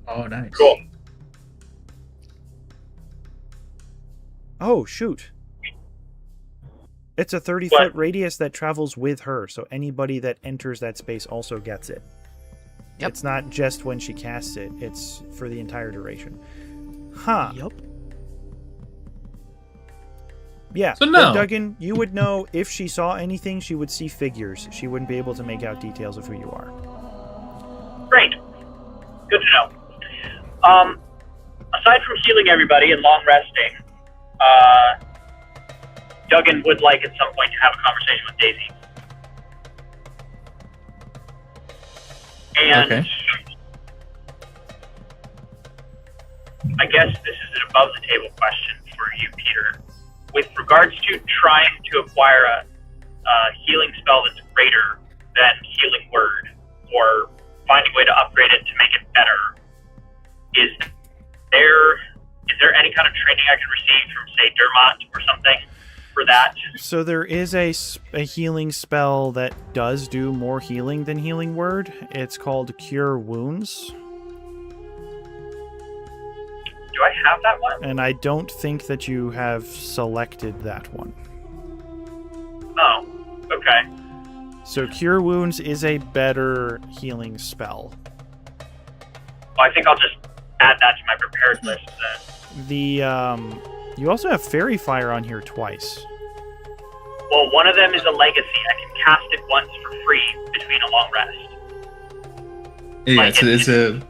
[SPEAKER 2] Oh, nice.
[SPEAKER 5] Cool.
[SPEAKER 1] Oh, shoot. It's a 30-foot radius that travels with her, so anybody that enters that space also gets it.
[SPEAKER 6] Yep.
[SPEAKER 1] It's not just when she casts it, it's for the entire duration. Huh.
[SPEAKER 6] Yep.
[SPEAKER 1] Yeah,
[SPEAKER 2] So no.
[SPEAKER 1] but Duggan, you would know if she saw anything, she would see figures. She wouldn't be able to make out details of who you are.
[SPEAKER 5] Great. Good to know. Aside from healing everybody and long resting, Duggan would like at some point to have a conversation with Daisy. And
[SPEAKER 2] Okay.
[SPEAKER 5] I guess this is an above-the-table question for you, Peter. With regards to trying to acquire a healing spell that's greater than Healing Word, or finding a way to upgrade it to make it better, is there any kind of training I can receive from, say, Dermot or something for that?
[SPEAKER 1] So there is a healing spell that does do more healing than Healing Word. It's called Cure Wounds.
[SPEAKER 5] Do I have that one?
[SPEAKER 1] And I don't think that you have selected that one.
[SPEAKER 5] Oh, okay.
[SPEAKER 1] So Cure Wounds is a better healing spell.
[SPEAKER 5] Well, I think I'll just add that to my prepared list then.
[SPEAKER 1] You also have Fairy Fire on here twice.
[SPEAKER 5] Well, one of them is a legacy. I can cast it once for free between a long rest.
[SPEAKER 2] Yeah,
[SPEAKER 5] Like,
[SPEAKER 2] it's a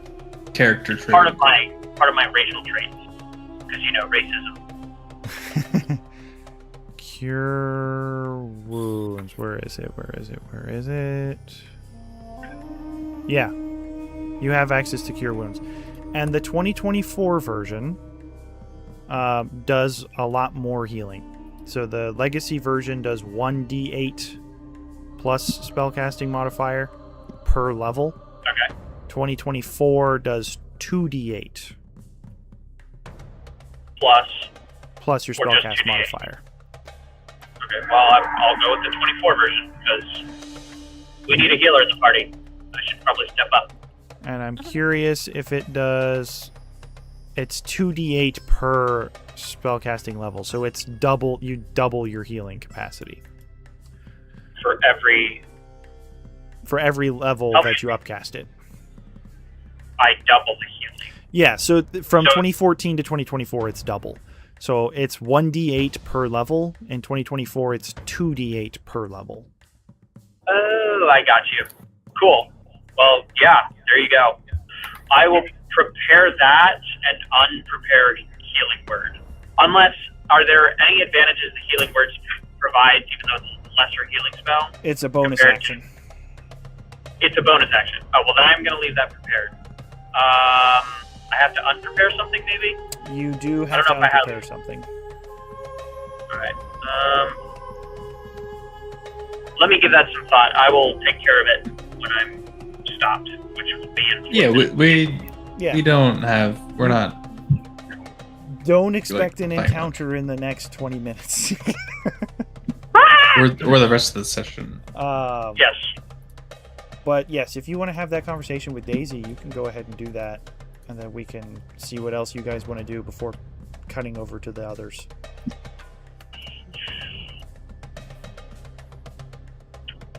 [SPEAKER 2] character trait.
[SPEAKER 5] Part of my racial traits, because racism.
[SPEAKER 1] Cure Wounds. Where is it? Yeah. You have access to Cure Wounds. And the 2024 version does a lot more healing. So the Legacy version does 1d8 plus spellcasting modifier per level.
[SPEAKER 5] Okay.
[SPEAKER 1] 2024 does 2d8 plus your
[SPEAKER 5] Or just
[SPEAKER 1] spellcast
[SPEAKER 5] 2d8?
[SPEAKER 1] modifier.
[SPEAKER 5] Okay, well, I'll go with the 24 version, because we need a healer in the party. I should probably step up.
[SPEAKER 1] And I'm curious if it does... It's 2d8 per spellcasting level, so it's you double your healing capacity.
[SPEAKER 5] For every
[SPEAKER 1] level
[SPEAKER 5] Okay.
[SPEAKER 1] that you upcast it.
[SPEAKER 5] I double the healing.
[SPEAKER 1] Yeah, so from
[SPEAKER 5] So-
[SPEAKER 1] 2014 to 2024, it's double. So it's 1d8 per level. In 2024, it's 2d8 per level.
[SPEAKER 5] Oh, I got you. Cool. Well, yeah, there you go. I will prepare that and unprepare healing word. Unless, are there any advantages the healing words provides, even though it's a lesser healing spell?
[SPEAKER 1] It's a bonus
[SPEAKER 5] Compared
[SPEAKER 1] action.
[SPEAKER 5] It's a bonus action. Oh, well, then I'm going to leave that prepared. I have to unprepare something, maybe?
[SPEAKER 1] You do
[SPEAKER 5] I
[SPEAKER 1] have
[SPEAKER 5] don't
[SPEAKER 1] to
[SPEAKER 5] know if I have-
[SPEAKER 1] unprepare something.
[SPEAKER 5] Alright. Let me give that some thought. I will take care of it when I'm stopped, which will be in...
[SPEAKER 2] Yeah,
[SPEAKER 1] Yeah.
[SPEAKER 2] we don't have. We're not.
[SPEAKER 1] Don't expect an
[SPEAKER 2] fine.
[SPEAKER 1] encounter in the next 20 minutes.
[SPEAKER 2] Or the rest of the session.
[SPEAKER 5] Yes.
[SPEAKER 1] But yes, if you want to have that conversation with Daisy, you can go ahead and do that, and then we can see what else you guys want to do before cutting over to the others.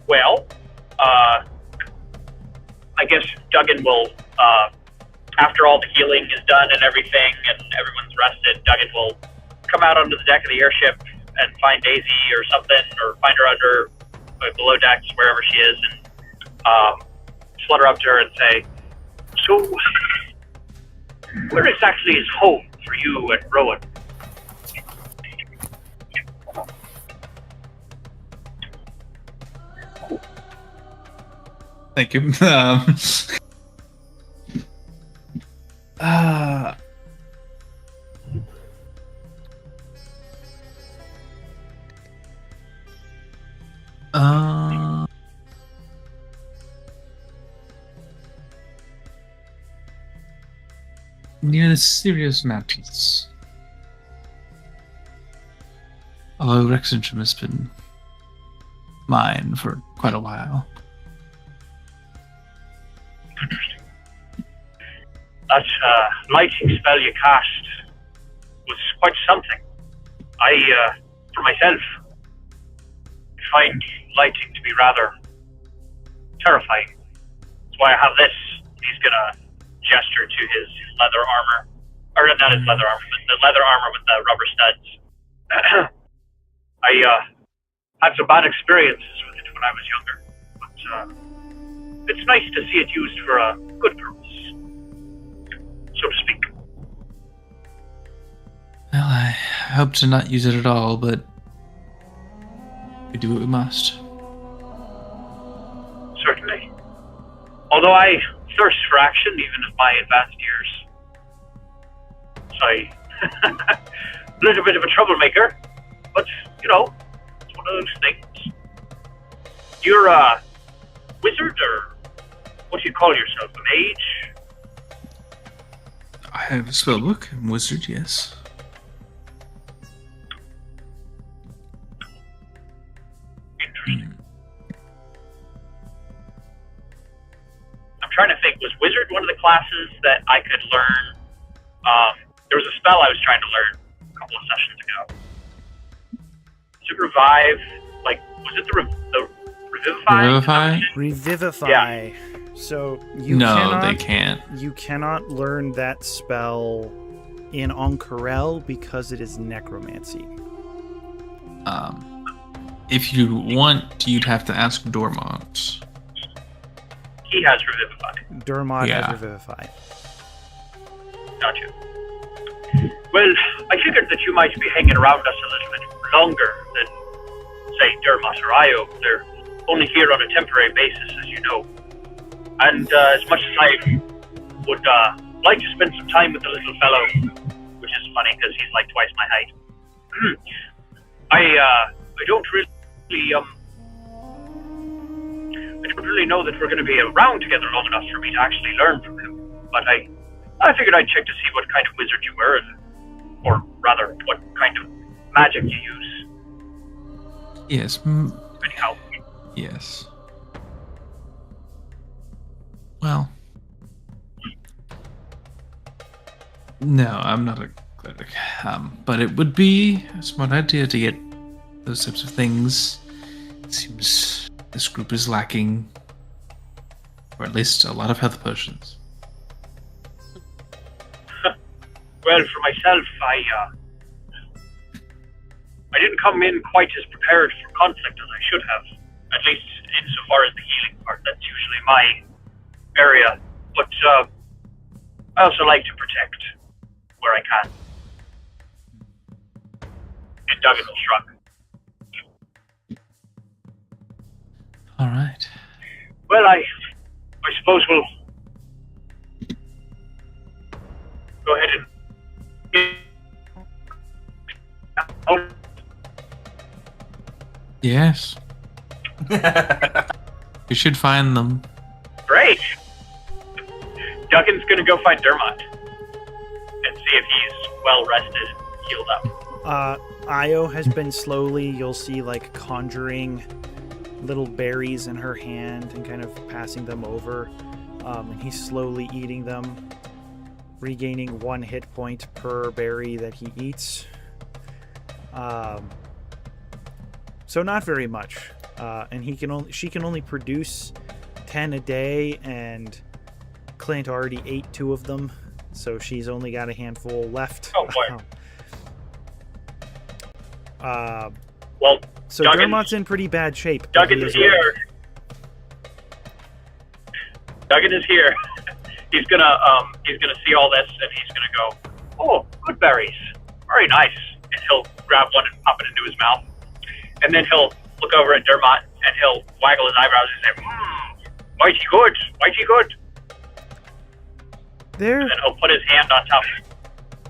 [SPEAKER 5] Well, I guess Duggan will, after all the healing is done and everything, and everyone's rested, Duggan will come out onto the deck of the airship and find Daisy or something, or find her under, below decks, wherever she is, and flutter up to her and say, "So, where exactly is home for you and Rowan?"
[SPEAKER 2] Thank you. Near the Sirius Mountains. Although Rexington has been mine for quite a while.
[SPEAKER 5] Interesting. That lighting spell you cast was quite something. I, for myself, find lighting to be rather terrifying. That's why I have this. He's gonna gesture to his leather armor. Or not his leather armor, but the leather armor with the rubber studs. I had some bad experiences with it when I was younger. But it's nice to see it used for a good purpose, so to speak.
[SPEAKER 2] Well, I hope to not use it at all, but we do what we must.
[SPEAKER 5] Certainly. Although I thirst for action, even in my advanced years. So a little bit of a troublemaker, but, you know, it's one of those things. You're a wizard, or what do you call yourself, a mage?
[SPEAKER 2] I have a spell book. I'm a wizard, yes.
[SPEAKER 5] Interesting. I'm trying to think, was wizard one of the classes that I could learn? There was a spell I was trying to learn a couple of sessions ago. Was it revive? Like, was it the revivify?
[SPEAKER 2] Revivify?
[SPEAKER 1] Revivify.
[SPEAKER 5] Yeah.
[SPEAKER 1] So you
[SPEAKER 2] No,
[SPEAKER 1] cannot,
[SPEAKER 2] they can't.
[SPEAKER 1] You cannot learn that spell in Oncarel because it is necromancy.
[SPEAKER 2] If you want, you'd have to ask Dormont.
[SPEAKER 5] He has revivify.
[SPEAKER 1] Dermot
[SPEAKER 2] Yeah.
[SPEAKER 1] has Revivify.
[SPEAKER 5] Gotcha. Well, I figured that you might be hanging around us a little bit longer than, say, Dermot or Io. They're only here on a temporary basis, as you know. And as much as I would like to spend some time with the little fellow, which is funny because he's like twice my height, I don't really know that we're going to be around together long enough for me to actually learn from him. But I figured I'd check to see what kind of wizard you were, or rather, what kind of magic you use.
[SPEAKER 2] Yes.
[SPEAKER 5] Anyhow.
[SPEAKER 2] Yes. Well. No, I'm not a cleric. But it would be a smart idea to get those types of things. It seems this group is lacking, or at least a lot of health potions.
[SPEAKER 5] Well, for myself, I didn't come in quite as prepared for conflict as I should have. At least insofar as the healing part. That's usually my area. But I also like to protect where I can. And Duggan will shrug.
[SPEAKER 2] All right.
[SPEAKER 5] Well, I suppose we'll go ahead and oh,
[SPEAKER 2] Yes. We should find them.
[SPEAKER 5] great. Duggan's gonna go find Dermot and see if he's well rested and healed up.
[SPEAKER 1] Io has been slowly, you'll see, like, conjuring little berries in her hand and kind of passing them over. And he's slowly eating them, regaining 1 hit point per berry that he eats. So not very much. And she can only produce 10 a day, and Clint already ate 2 of them, so she's only got a handful left.
[SPEAKER 5] Oh boy. Well,
[SPEAKER 1] So Dermot's in pretty bad shape.
[SPEAKER 5] Duggan is here. Duggan is here. He's gonna see all this, and he's gonna go, "Oh, good berries, very nice." And he'll grab one and pop it into his mouth, and then he'll look over at Dermot and he'll waggle his eyebrows and say, "Mighty good, mighty good."
[SPEAKER 1] There.
[SPEAKER 5] And then he'll put his hand on top of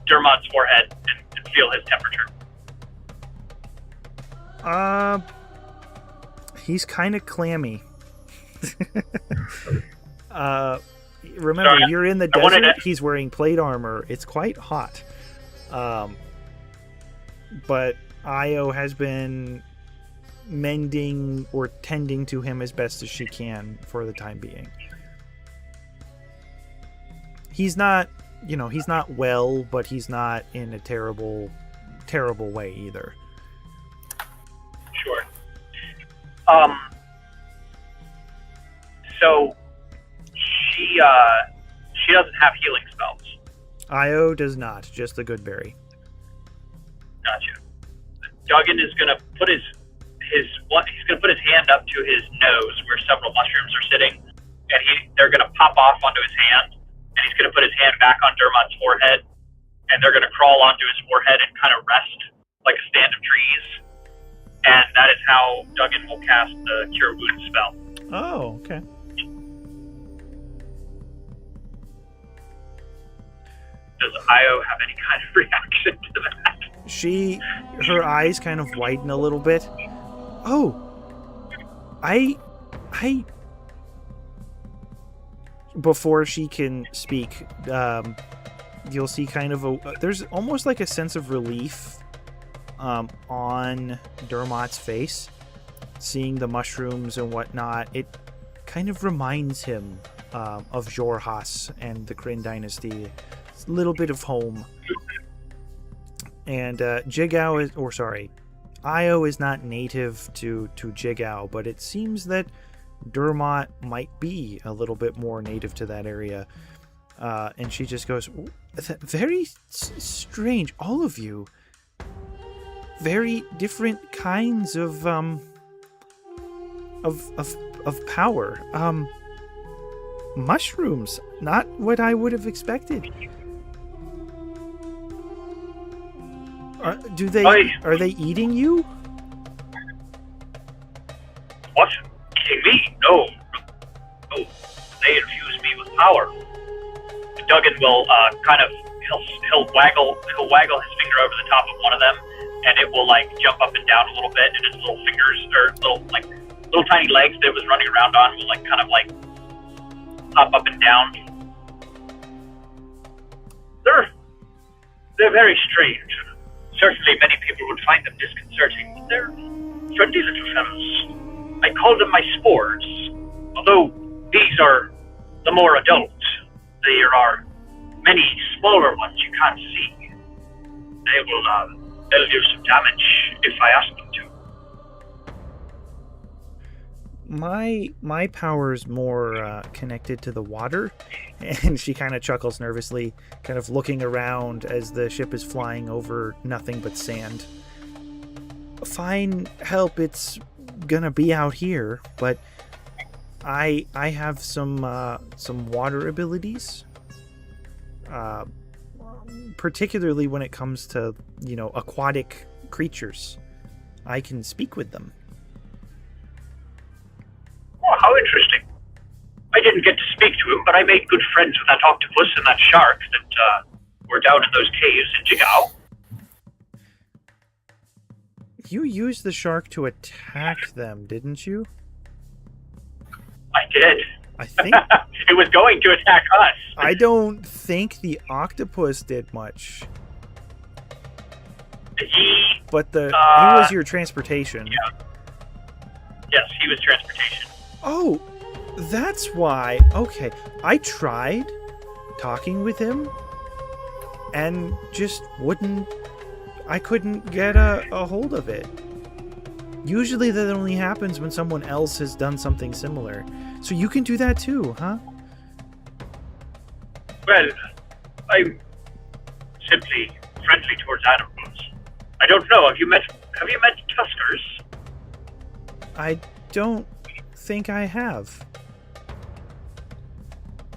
[SPEAKER 5] Dermot's forehead and feel his temperature.
[SPEAKER 1] He's kind of clammy. Remember,
[SPEAKER 5] Sorry,
[SPEAKER 1] you're in the
[SPEAKER 5] I wanted
[SPEAKER 1] desert.
[SPEAKER 5] to-
[SPEAKER 1] He's wearing plate armor. It's quite hot. But Io has been mending or tending to him as best as she can for the time being. He's not, he's not well, but he's not in a terrible, terrible way either.
[SPEAKER 5] Sure. So she doesn't have healing spells.
[SPEAKER 1] Io does not, just the good berry.
[SPEAKER 5] Gotcha. Duggan is gonna put his hand up to his nose where several mushrooms are sitting, and they're gonna pop off onto his hand, and he's gonna put his hand back on Dermot's forehead, and they're gonna crawl onto his forehead and kind of rest like a stand of trees, and that is how Duggan will cast the Cure Wounds spell.
[SPEAKER 1] Oh, okay.
[SPEAKER 5] Does Io have any kind of reaction to that?
[SPEAKER 1] Her eyes kind of widen a little bit. Oh, before she can speak, you'll see kind of there's almost like a sense of relief on Dermot's face, seeing the mushrooms and whatnot. It kind of reminds him of Jorhas and the Kryn dynasty. It's a little bit of home. And Io is not native to Jigao, but it seems that Dermot might be a little bit more native to that area. And she just goes, very strange, all of you. Very different kinds of power. Mushrooms, not what I would have expected. Are they eating you?
[SPEAKER 5] What? Eating me? No. No. They infuse me with power. Duggan will he'll waggle his finger over the top of one of them, and it will like jump up and down a little bit, and his little fingers or little tiny legs that it was running around on will kind of hop up and down. They're very strange. Certainly many people would find them disconcerting, but they're friendly little fellows. I call them my spores. Although these are the more adult, there are many smaller ones you can't see. They'll do some damage if I ask them to.
[SPEAKER 1] My power's more connected to the water, and she kind of chuckles nervously, kind of looking around as the ship is flying over nothing but sand. Fine help, it's gonna be out here, but I have some water abilities. particularly when it comes to, aquatic creatures. I can speak with them.
[SPEAKER 5] Oh, how interesting. I didn't get to speak to him, but I made good friends with that octopus and that shark that were down in those caves in Jigao.
[SPEAKER 1] You used the shark to attack them, didn't you?
[SPEAKER 5] I did.
[SPEAKER 1] I think
[SPEAKER 5] it was going to attack us.
[SPEAKER 1] I don't think the octopus did much. But he was your transportation.
[SPEAKER 5] Yeah. Yes, he was transportation.
[SPEAKER 1] Oh, that's why. Okay, I tried talking with him and just I couldn't get a hold of it. Usually that only happens when someone else has done something similar. So you can do that too, huh?
[SPEAKER 5] Well, I'm simply friendly towards animals. I don't know. Have you met Tuskers?
[SPEAKER 1] I don't think I have.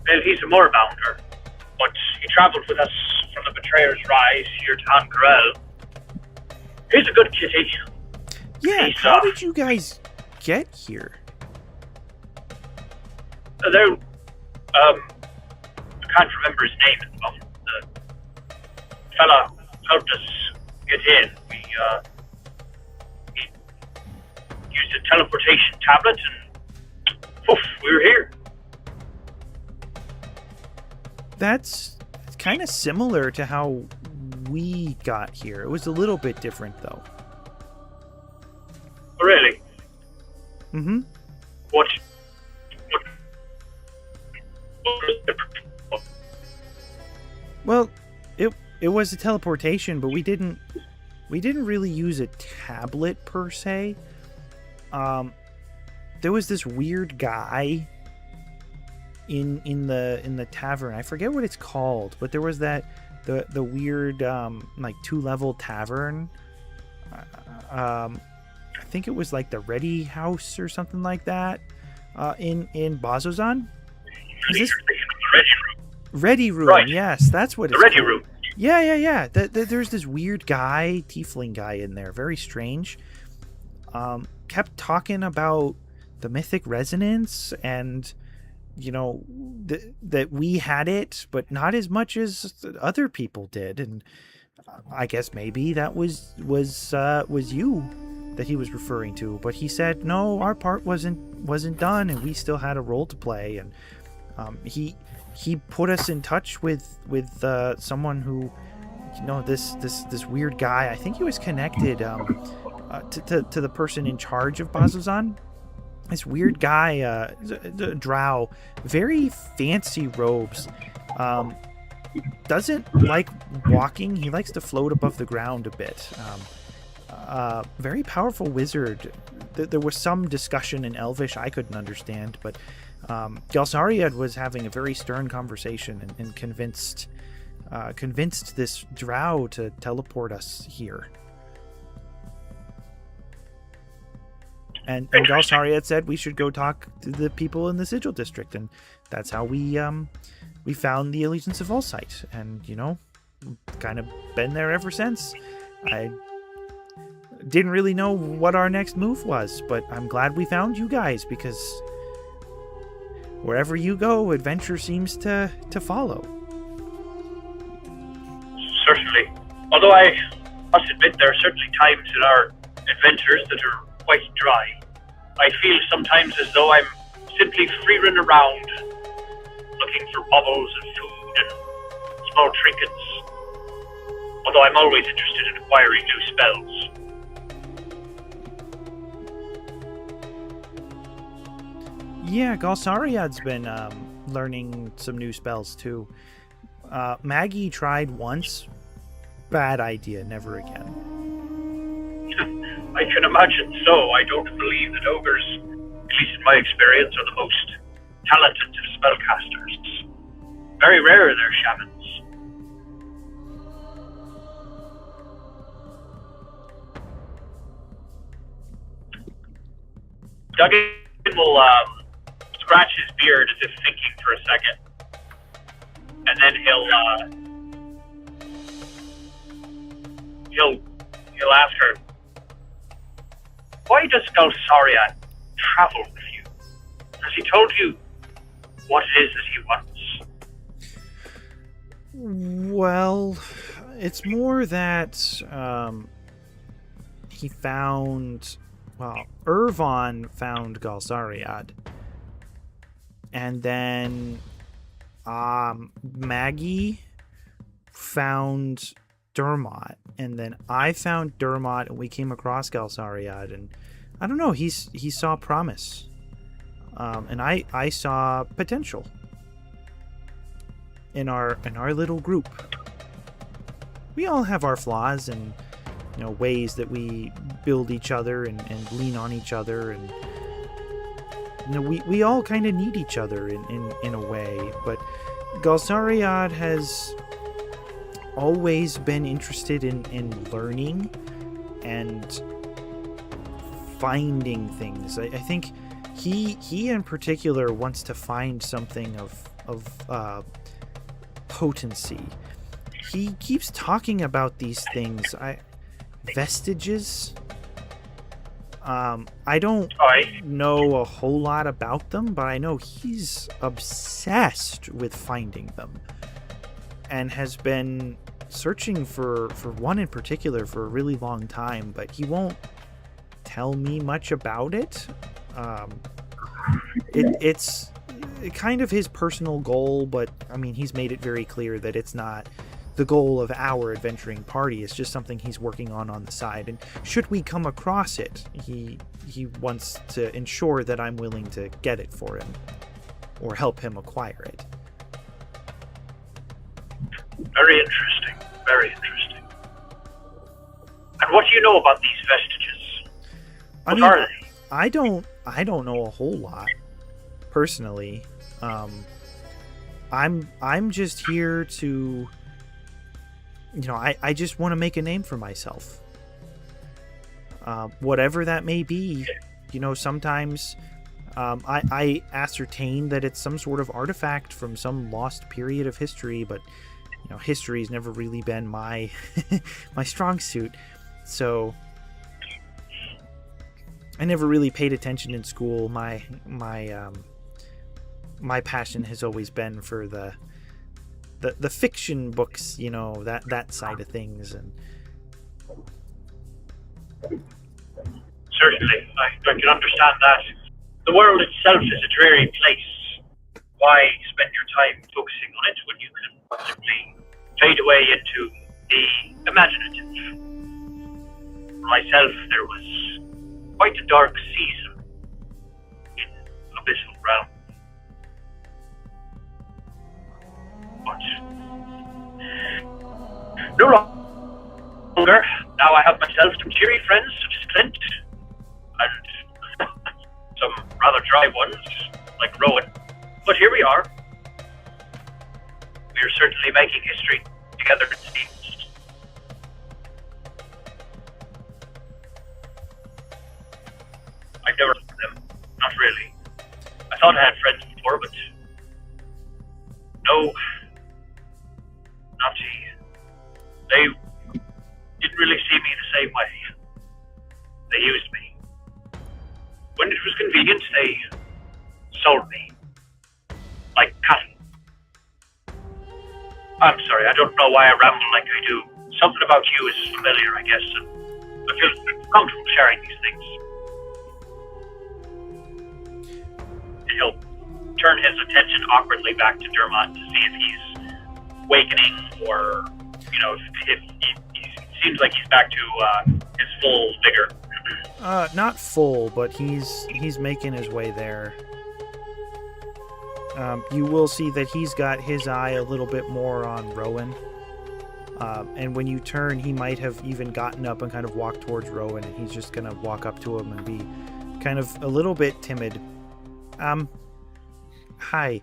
[SPEAKER 5] Well, he's a moorbounder, but he traveled with us from the Betrayer's Rise here to Angarel. He's a good kitty.
[SPEAKER 1] Yeah, how did you guys get here?
[SPEAKER 5] I can't remember his name at the moment. The fella helped us get in. We used a teleportation tablet and poof, we were here.
[SPEAKER 1] That's kind of similar to how we got here. It was a little bit different, though.
[SPEAKER 5] Oh, really?
[SPEAKER 1] Mm-hmm.
[SPEAKER 5] What was different?
[SPEAKER 1] Well, it was a teleportation, but we didn't really use a tablet per se. There was this weird guy in the tavern. I forget what it's called, but there was the weird like 2-level tavern. I think it was like the Ready House or something like that. In Bazozan. Is this Ready Room?
[SPEAKER 5] Right.
[SPEAKER 1] Yes, that's what it's
[SPEAKER 5] The Ready
[SPEAKER 1] called.
[SPEAKER 5] Room.
[SPEAKER 1] Yeah. There's this weird guy, tiefling guy in there, very strange. Kept talking about the mythic resonance and, that we had it, but not as much as other people did. And I guess maybe that was you that he was referring to. But he said no, our part wasn't done, and we still had a role to play. And he put us in touch with someone who, this weird guy. I think he was connected to the person in charge of Bazozan. This weird guy, drow, very fancy robes. Doesn't like walking. He likes to float above the ground a bit. Very powerful wizard. There was some discussion in Elvish I couldn't understand, but Gelsariad was having a very stern conversation and convinced this drow to teleport us here. And Gelsariad said we should go talk to the people in the Sigil District, and that's how we found the Allegiance of Volsight, and kind of been there ever since. I didn't really know what our next move was, but I'm glad we found you guys, because wherever you go, adventure seems to follow.
[SPEAKER 5] Certainly. Although I must admit there are certainly times in our adventures that are quite dry. I feel sometimes as though I'm simply free-run around, looking for bubbles and food and small trinkets. Although I'm always interested in acquiring new spells.
[SPEAKER 1] Yeah, Gelsariad's been learning some new spells too. Maggie tried once. Bad idea, never again.
[SPEAKER 5] I can imagine so. I don't believe that ogres, at least in my experience, are the most talented of spellcasters. Very rare they're shamans. Duggan will scratch his beard as if thinking for a second, and then he'll ask her, "Why does Galsaria travel with you? Has he told you what it is that he wants?"
[SPEAKER 1] Well, it's more that he found, well, Irvon found Galsariad, and then Maggie found Dermot, and then I found Dermot, and we came across Galsariad, and I don't know, he saw promise, and I saw potential in our little group. We all have our flaws and, you know, ways that we build each other and lean on each other, and, you know, we all kind of need each other in a way. But Galsariad has always been interested in learning and finding things. I think he in particular wants to find something of potency. He keeps talking about these things. Vestiges. I don't know a whole lot about them, but I know he's obsessed with finding them, and has been searching for one in particular for a really long time, but he won't tell me much about it. It's kind of his personal goal, but I mean, he's made it very clear that it's not the goal of our adventuring party. It's just something he's working on the side, and should we come across it, he wants to ensure that I'm willing to get it for him or help him acquire it.
[SPEAKER 5] Very interesting. Very interesting. And what do you know about these vestiges? What are they?
[SPEAKER 1] I don't know a whole lot personally. I'm just here to, you know, I just want to make a name for myself. Whatever that may be, you know, sometimes I ascertain that it's some sort of artifact from some lost period of history, but, you know, history's never really been my my strong suit. So I never really paid attention in school. My passion has always been for the fiction books, you know, that side of things. And
[SPEAKER 5] certainly, I can understand that. The world itself is a dreary place. Why spend your time focusing on it when you can simply fade away into the imaginative? For myself, there was quite a dark season in Abyssal Realm. But no longer. Now I have myself some cheery friends such as Clint, and some rather dry ones like Rowan. But here we are. We are certainly making history together, it seems. I've never heard of them. Not really. I thought I had friends before, but no. Not he. They didn't really see me the same way. They used me. When it was convenient, they sold me. Like cattle. I'm sorry, I don't know why I ramble like I do. Something about you is familiar, I guess, and I feel comfortable sharing these things. And he'll turn his attention awkwardly back to Dermot to see if he's awakening, or, you know, if he seems like he's back to his full vigor.
[SPEAKER 1] Not full, but he's making his way there. You will see that he's got his eye a little bit more on Rowan. And when you turn, he might have even gotten up and kind of walked towards Rowan, and he's just gonna walk up to him and be kind of a little bit timid. Hi.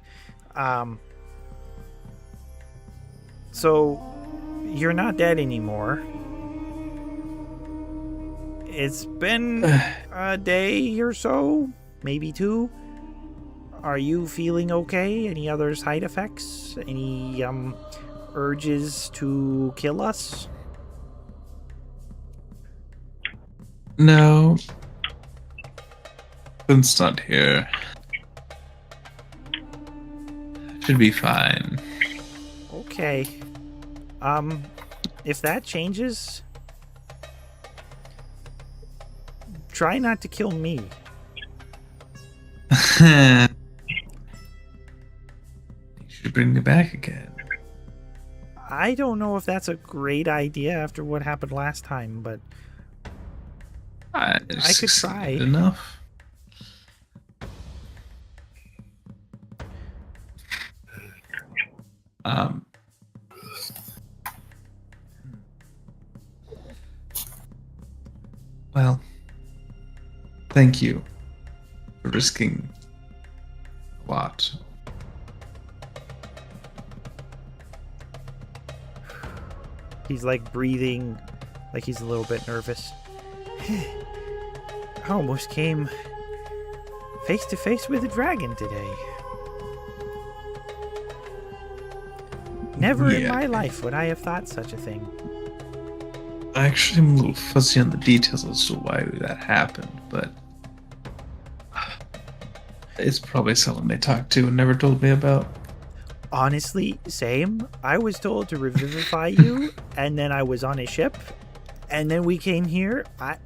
[SPEAKER 1] So, you're not dead anymore. It's been a day or so, maybe two. Are you feeling okay? Any other side effects? Any urges to kill us?
[SPEAKER 2] No. Vince's not here. Should be fine.
[SPEAKER 1] Okay. If that changes, try not to kill me.
[SPEAKER 2] You should bring me back again.
[SPEAKER 1] I don't know if that's a great idea after what happened last time, but
[SPEAKER 2] I
[SPEAKER 1] could try.
[SPEAKER 2] Enough. Well, thank you for risking a lot.
[SPEAKER 1] he's like breathing like he's a little bit nervous. I almost came face to face with a dragon today. Never in
[SPEAKER 2] Yeah.
[SPEAKER 1] my life would I have thought such a thing.
[SPEAKER 2] Actually, I'm a little fuzzy on the details as to why that happened, but it's probably someone they talked to and never told me about.
[SPEAKER 1] Honestly, same. I was told to revivify you, and then I was on a ship, and then we came here. I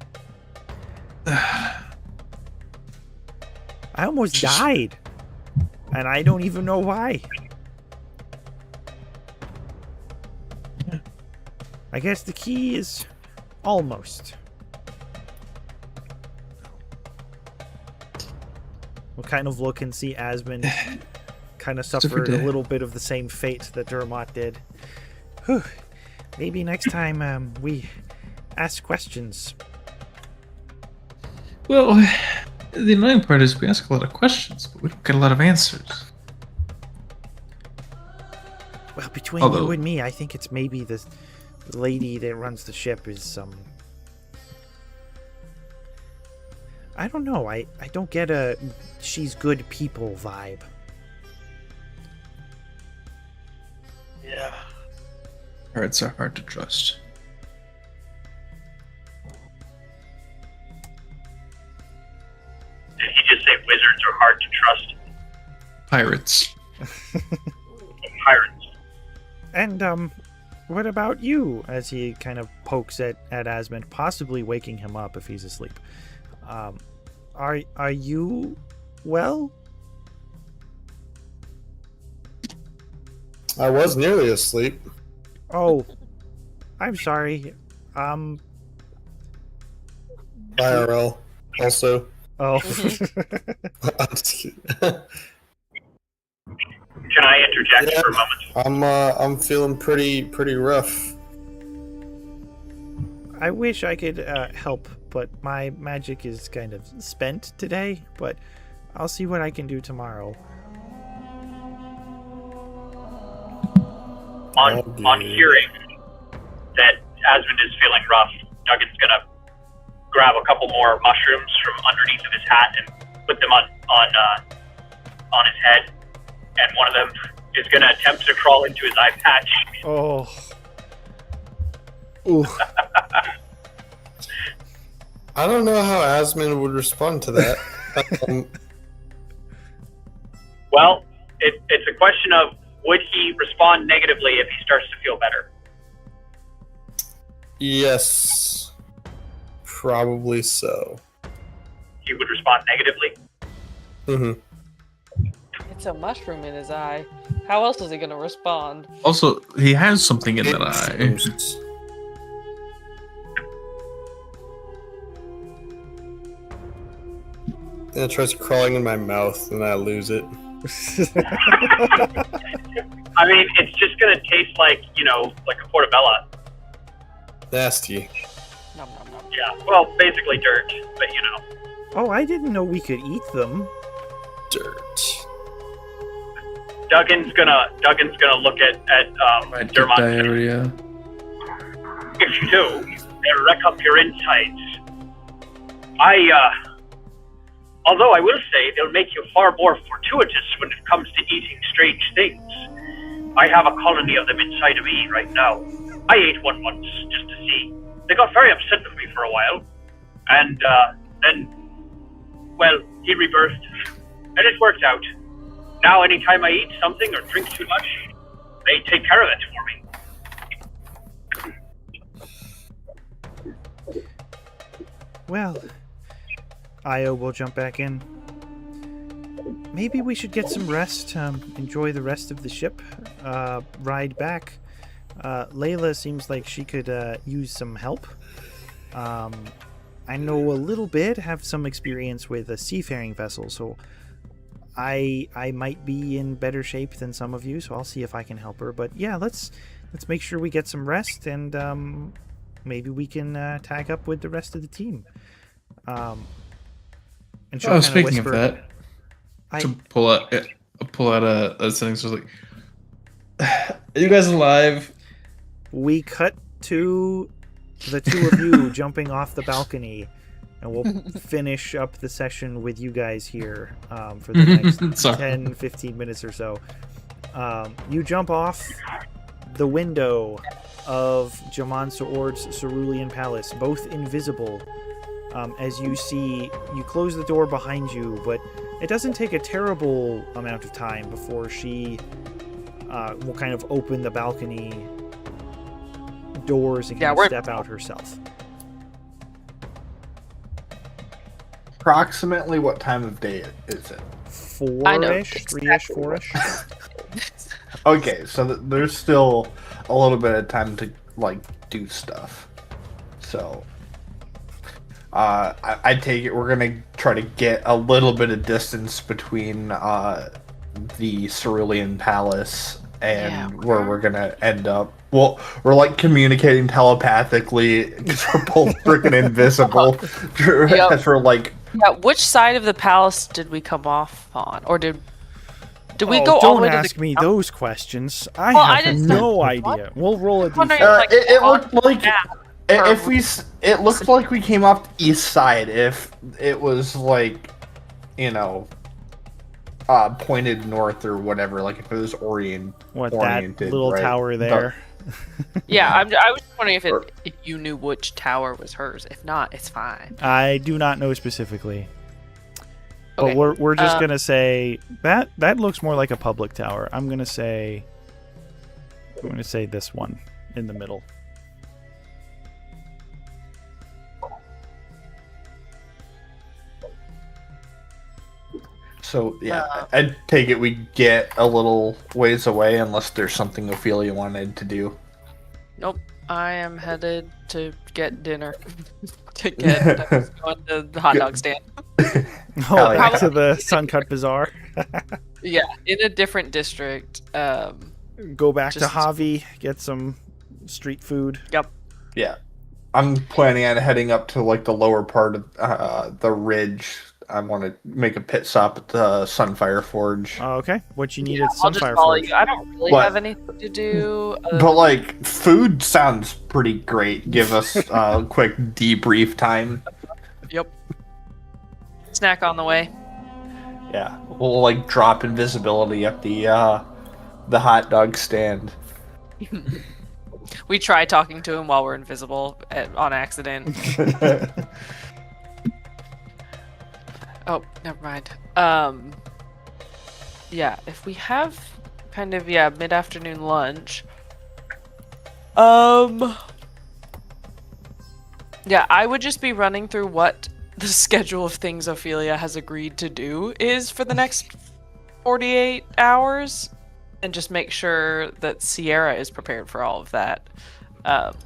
[SPEAKER 1] almost died, and I don't even know why. I guess the key is almost. We'll kind of look and see Asmund kind of suffered a little bit of the same fate that Dermot did. Whew. Maybe next time we ask questions.
[SPEAKER 2] Well, the annoying part is we ask a lot of questions, but we don't get a lot of answers.
[SPEAKER 1] Well, between
[SPEAKER 2] Although-
[SPEAKER 1] you and me, I think it's maybe the lady that runs the ship is I don't know. I don't get a she's good people vibe.
[SPEAKER 2] Yeah. Hearts are hard to trust.
[SPEAKER 5] Did he just say wizards are hard to trust?
[SPEAKER 2] Pirates.
[SPEAKER 5] Pirates.
[SPEAKER 1] And what about you? As he kind of pokes at Asmund, possibly waking him up if he's asleep. Are you well?
[SPEAKER 3] I was nearly asleep.
[SPEAKER 1] Oh, I'm sorry.
[SPEAKER 3] IRL. Also.
[SPEAKER 1] Oh.
[SPEAKER 3] I'm just kidding.
[SPEAKER 5] Can I interject
[SPEAKER 3] Yeah.
[SPEAKER 5] for a moment?
[SPEAKER 3] I'm feeling pretty rough.
[SPEAKER 1] I wish I could help, but my magic is kind of spent today, but I'll see what I can do tomorrow.
[SPEAKER 5] On hearing that Asmund is feeling rough, Duggan's gonna grab a couple more mushrooms from underneath of his hat and put them on his head, and one of them is gonna attempt to crawl into his eye patch.
[SPEAKER 1] Oh. Ooh.
[SPEAKER 3] I don't know how Asmund would respond to that.
[SPEAKER 5] Well, it's a question of would he respond negatively if he starts to feel better?
[SPEAKER 3] Yes. Probably so.
[SPEAKER 5] He would respond negatively.
[SPEAKER 3] Mm-hmm.
[SPEAKER 6] It's a mushroom in his eye. How else is he gonna respond?
[SPEAKER 2] Also, he has something in that eye.
[SPEAKER 3] And it tries crawling in my mouth, and I lose it.
[SPEAKER 5] I mean, it's just gonna taste like, like a portobello.
[SPEAKER 3] Nasty.
[SPEAKER 6] Nom, nom, nom.
[SPEAKER 5] Yeah, well, basically dirt, but
[SPEAKER 1] Oh, I didn't know we could eat them.
[SPEAKER 3] Dirt.
[SPEAKER 5] Duggan's gonna look at
[SPEAKER 2] Might get
[SPEAKER 5] Dermot.
[SPEAKER 2] diarrhea.
[SPEAKER 5] If you do, they'll wreck up your insides. Although I will say they'll make you far more fortuitous when it comes to eating strange things. I have a colony of them inside of me right now. I ate one once, just to see. They got very upset with me for a while. And then, well, he rebirthed. And it worked out. Now anytime I eat something or drink too much, they take care of it for me.
[SPEAKER 1] Well, Io will jump back in. Maybe we should get some rest, enjoy the rest of the ship, ride back. Layla seems like she could use some help. I know a little bit, have some experience with a seafaring vessel, so I might be in better shape than some of you, so I'll see if I can help her. But yeah, let's make sure we get some rest, and maybe we can tag up with the rest of the team. And she'll kinda
[SPEAKER 2] speaking
[SPEAKER 1] whisper,
[SPEAKER 2] of that, to pull out a sentence, was like, "Are you guys alive?"
[SPEAKER 1] We cut to the two of you jumping off the balcony, and we'll finish up the session with you guys here for the next 10, 15 minutes or so. You jump off the window of Jaman Saord's Cerulean Palace, both invisible. As you close the door behind you, but it doesn't take a terrible amount of time before she will kind of open the balcony doors and kind of step out herself.
[SPEAKER 4] Approximately what time of day is it?
[SPEAKER 1] 4-ish, 3-ish, 4-ish.
[SPEAKER 4] Okay, so there's still a little bit of time to like do stuff. So I take it we're gonna try to get a little bit of distance between the Cerulean Palace and where we're gonna end up. Well, we're like communicating telepathically because we're both freaking invisible. Because we're like,
[SPEAKER 6] which side of the palace did we come off on, or did we go all the way to the?
[SPEAKER 1] Don't ask me those questions. I have no idea. We'll roll a d4.
[SPEAKER 4] It looked like it looked like we came off the east side. If it was like, pointed north or whatever, like if it was oriented.
[SPEAKER 1] That little tower there.
[SPEAKER 6] Yeah, I was wondering if you knew which tower was hers. If not, it's fine.
[SPEAKER 1] I do not know specifically.
[SPEAKER 6] Okay.
[SPEAKER 1] But we're just gonna say that looks more like a public tower. I'm gonna say this one in the middle.
[SPEAKER 4] So yeah, I'd take it we get a little ways away unless there's something Ophelia wanted to do.
[SPEAKER 6] Nope, I am headed to get dinner. Going to the hot dog stand.
[SPEAKER 1] Back to the Suncut Bazaar.
[SPEAKER 6] Yeah, in a different district.
[SPEAKER 1] Go back to Javi, get some street food.
[SPEAKER 6] Yep.
[SPEAKER 4] Yeah, I'm planning on heading up to like the lower part of the ridge. I want to make a pit stop at the Sunfire Forge.
[SPEAKER 1] Okay, what you need at
[SPEAKER 6] I'll just
[SPEAKER 1] Sunfire
[SPEAKER 6] follow
[SPEAKER 1] Forge?
[SPEAKER 6] you. I don't really have anything to do.
[SPEAKER 4] But like, food sounds pretty great. Give us a quick debrief time.
[SPEAKER 6] Yep. Snack on the way.
[SPEAKER 4] Yeah, we'll like drop invisibility at the hot dog stand.
[SPEAKER 6] We try talking to him while we're invisible on accident. Oh, never mind. Yeah, if we have kind of mid-afternoon lunch. Yeah, I would just be running through what the schedule of things Ophelia has agreed to do is for the next 48 hours, and just make sure that Sierra is prepared for all of that.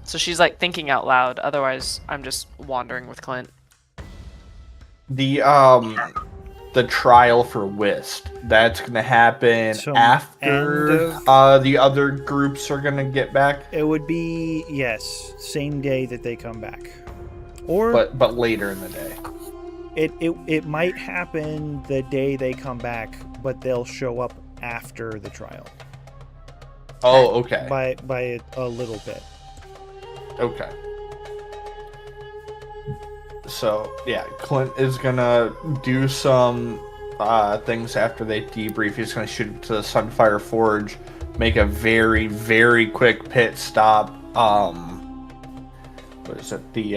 [SPEAKER 6] So she's like thinking out loud. Otherwise, I'm just wandering with Clint.
[SPEAKER 4] The trial for Whist, that's gonna happen after the other groups are gonna get back.
[SPEAKER 1] It would be same day that they come back, or
[SPEAKER 4] but later in the day.
[SPEAKER 1] It might happen the day they come back, but they'll show up after the trial.
[SPEAKER 4] Oh, okay.
[SPEAKER 1] By a little bit.
[SPEAKER 4] Okay. So yeah, Clint is gonna do some things after they debrief. He's gonna shoot to the Sunfire Forge, make a very, very quick pit stop. What is it? The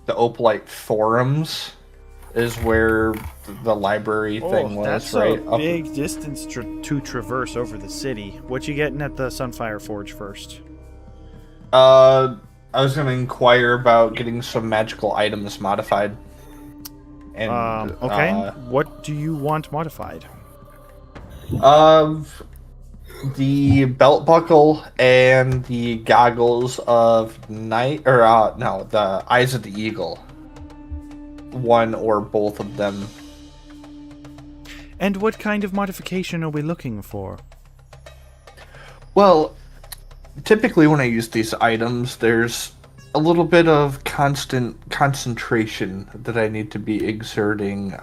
[SPEAKER 4] Opalite Forums is where the library thing was.
[SPEAKER 1] That's
[SPEAKER 4] right
[SPEAKER 1] a
[SPEAKER 4] up.
[SPEAKER 1] big distance to traverse over the city. What you getting at the Sunfire Forge first?
[SPEAKER 4] I was gonna inquire about getting some magical items modified. And
[SPEAKER 1] Okay. What do you want modified?
[SPEAKER 4] The belt buckle and the goggles of night, or no, the eyes of the eagle. One or both of them.
[SPEAKER 1] And what kind of modification are we looking for?
[SPEAKER 4] Well, typically when I use these items, there's a little bit of constant concentration that I need to be exerting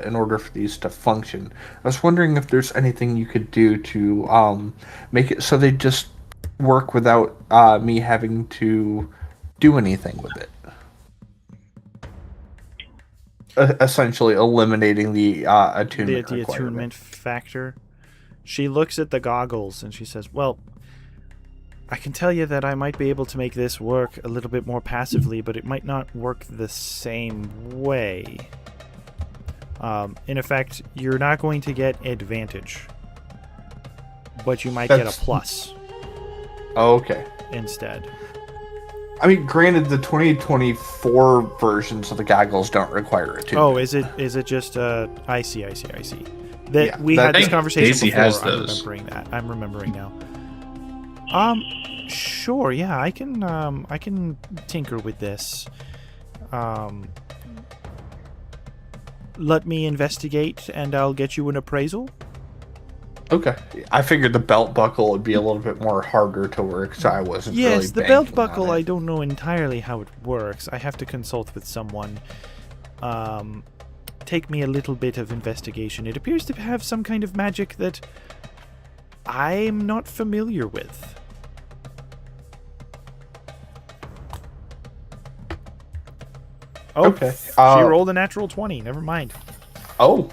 [SPEAKER 4] in order for these to function. I was wondering if there's anything you could do to make it so they just work without me having to do anything with it. Essentially eliminating the attunement
[SPEAKER 1] The
[SPEAKER 4] requirement.
[SPEAKER 1] attunement factor. She looks at the goggles and she says, well, I can tell you that I might be able to make this work a little bit more passively, but it might not work the same way. In effect, you're not going to get advantage, but you might get a plus
[SPEAKER 4] Okay.
[SPEAKER 1] instead.
[SPEAKER 4] I mean, granted, the 2024 versions of the goggles don't require attunement.
[SPEAKER 1] Oh, is it just I see. That
[SPEAKER 4] Yeah,
[SPEAKER 1] we
[SPEAKER 4] that-
[SPEAKER 1] had this
[SPEAKER 2] I think
[SPEAKER 1] conversation
[SPEAKER 2] Daisy
[SPEAKER 1] before.
[SPEAKER 2] has
[SPEAKER 1] I'm
[SPEAKER 2] those.
[SPEAKER 1] remembering that. I'm remembering now. Sure, yeah, I can tinker with this. Let me investigate and I'll get you an appraisal.
[SPEAKER 4] Okay. I figured the belt buckle would be a little bit more harder to work, so I wasn't really
[SPEAKER 1] Yes, the belt
[SPEAKER 4] banking on
[SPEAKER 1] buckle,
[SPEAKER 4] it.
[SPEAKER 1] I don't know entirely how it works. I have to consult with someone. Take me a little bit of investigation. It appears to have some kind of magic that I'm not familiar with. Oh,
[SPEAKER 4] Okay,
[SPEAKER 1] she
[SPEAKER 4] uh,
[SPEAKER 1] rolled a natural 20. Never mind.
[SPEAKER 4] Oh.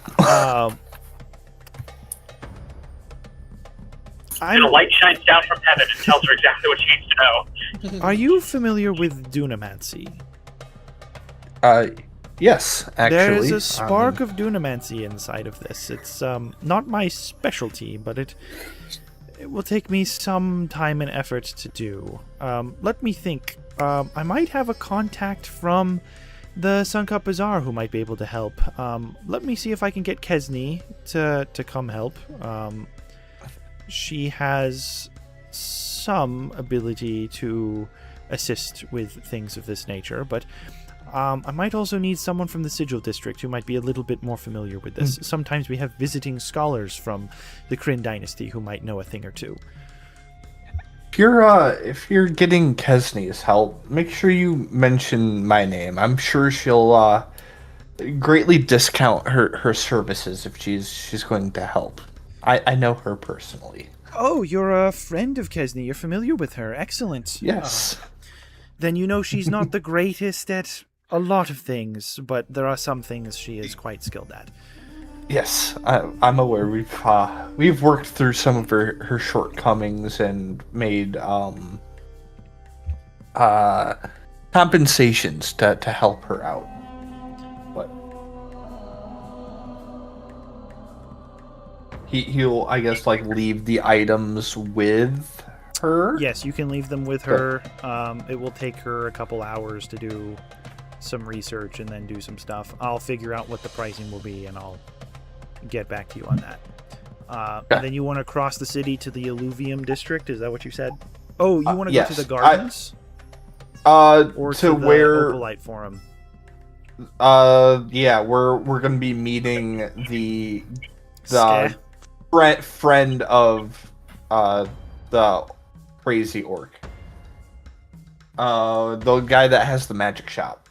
[SPEAKER 5] And a light shines down from heaven and tells her exactly what she needs to know.
[SPEAKER 1] Are you familiar with Dunamancy?
[SPEAKER 4] Yes, actually.
[SPEAKER 1] There's a spark of Dunamancy inside of this. It's not my specialty, but it will take me some time and effort to do. Let me think. I might have a contact from the Suncup Bazaar who might be able to help. Let me see if I can get Kesney to come help. She has some ability to assist with things of this nature, but I might also need someone from the Sigil District who might be a little bit more familiar with this. Sometimes we have visiting scholars from the Kryn Dynasty who might know a thing or two.
[SPEAKER 4] If you're getting Kesney's help, make sure you mention my name. I'm sure she'll greatly discount her services if she's going to help. I know her personally.
[SPEAKER 1] Oh, you're a friend of Kesney. You're familiar with her. Excellent.
[SPEAKER 4] Yes.
[SPEAKER 1] Then you know she's not the greatest at a lot of things, but there are some things she is quite skilled at.
[SPEAKER 4] Yes, I'm aware. We've worked through some of her shortcomings and made compensations to help her out. But he'll, I guess, like leave the items with her.
[SPEAKER 1] Yes, you can leave them with her. It will take her a couple hours to do some research and then do some stuff. I'll figure out what the pricing will be and I'll get back to you on that. And then you want to cross the city to the Alluvium district? Is that what you said? Oh, you want to go to
[SPEAKER 4] yes.
[SPEAKER 1] the gardens? Or
[SPEAKER 4] to
[SPEAKER 1] the
[SPEAKER 4] where?
[SPEAKER 1] Opalite Forum?
[SPEAKER 4] Yeah, we're gonna be meeting the
[SPEAKER 1] Ska?
[SPEAKER 4] friend of the crazy orc. The guy that has the magic shop.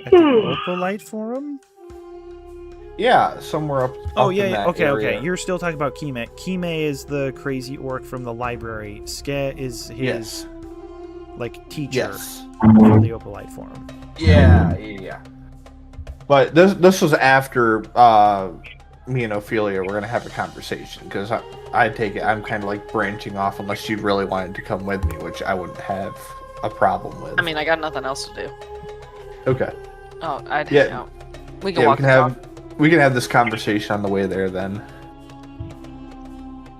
[SPEAKER 1] At the Opalite Forum?
[SPEAKER 4] Yeah, somewhere up.
[SPEAKER 1] Oh,
[SPEAKER 4] up
[SPEAKER 1] yeah,
[SPEAKER 4] in
[SPEAKER 1] yeah.
[SPEAKER 4] that
[SPEAKER 1] Okay,
[SPEAKER 4] area.
[SPEAKER 1] okay. You're still talking about Kime. Kime is the crazy orc from the library. Ska is his...
[SPEAKER 4] Yes.
[SPEAKER 1] like teacher
[SPEAKER 4] Yes.
[SPEAKER 1] for the opalite form.
[SPEAKER 4] Yeah. But this was after me and Ophelia were gonna have a conversation, because I take it I'm kind of like branching off, unless you really wanted to come with me, which I wouldn't have a problem with.
[SPEAKER 6] I mean, I got nothing else to do.
[SPEAKER 4] Okay.
[SPEAKER 6] Oh, I'd
[SPEAKER 4] Yeah.
[SPEAKER 6] hang out. We can
[SPEAKER 4] Yeah,
[SPEAKER 6] walk the dog.
[SPEAKER 4] we can have this conversation on the way there then.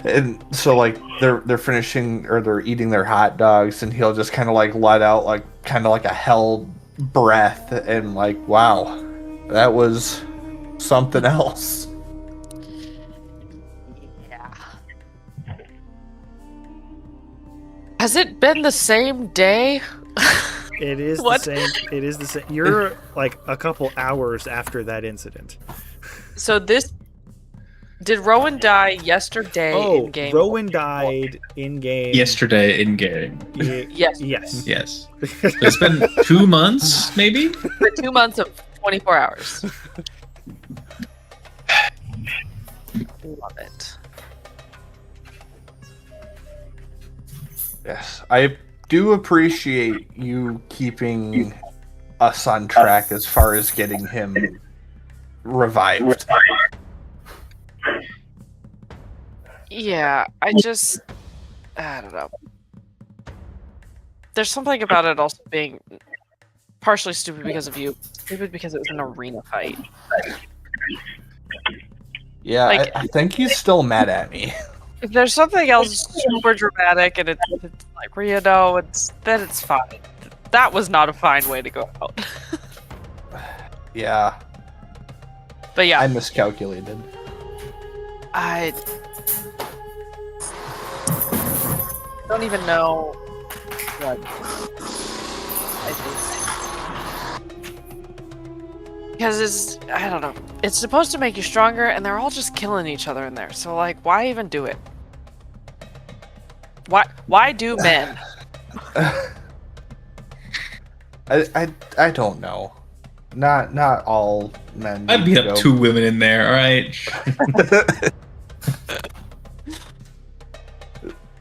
[SPEAKER 4] And so like they're finishing, or they're eating their hot dogs, and he'll just kind of like let out like kind of like a held breath, and like, wow, that was something else.
[SPEAKER 6] Yeah. Has it been the same day?
[SPEAKER 1] It is
[SPEAKER 6] What?
[SPEAKER 1] the same. It is the same. You're like a couple hours after that incident.
[SPEAKER 6] So this... Did Rowan die yesterday in game?
[SPEAKER 1] Rowan died in game.
[SPEAKER 7] Yesterday in game.
[SPEAKER 6] Yes.
[SPEAKER 1] Yes.
[SPEAKER 7] Yes. It's been 2 months, maybe?
[SPEAKER 6] For 2 months of 24 hours. Love it.
[SPEAKER 4] Yes, I do appreciate you keeping us on track as far as getting him revived.
[SPEAKER 6] Yeah, I don't know. There's something about it also being partially stupid because of you, stupid because it was an arena fight.
[SPEAKER 4] Yeah,
[SPEAKER 6] Like-
[SPEAKER 4] I think he's still mad at me.
[SPEAKER 6] If there's something else super dramatic and it's like, well, you know, then it's fine. That was not a fine way to go out.
[SPEAKER 4] Yeah,
[SPEAKER 6] But yeah,
[SPEAKER 4] I miscalculated.
[SPEAKER 6] I don't even know what I think. Because I don't know. It's supposed to make you stronger, and they're all just killing each other in there. So, like, why even do it? Why do men?
[SPEAKER 4] I don't know. Not all men.
[SPEAKER 7] I
[SPEAKER 4] need
[SPEAKER 7] beat
[SPEAKER 4] to
[SPEAKER 7] up
[SPEAKER 4] go-
[SPEAKER 7] 2 women in there, alright?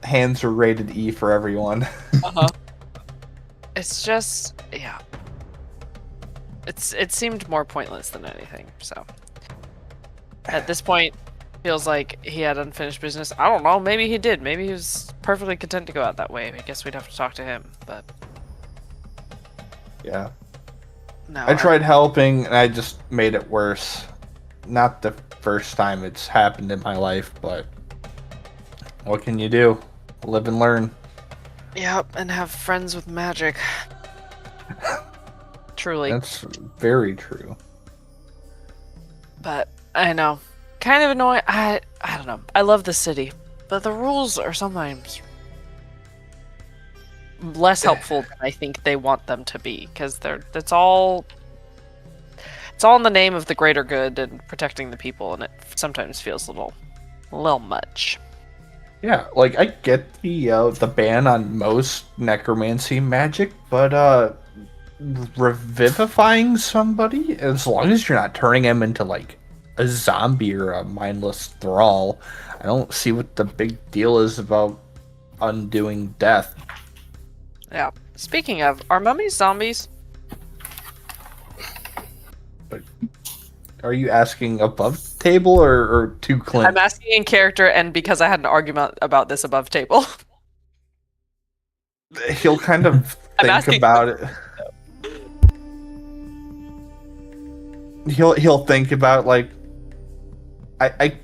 [SPEAKER 4] Hands are rated E for everyone.
[SPEAKER 6] Uh-huh. It's just, yeah. It seemed more pointless than anything, so. At this point, feels like he had unfinished business. I don't know, maybe he did. Maybe he was perfectly content to go out that way. I guess we'd have to talk to him, but
[SPEAKER 4] Yeah.
[SPEAKER 6] no.
[SPEAKER 4] I tried helping, and I just made it worse. Not the first time it's happened in my life, but what can you do? Live and learn.
[SPEAKER 6] Yep, and have friends with magic. Truly.
[SPEAKER 4] That's very true.
[SPEAKER 6] But I know. Kind of annoying. I don't know. I love the city, but the rules are sometimes less helpful than I think they want them to be, because it's all in the name of the greater good and protecting the people, and it sometimes feels a little much.
[SPEAKER 4] Yeah, like I get the ban on most necromancy magic, but revivifying somebody, as long as you're not turning him into like a zombie or a mindless thrall, I don't see what the big deal is about undoing death.
[SPEAKER 6] Yeah. Speaking of, are mummies zombies?
[SPEAKER 4] Are you asking above table or to Clint?
[SPEAKER 6] I'm asking in character, and because I had an argument about this above table.
[SPEAKER 4] He'll kind of
[SPEAKER 6] I'm
[SPEAKER 4] think
[SPEAKER 6] asking-
[SPEAKER 4] about it. He'll think about like, I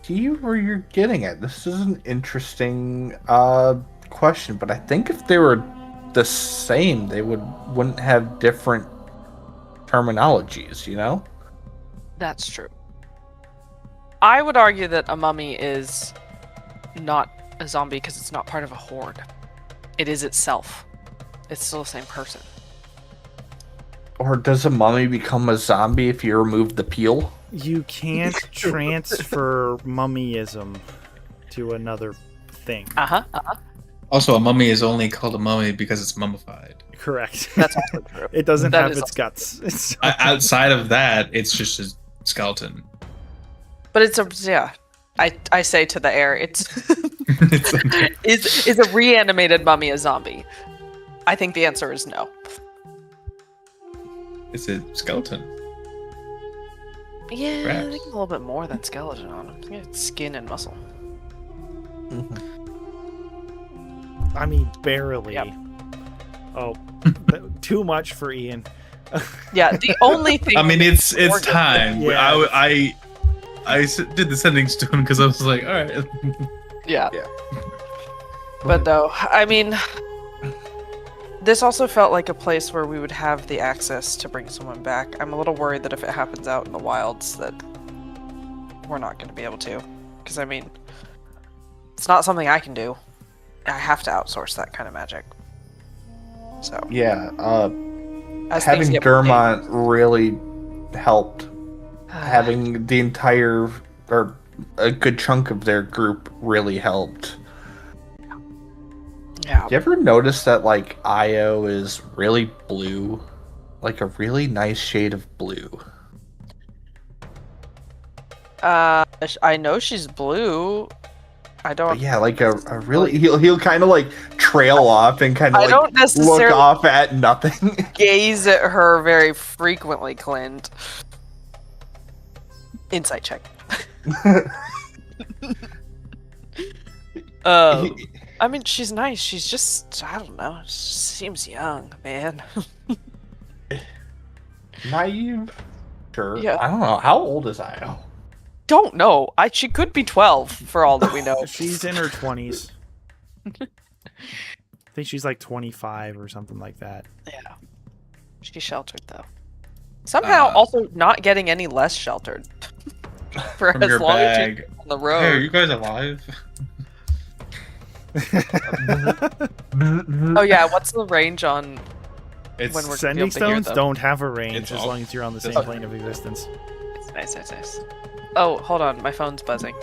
[SPEAKER 4] see where you're getting at. This is an interesting question, but I think if they were the same, they wouldn't have different terminologies, you know?
[SPEAKER 6] That's true. I would argue that a mummy is not a zombie because it's not part of a horde. It is itself. It's still the same person.
[SPEAKER 4] Or does a mummy become a zombie if you remove the peel?
[SPEAKER 1] You can't transfer mummyism to another thing.
[SPEAKER 6] Uh-huh.
[SPEAKER 7] Also, a mummy is only called a mummy because it's mummified.
[SPEAKER 1] Correct.
[SPEAKER 6] That's also true.
[SPEAKER 1] It doesn't
[SPEAKER 6] That
[SPEAKER 1] have
[SPEAKER 6] is
[SPEAKER 1] its
[SPEAKER 6] also-
[SPEAKER 1] guts. It's
[SPEAKER 7] Outside of that, it's just a skeleton.
[SPEAKER 6] But it's I say to the air, it's
[SPEAKER 7] It's
[SPEAKER 6] is a reanimated mummy a zombie? I think the answer is no.
[SPEAKER 7] It's a skeleton.
[SPEAKER 6] Yeah, I
[SPEAKER 7] Perhaps.
[SPEAKER 6] think a little bit more than skeleton on him. Yeah, it's skin and muscle.
[SPEAKER 1] I mean, barely.
[SPEAKER 6] Yep.
[SPEAKER 1] Oh, too much for Ian.
[SPEAKER 6] Yeah, the only thing.
[SPEAKER 7] I mean, it's
[SPEAKER 6] gorgeous.
[SPEAKER 7] time.
[SPEAKER 1] Yeah.
[SPEAKER 7] I did the sending stone because I was like, all right.
[SPEAKER 6] Yeah.
[SPEAKER 4] Yeah.
[SPEAKER 6] But no, I mean, this also felt like a place where we would have the access to bring someone back. I'm a little worried that if it happens out in the wilds, that we're not going to be able to. Because I mean, it's not something I can do. I have to outsource that kind of magic. So
[SPEAKER 4] Yeah,
[SPEAKER 6] as
[SPEAKER 4] having
[SPEAKER 6] things get
[SPEAKER 4] Dermont really helped. Having the entire, or a good chunk of their group really helped.
[SPEAKER 6] yeah.
[SPEAKER 4] You ever notice that, like, Io is really blue? Like a really nice shade of blue.
[SPEAKER 6] I know she's blue. I don't.
[SPEAKER 4] But yeah, like a really, he'll kind of like trail off and kind of
[SPEAKER 6] I
[SPEAKER 4] like
[SPEAKER 6] don't necessarily
[SPEAKER 4] look off at nothing.
[SPEAKER 6] gaze at her very frequently, Clint. Insight check. I mean, she's nice. She's just, I don't know. She seems young, man.
[SPEAKER 4] Naive? Sure.
[SPEAKER 6] Yeah.
[SPEAKER 4] I don't know. How old is Io?
[SPEAKER 6] Don't know. She could be 12 for all that we know.
[SPEAKER 1] She's in her 20s. I think she's like 25 or something like that.
[SPEAKER 6] Yeah. She's sheltered though. Somehow also not getting any less sheltered. For
[SPEAKER 7] From
[SPEAKER 6] as
[SPEAKER 7] your
[SPEAKER 6] long as
[SPEAKER 7] bag.
[SPEAKER 6] she's on the
[SPEAKER 7] Hey, are
[SPEAKER 6] road.
[SPEAKER 7] you guys alive?
[SPEAKER 6] Oh yeah, what's the range on
[SPEAKER 7] It's
[SPEAKER 6] when we're
[SPEAKER 1] Sending
[SPEAKER 6] able to hear
[SPEAKER 1] stones
[SPEAKER 6] them?
[SPEAKER 1] don't have a range
[SPEAKER 7] It's
[SPEAKER 1] as
[SPEAKER 7] all-
[SPEAKER 1] long as you're on the same
[SPEAKER 7] it's-
[SPEAKER 1] plane of existence.
[SPEAKER 6] It's nice. Oh, hold on, my phone's buzzing.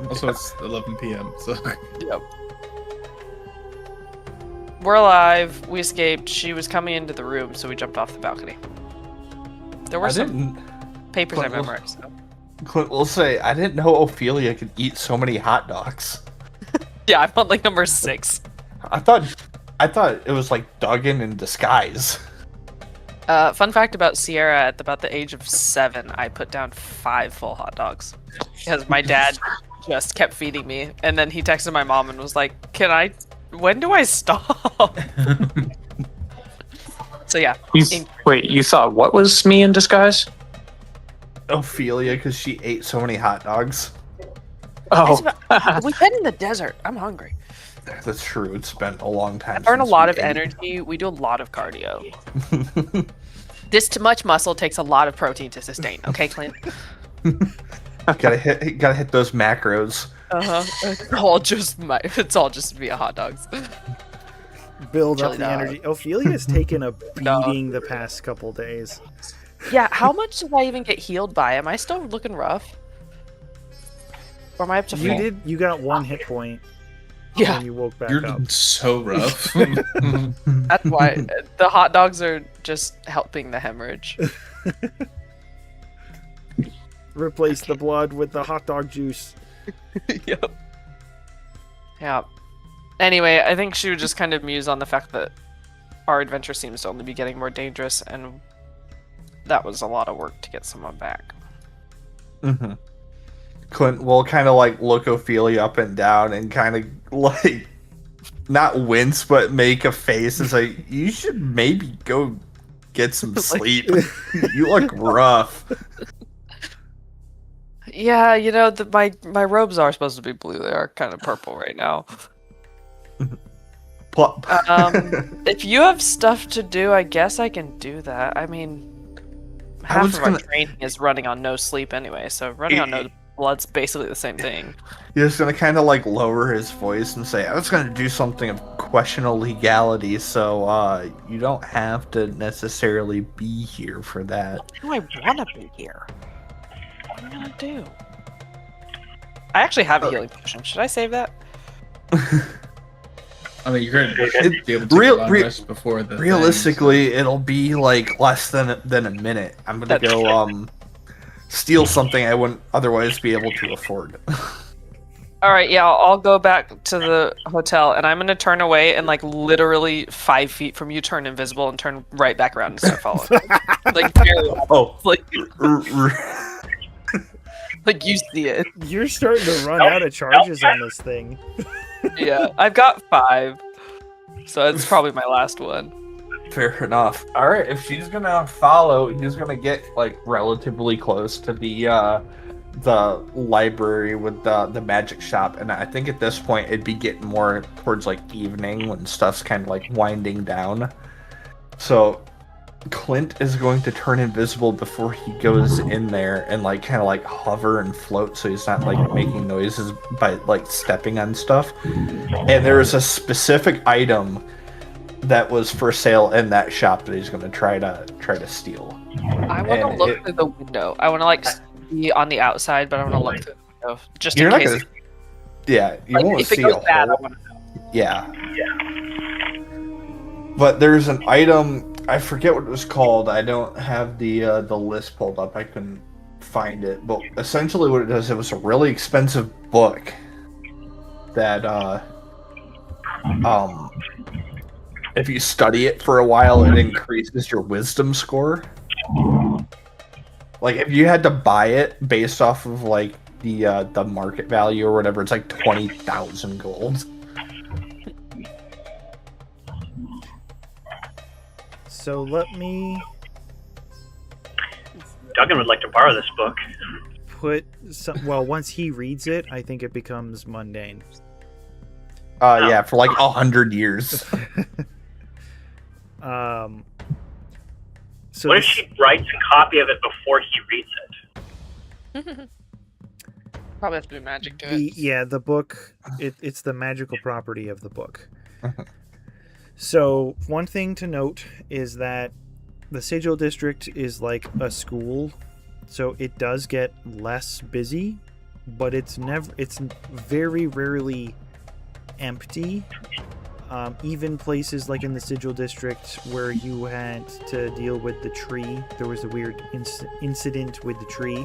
[SPEAKER 7] also it's 11 p.m. So
[SPEAKER 6] Yep. We're alive. We escaped. She was coming into the room, so we jumped off the balcony. There were
[SPEAKER 4] I
[SPEAKER 6] some
[SPEAKER 4] didn't.
[SPEAKER 6] papers I
[SPEAKER 4] Clint will-
[SPEAKER 6] memorized. So.
[SPEAKER 4] Clint will say, I didn't know Ophelia could eat so many hot dogs.
[SPEAKER 6] Yeah, I'm on like number 6.
[SPEAKER 4] I thought it was like Duggan in disguise.
[SPEAKER 6] Fun fact about Sierra: at about the age of 7, I put down 5 full hot dogs because my dad just kept feeding me, and then he texted my mom and was like, when do I stop?" So yeah.
[SPEAKER 5] Wait, you thought what was me in disguise?
[SPEAKER 4] Ophelia, because she ate so many hot dogs.
[SPEAKER 5] Oh,
[SPEAKER 6] We've been in the desert. I'm hungry.
[SPEAKER 4] That's true. It's been a long time.
[SPEAKER 6] I burn a
[SPEAKER 4] since
[SPEAKER 6] lot
[SPEAKER 4] we
[SPEAKER 6] of
[SPEAKER 4] ate.
[SPEAKER 6] energy. We do a lot of cardio. This too much muscle takes a lot of protein to sustain. Okay, Clint.
[SPEAKER 4] gotta hit those macros.
[SPEAKER 6] It's all just via hot dogs.
[SPEAKER 1] Build
[SPEAKER 6] Chili
[SPEAKER 1] up the
[SPEAKER 6] dog.
[SPEAKER 1] energy. Ophelia's taken a beating the past couple days.
[SPEAKER 6] Yeah, how much did I even get healed by? Am I still looking rough? Or am I up to full?
[SPEAKER 1] You got 1 hit point
[SPEAKER 6] Yeah,
[SPEAKER 1] when you woke back
[SPEAKER 7] you're
[SPEAKER 1] up.
[SPEAKER 7] so rough.
[SPEAKER 6] that's why the hot dogs are just helping the hemorrhage.
[SPEAKER 1] Replace the blood with the hot dog juice.
[SPEAKER 6] Yep. Yeah. Anyway, I think she would just kind of muse on the fact that our adventure seems to only be getting more dangerous, and that was a lot of work to get someone back.
[SPEAKER 4] Mm-hmm. Clint will kind of like look Ophelia up and down and kind of like not wince but make a face and say, "You should maybe go get some sleep. You look rough."
[SPEAKER 6] Yeah, you know, my robes are supposed to be blue. They are kind of purple right now.
[SPEAKER 4] Plop.
[SPEAKER 6] If you have stuff to do, I guess I can do that. I mean, half
[SPEAKER 4] was
[SPEAKER 6] of our
[SPEAKER 4] gonna-
[SPEAKER 6] training is running on no sleep anyway, so running on no blood's basically the same thing.
[SPEAKER 4] He's gonna kind of like lower his voice and say, "I was gonna do something of questionable legality, so you don't have to necessarily be here for that."
[SPEAKER 6] Why do I want to be here? What am I gonna do? I actually have a healing potion. Should I save that?
[SPEAKER 7] I mean, you're going to be able to take a long rest before the
[SPEAKER 4] Realistically, it'll be like less than a minute. I'm gonna
[SPEAKER 6] That's
[SPEAKER 4] go steal something I wouldn't otherwise be able to afford.
[SPEAKER 6] All right, yeah, I'll go back to the hotel, and I'm gonna turn away and like literally 5 feet from you, turn invisible, and turn right back around and start following. Like, very,
[SPEAKER 4] Oh,
[SPEAKER 6] like you see it.
[SPEAKER 1] You're starting to run out of charges on this thing.
[SPEAKER 6] Yeah, I've got 5, so it's probably my last one.
[SPEAKER 4] fair enough. All right, if she's gonna follow, he's gonna get like relatively close to the library with the magic shop, and I think at this point it'd be getting more towards like evening when stuff's kind of like winding down. So Clint is going to turn invisible before he goes in there and like kind of like hover and float so he's not like making noises by like stepping on stuff. And there is a specific item that was for sale in that shop that he's going to try to steal.
[SPEAKER 6] I want to
[SPEAKER 4] And
[SPEAKER 6] look through the window. I want to like be on the outside, but I want to look through the window just
[SPEAKER 4] You're
[SPEAKER 6] in
[SPEAKER 4] not
[SPEAKER 6] case.
[SPEAKER 4] gonna, yeah, you
[SPEAKER 6] Like,
[SPEAKER 4] won't
[SPEAKER 6] if it
[SPEAKER 4] see
[SPEAKER 6] goes
[SPEAKER 4] a
[SPEAKER 6] bad, I
[SPEAKER 4] whole.
[SPEAKER 6] want to know.
[SPEAKER 4] Yeah. But there's an item, I forget what it was called. I don't have the list pulled up. I couldn't find it. But essentially what it does, it was a really expensive book that if you study it for a while, it increases your wisdom score. Like if you had to buy it based off of like the market value or whatever, it's like 20,000 gold.
[SPEAKER 1] So let me
[SPEAKER 5] Duggan would like to borrow this book.
[SPEAKER 1] put some. Well, once he reads it, I think it becomes mundane.
[SPEAKER 4] Yeah, for like 100 years.
[SPEAKER 1] So
[SPEAKER 5] What if she writes a copy of it before he reads it?
[SPEAKER 6] Probably have to do magic to it.
[SPEAKER 1] the book. It's the magical property of the book. So one thing to note is that the Sigil District is like a school, so it does get less busy, but it's very rarely empty. Even places like in the Sigil District where you had to deal with the tree, there was a weird incident with the tree.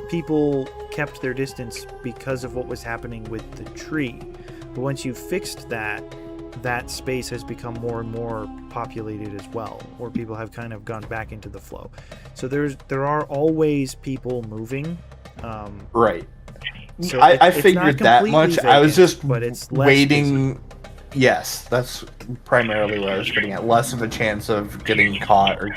[SPEAKER 1] People kept their distance because of what was happening with the tree. But once you fixed that, that space has become more and more populated as well, or people have kind of gone back into the flow. So there are always people moving.
[SPEAKER 4] Right.
[SPEAKER 1] So
[SPEAKER 4] I
[SPEAKER 1] it's
[SPEAKER 4] figured
[SPEAKER 1] not
[SPEAKER 4] that
[SPEAKER 1] completely
[SPEAKER 4] much. I was
[SPEAKER 1] vacant,
[SPEAKER 4] just
[SPEAKER 1] but it's less
[SPEAKER 4] waiting. Yes, that's primarily what I was getting at. Less of a chance of getting caught or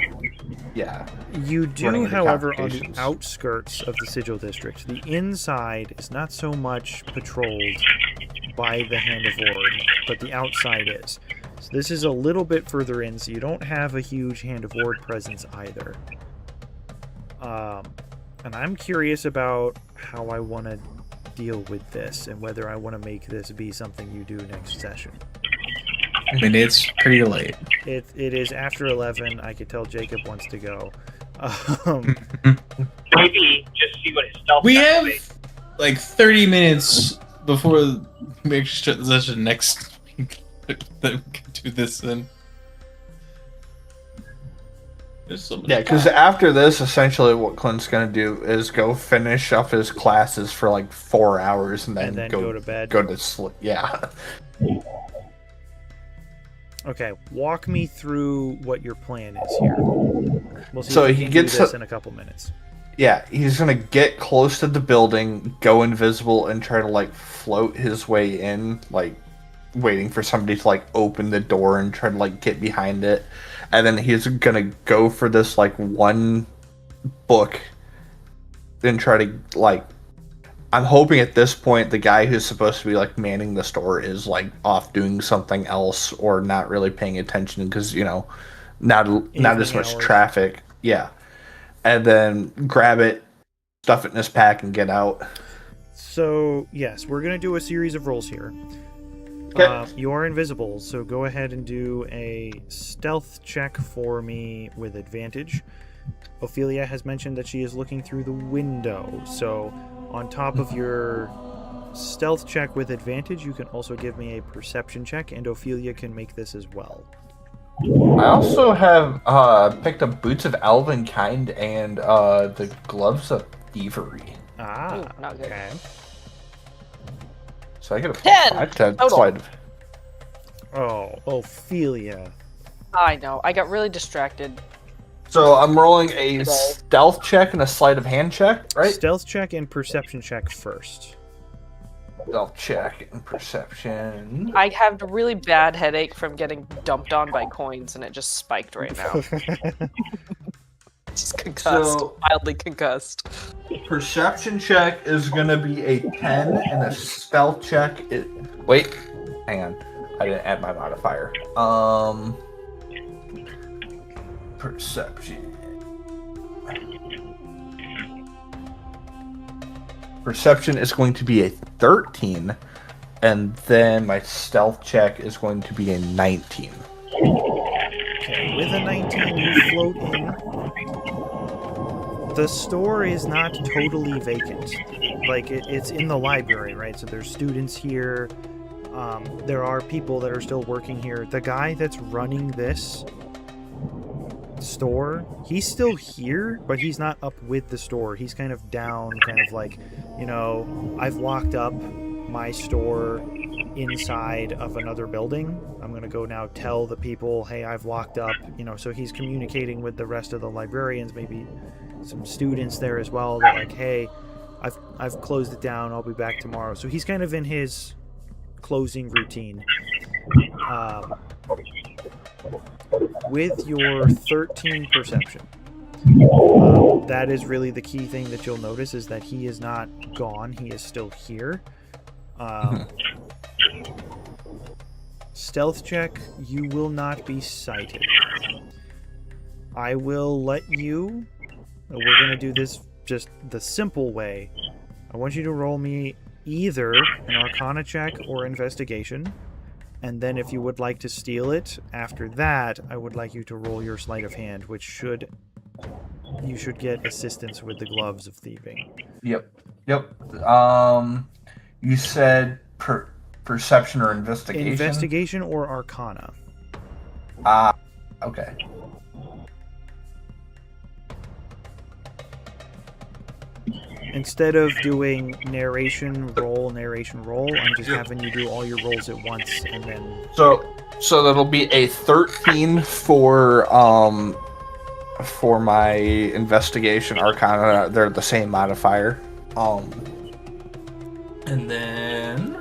[SPEAKER 4] yeah.
[SPEAKER 1] You do,
[SPEAKER 4] running into
[SPEAKER 1] however, on the
[SPEAKER 4] complications.
[SPEAKER 1] outskirts of the Sigil District. The inside is not so much patrolled by the Hand of Ord, but the outside is. So this is a little bit further in, so you don't have a huge Hand of Ord presence either. And I'm curious about how I want to deal with this, and whether I want to make this be something you do next session.
[SPEAKER 7] I mean, it's pretty late.
[SPEAKER 1] It is after 11. I could tell Jacob wants to go.
[SPEAKER 5] Maybe just see what his stealth
[SPEAKER 7] We
[SPEAKER 5] check
[SPEAKER 7] have
[SPEAKER 5] will be.
[SPEAKER 7] like 30 minutes before we actually start the session next week that we can do this in. There's so much
[SPEAKER 4] Yeah, because after this, essentially what Clint's gonna do is go finish up his classes for like 4 hours and then,
[SPEAKER 1] go to bed.
[SPEAKER 4] Go to sleep. Yeah.
[SPEAKER 1] Okay, walk me through what your plan is here. We'll see
[SPEAKER 4] So
[SPEAKER 1] if we
[SPEAKER 4] he
[SPEAKER 1] can do
[SPEAKER 4] gets
[SPEAKER 1] this
[SPEAKER 4] a-
[SPEAKER 1] in a couple minutes.
[SPEAKER 4] Yeah, he's gonna get close to the building, go invisible, and try to like float his way in, like waiting for somebody to like open the door and try to like get behind it. And then he's gonna go for this like one book and try to like, I'm hoping at this point the guy who's supposed to be like manning the store is like off doing something else or not really paying attention because, you know, not as
[SPEAKER 1] Evening
[SPEAKER 4] much
[SPEAKER 1] hours.
[SPEAKER 4] traffic. Yeah. And then grab it, stuff it in his pack, and get out.
[SPEAKER 1] So, yes, we're going to do a series of rolls here.
[SPEAKER 4] Okay.
[SPEAKER 1] You are invisible, so go ahead and do a stealth check for me with advantage. Ophelia has mentioned that she is looking through the window, so on top of your stealth check with advantage, you can also give me a perception check, and Ophelia can make this as well.
[SPEAKER 4] I also have picked up Boots of Elvenkind and the Gloves of Thievery.
[SPEAKER 1] Ah,
[SPEAKER 6] Ooh, not good.
[SPEAKER 1] okay.
[SPEAKER 4] So I get a
[SPEAKER 6] 10
[SPEAKER 4] 5
[SPEAKER 6] total.
[SPEAKER 4] sleight of.
[SPEAKER 1] Oh, Ophelia.
[SPEAKER 6] I know. I got really distracted.
[SPEAKER 4] So I'm rolling a
[SPEAKER 6] Today.
[SPEAKER 4] stealth check and a sleight of hand check, right?
[SPEAKER 1] Stealth check and perception check first.
[SPEAKER 4] Stealth check and perception.
[SPEAKER 6] I have a really bad headache from getting dumped on by coins, and it just spiked right now. Just concussed.
[SPEAKER 4] So-
[SPEAKER 6] Mildly concussed.
[SPEAKER 4] Perception check is gonna be a 10, and a stealth check. Wait, hang on. I didn't add my modifier. Perception. Perception is going to be a 13, and then my stealth check is going to be a 19.
[SPEAKER 1] Okay, with a 19, you float in. The store is not totally vacant. Like, it's in the library, right? So there's students here. There are people that are still working here. The guy that's running this store, he's still here, but he's not up with the store. He's kind of down, kind of like, I've locked up my store inside of another building. I'm going to go now tell the people, hey, I've locked up, so he's communicating with the rest of the librarians, maybe some students there as well. They're like, hey, I've closed it down. I'll be back tomorrow. So he's kind of in his closing routine. With your 13 perception, that is really the key thing that you'll notice, is that he is not gone. He is still here. Stealth check, you will not be sighted. I will let you... We're going to do this just the simple way. I want you to roll me either an Arcana check or investigation. And then if you would like to steal it, after that, I would like you to roll your sleight of hand, which you should get assistance with the gloves of thieving.
[SPEAKER 4] Yep. You said perception or investigation?
[SPEAKER 1] Investigation or Arcana.
[SPEAKER 4] Okay.
[SPEAKER 1] Instead of doing narration roll, I'm just having you do all your rolls at once, and then...
[SPEAKER 4] So that'll be a 13 for my investigation. Arcana, they're the same modifier. And then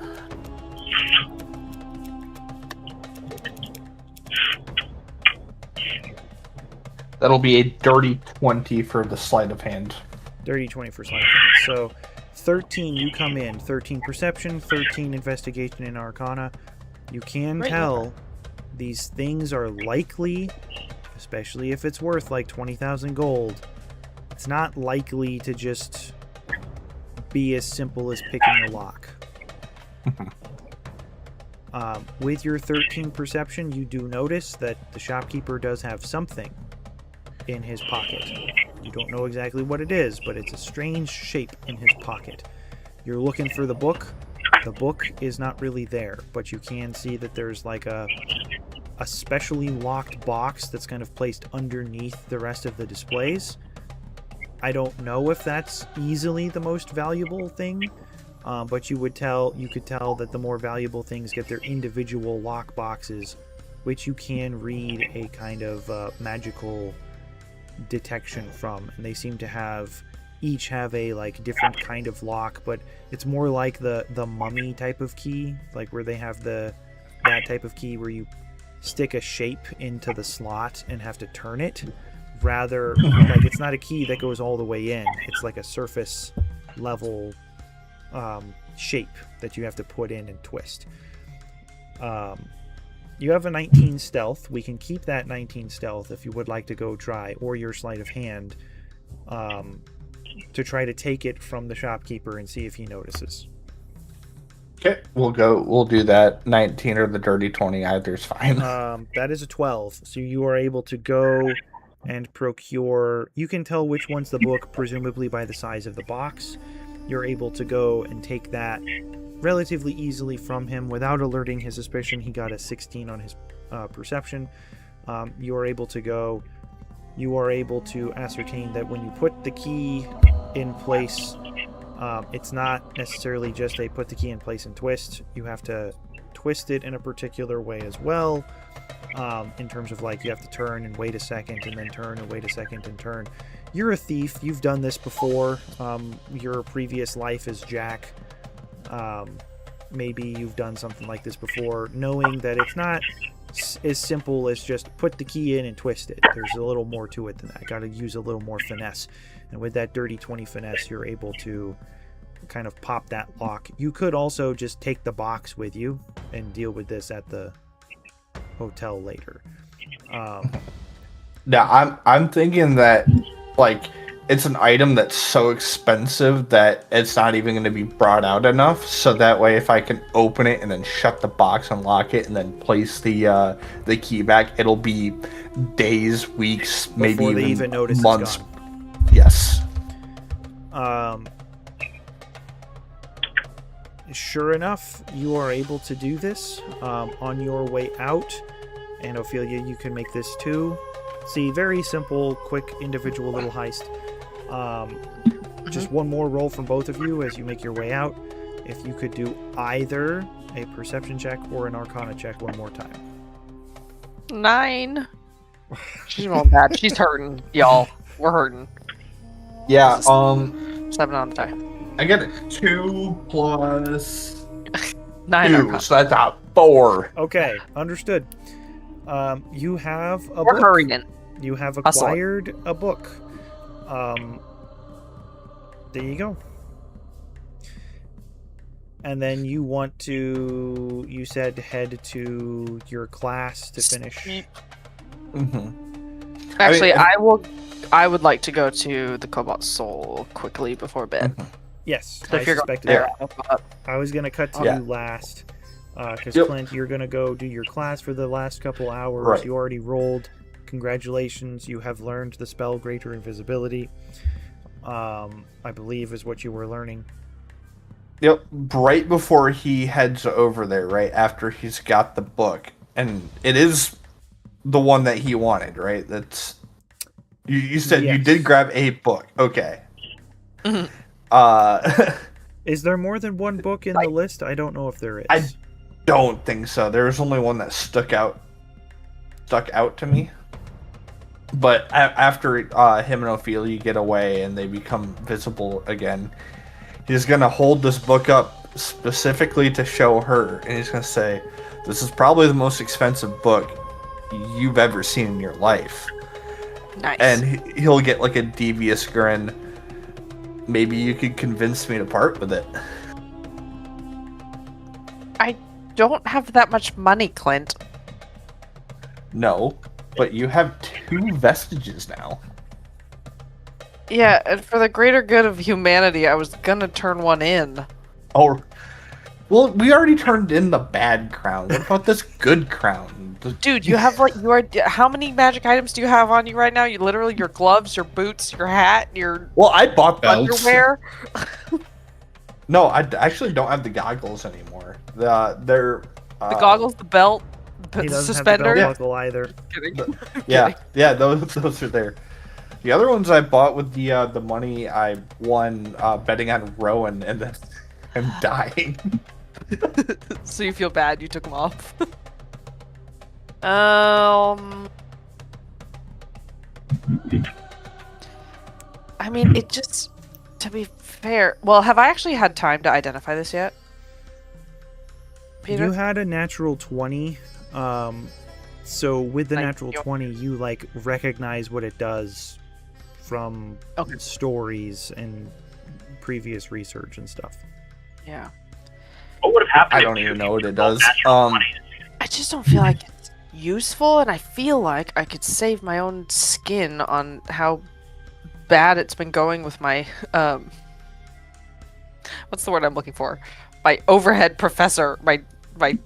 [SPEAKER 4] that'll be a dirty 20 for the sleight of hand.
[SPEAKER 1] Dirty 20 for sleight of hand. So 13, you come in. 13 perception, 13 investigation and Arcana. You can tell these things are likely, especially if it's worth like 20,000 gold, it's not likely to just be as simple as picking a lock. With your 13 perception, you do notice that the shopkeeper does have something in his pocket. You don't know exactly what it is, but it's a strange shape in his pocket. You're looking for the book. The book is not really there, but you can see that there's like a specially locked box that's kind of placed underneath the rest of the displays. I don't know if that's easily the most valuable thing, but you could tell that the more valuable things get their individual lock boxes, which you can read a kind of magical detection from, and they seem to each have a like different kind of lock, but it's more like the mummy type of key, like where they have that type of key where you stick a shape into the slot and have to turn it, rather like it's not a key that goes all the way in, it's like a surface level shape that you have to put in and twist. You have a 19 stealth. We can keep that 19 stealth if you would like to go try, or your sleight of hand, to try to take it from the shopkeeper and see if he notices.
[SPEAKER 4] Okay, we'll do that. 19 or the dirty 20, either's fine.
[SPEAKER 1] That is a 12. So you are able to go and procure... You can tell which one's the book, presumably by the size of the box. You're able to go and take that relatively easily from him without alerting his suspicion. He got a 16 on his perception. You are able to ascertain that when you put the key in place It's not necessarily just a put the key in place and twist. You have to twist it in a particular way as well. In terms of like you have to turn and wait a second and then turn and wait a second and turn. You're a thief. You've done this before. Your previous life is Jack. Maybe you've done something like this before, knowing that it's not as simple as just put the key in and twist it. There's a little more to it than that. Got to use a little more finesse. And with that dirty 20 finesse, you're able to kind of pop that lock. You could also just take the box with you and deal with this at the hotel later.
[SPEAKER 4] Now, I'm thinking that, like, it's an item that's so expensive that it's not even going to be brought out enough. So that way, if I can open it and then shut the box, unlock it, and then place the key back, it'll be days, weeks, maybe even
[SPEAKER 1] notice
[SPEAKER 4] months.
[SPEAKER 1] it's gone.
[SPEAKER 4] Yes.
[SPEAKER 1] Sure enough, you are able to do this on your way out. And Ophelia, you can make this too. See, very simple, quick, individual little heist. Just one more roll from both of you as you make your way out. If you could do either a perception check or an arcana check one more time.
[SPEAKER 6] 9. She's rolling bad. She's hurting, y'all. We're hurting.
[SPEAKER 4] Yeah.
[SPEAKER 6] 7 on the die.
[SPEAKER 4] I get it. 2 plus
[SPEAKER 6] 9
[SPEAKER 4] 2,
[SPEAKER 6] arcana.
[SPEAKER 4] so that's a 4.
[SPEAKER 1] Okay, understood. You have a
[SPEAKER 6] We're
[SPEAKER 1] book.
[SPEAKER 6] hurrying.
[SPEAKER 1] You have
[SPEAKER 6] Hustle.
[SPEAKER 1] acquired a book. There you go. And then you want to, you said, head to your class to finish.
[SPEAKER 4] Mm-hmm.
[SPEAKER 6] Actually, I would like to go to the Cobalt Soul quickly before bed.
[SPEAKER 1] Yes,
[SPEAKER 6] So
[SPEAKER 1] I
[SPEAKER 6] if you're going
[SPEAKER 1] suspected
[SPEAKER 6] there,
[SPEAKER 1] that. I was going to cut to
[SPEAKER 4] Yeah.
[SPEAKER 1] you last. Because
[SPEAKER 4] Yep.
[SPEAKER 1] Clint, you're going to go do your class for the last couple hours.
[SPEAKER 4] Right.
[SPEAKER 1] You already rolled. Congratulations, you have learned the spell Greater Invisibility. I believe is what you were learning.
[SPEAKER 4] Yep, right before he heads over there, right after he's got the book, and it is the one that he wanted, right? That's you said you
[SPEAKER 1] Yes.
[SPEAKER 4] did grab a book, okay?
[SPEAKER 1] Is there more than one book in the list? I don't know if there is.
[SPEAKER 4] I don't think so. There was only one that stuck out to me. But after him and Ophelia get away and they become visible again, he's gonna hold this book up specifically to show her, and he's gonna say, "This is probably the most expensive book you've ever seen in your life."
[SPEAKER 6] Nice.
[SPEAKER 4] And he'll get like a devious grin. Maybe you could convince me to part with it.
[SPEAKER 6] I don't have that much money, Clint.
[SPEAKER 4] No, but you have 2 vestiges now.
[SPEAKER 6] Yeah, and for the greater good of humanity, I was gonna turn one in.
[SPEAKER 4] Oh, well, we already turned in the bad crown. What about this good crown?
[SPEAKER 6] Dude, you have like how many magic items do you have on you right now? You literally your gloves, your boots, your hat, your
[SPEAKER 4] Well, I bought belts.
[SPEAKER 6] underwear.
[SPEAKER 4] No, I actually don't have the goggles anymore. They're
[SPEAKER 6] The goggles, the belt,
[SPEAKER 1] He
[SPEAKER 6] the
[SPEAKER 1] doesn't
[SPEAKER 6] suspender.
[SPEAKER 1] have the belt buckle either.
[SPEAKER 6] Kidding.
[SPEAKER 4] Yeah, those are there. The other ones I bought with the money I won betting on Rowan, and then I'm dying.
[SPEAKER 6] So you feel bad you took them off. I mean, it just, to be fair, well, have I actually had time to identify this yet? Peter?
[SPEAKER 1] You had a natural 20. So with the
[SPEAKER 6] Like,
[SPEAKER 1] natural
[SPEAKER 6] you-
[SPEAKER 1] 20, you like recognize what it does from
[SPEAKER 6] Okay.
[SPEAKER 1] stories and previous research and stuff.
[SPEAKER 6] Yeah.
[SPEAKER 5] What would have happened?
[SPEAKER 4] I
[SPEAKER 5] if
[SPEAKER 4] don't
[SPEAKER 5] you
[SPEAKER 4] even know what it
[SPEAKER 5] rolled
[SPEAKER 4] does.
[SPEAKER 5] natural 20s?
[SPEAKER 6] I just don't feel like it's useful, and I feel like I could save my own skin on how bad it's been going with my, what's the word I'm looking for? My overhead professor, my